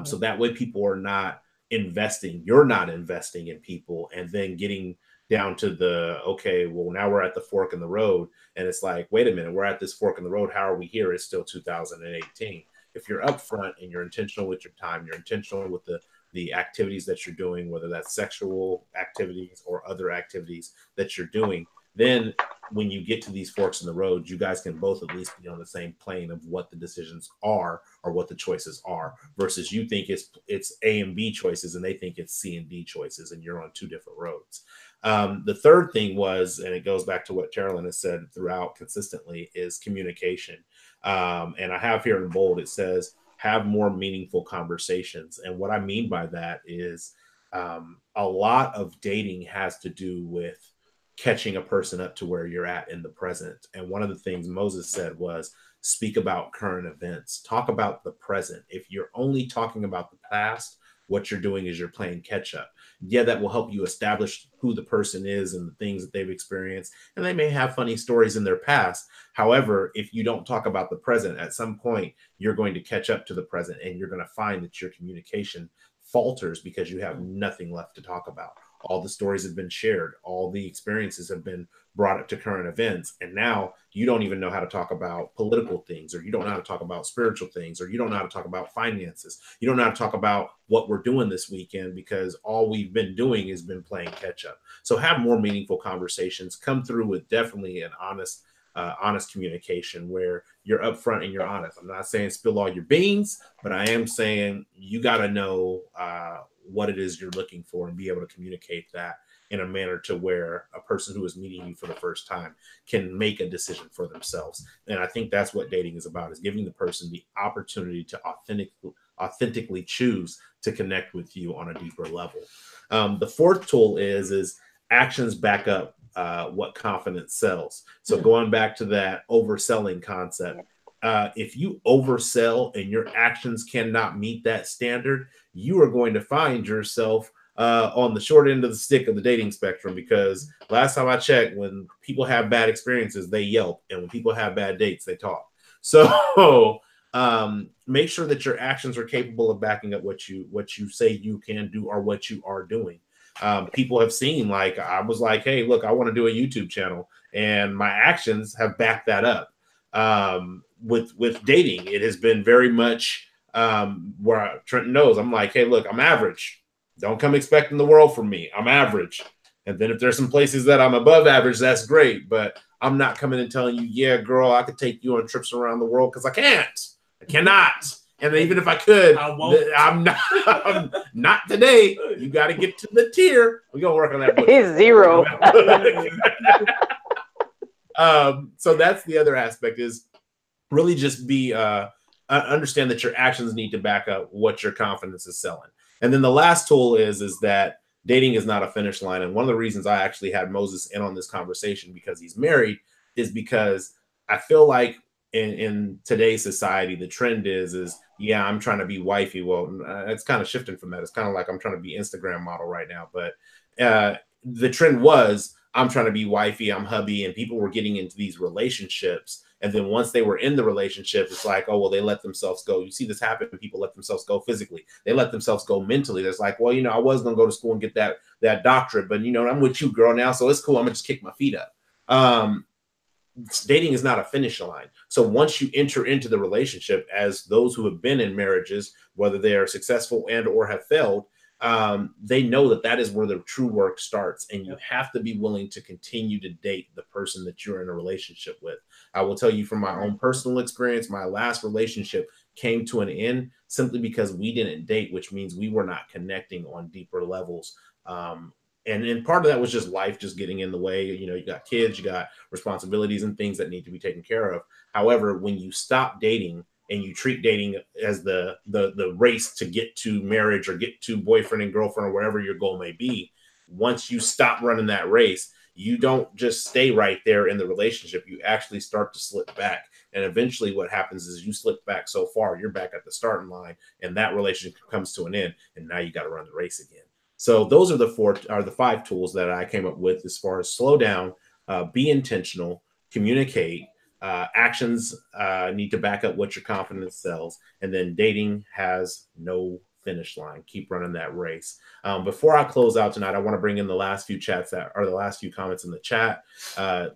Speaker 1: So that way people are not investing. You're not investing in people and then getting down to the, okay, well, now we're at the fork in the road. And it's like, wait a minute, we're at this fork in the road. How are we here? It's still 2018. If you're upfront and you're intentional with your time, you're intentional with the activities that you're doing, whether that's sexual activities or other activities that you're doing, then when you get to these forks in the road, you guys can both at least be on the same plane of what the decisions are or what the choices are, versus you think it's A and B choices and they think it's C and D choices, and you're on 2 different roads. The third thing was, and it goes back to what Taralyn has said throughout consistently, is communication. And I have here in bold, it says, have more meaningful conversations. And what I mean by that is a lot of dating has to do with catching a person up to where you're at in the present. And one of the things Moses said was, speak about current events, talk about the present. If you're only talking about the past, what you're doing is you're playing catch up. Yeah, that will help you establish who the person is and the things that they've experienced. And they may have funny stories in their past. However, if you don't talk about the present, at some point, you're going to catch up to the present, and you're going to find that your communication falters because you have nothing left to talk about. All the stories have been shared. All the experiences have been brought up to current events. And now you don't even know how to talk about political things, or you don't know how to talk about spiritual things, or you don't know how to talk about finances. You don't know how to talk about what we're doing this weekend, because all we've been doing has been playing catch up. So have more meaningful conversations. Come through with definitely an honest communication where you're upfront and you're honest. I'm not saying spill all your beans, but I am saying you got to know what it is you're looking for and be able to communicate that in a manner to where a person who is meeting you for the first time can make a decision for themselves. And I think that's what dating is about, is giving the person the opportunity to authentically choose to connect with you on a deeper level. The fourth tool is actions back up what confidence sells. So going back to that overselling concept, if you oversell and your actions cannot meet that standard, you are going to find yourself on the short end of the stick of the dating spectrum, because last time I checked, when people have bad experiences, they yelp, and when people have bad dates, they talk. So make sure that your actions are capable of backing up what you say you can do or what you are doing. People have seen, like, I was like, hey, look, I want to do a YouTube channel, and my actions have backed that up. With dating, it has been very much where Trenton knows, I'm like, hey, look, I'm average. Don't come expecting the world from me. I'm average. And then if there's some places that I'm above average, that's great. But I'm not coming and telling you, yeah, girl, I could take you on trips around the world, because I can't. I cannot. And even if I could,
Speaker 3: I won't.
Speaker 1: I'm not today. You got to get to the tier. We're going to work on that.
Speaker 2: He's 0.
Speaker 1: So that's the other aspect, is really just be understand that your actions need to back up what your confidence is selling. And then the last tool is that dating is not a finish line. And one of the reasons I actually had Moses in on this conversation, because he's married, is because I feel like in today's society, the trend is yeah, I'm trying to be wifey. Well, it's kind of shifting from that. It's kind of like I'm trying to be Instagram model right now. But the trend was I'm trying to be wifey, I'm hubby, and people were getting into these relationships. And then once they were in the relationship, it's like, oh, well, they let themselves go. You see this happen when people let themselves go physically. They let themselves go mentally. There's like, well, I was going to go to school and get that doctorate, but, I'm with you, girl, now, so it's cool. I'm going to just kick my feet up. Dating is not a finish line. So once you enter into the relationship, as those who have been in marriages, whether they are successful and or have failed, they know that is where the true work starts. And you have to be willing to continue to date the person that you're in a relationship with. I will tell you from my own personal experience, my last relationship came to an end simply because we didn't date, which means we were not connecting on deeper levels. And part of that was just life just getting in the way. You got kids, you got responsibilities and things that need to be taken care of. However, when you stop dating and you treat dating as the race to get to marriage or get to boyfriend and girlfriend or wherever your goal may be, once you stop running that race, you don't just stay right there in the relationship. You actually start to slip back. And eventually what happens is you slip back so far, you're back at the starting line, and that relationship comes to an end. And now you got to run the race again. So those are the 5 tools that I came up with as far as slow down, be intentional, communicate, actions need to back up what your confidence sells, and then dating has no finish line. Keep running that race. Before I close out tonight, I want to bring in the last few chats that are the last few comments in the chat.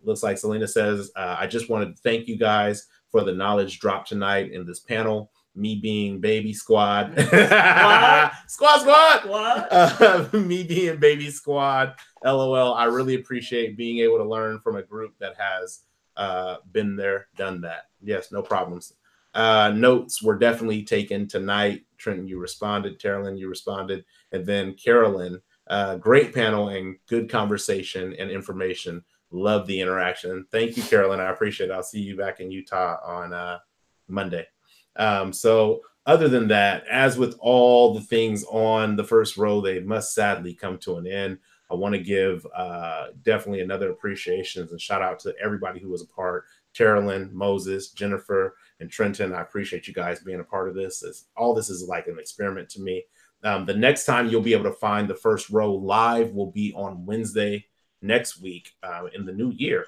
Speaker 1: Looks like Selena says, I just wanted to thank you guys for the knowledge drop tonight in this panel. Me being baby squad. Squad. Me being baby squad. LOL. I really appreciate being able to learn from a group that has been there, done that. Yes, no problems. Notes were definitely taken tonight. Trenton, you responded. Taralyn, you responded. And then Carolyn, great panel and good conversation and information. Love the interaction. Thank you, Carolyn. I appreciate it. I'll see you back in Utah on Monday. So other than that, as with all the things on the first row, they must sadly come to an end. I want to give definitely another appreciation and shout out to everybody who was a part. Taralyn, Moses, Jennifer, and Trenton. I appreciate you guys being a part of this. All this is like an experiment to me. The next time you'll be able to find the first row live will be on Wednesday next week in the new year.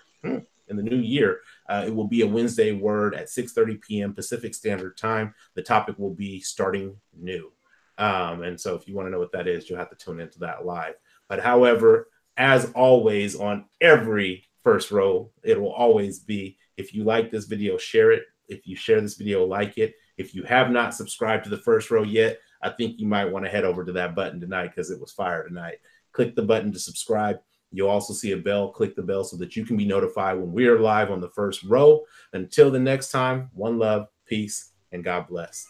Speaker 1: In the new year, it will be a Wednesday word at 6:30 p.m. Pacific Standard Time. The topic will be starting new. And so if you want to know what that is, you'll have to tune into that live. But however, as always on every first row, it will always be, if you like this video, share it. If you share this video, like it. If you have not subscribed to the first row yet, I think you might want to head over to that button tonight because it was fire tonight. Click the button to subscribe. You'll also see a bell. Click the bell so that you can be notified when we are live on the first row. Until the next time, one love, peace, and God bless.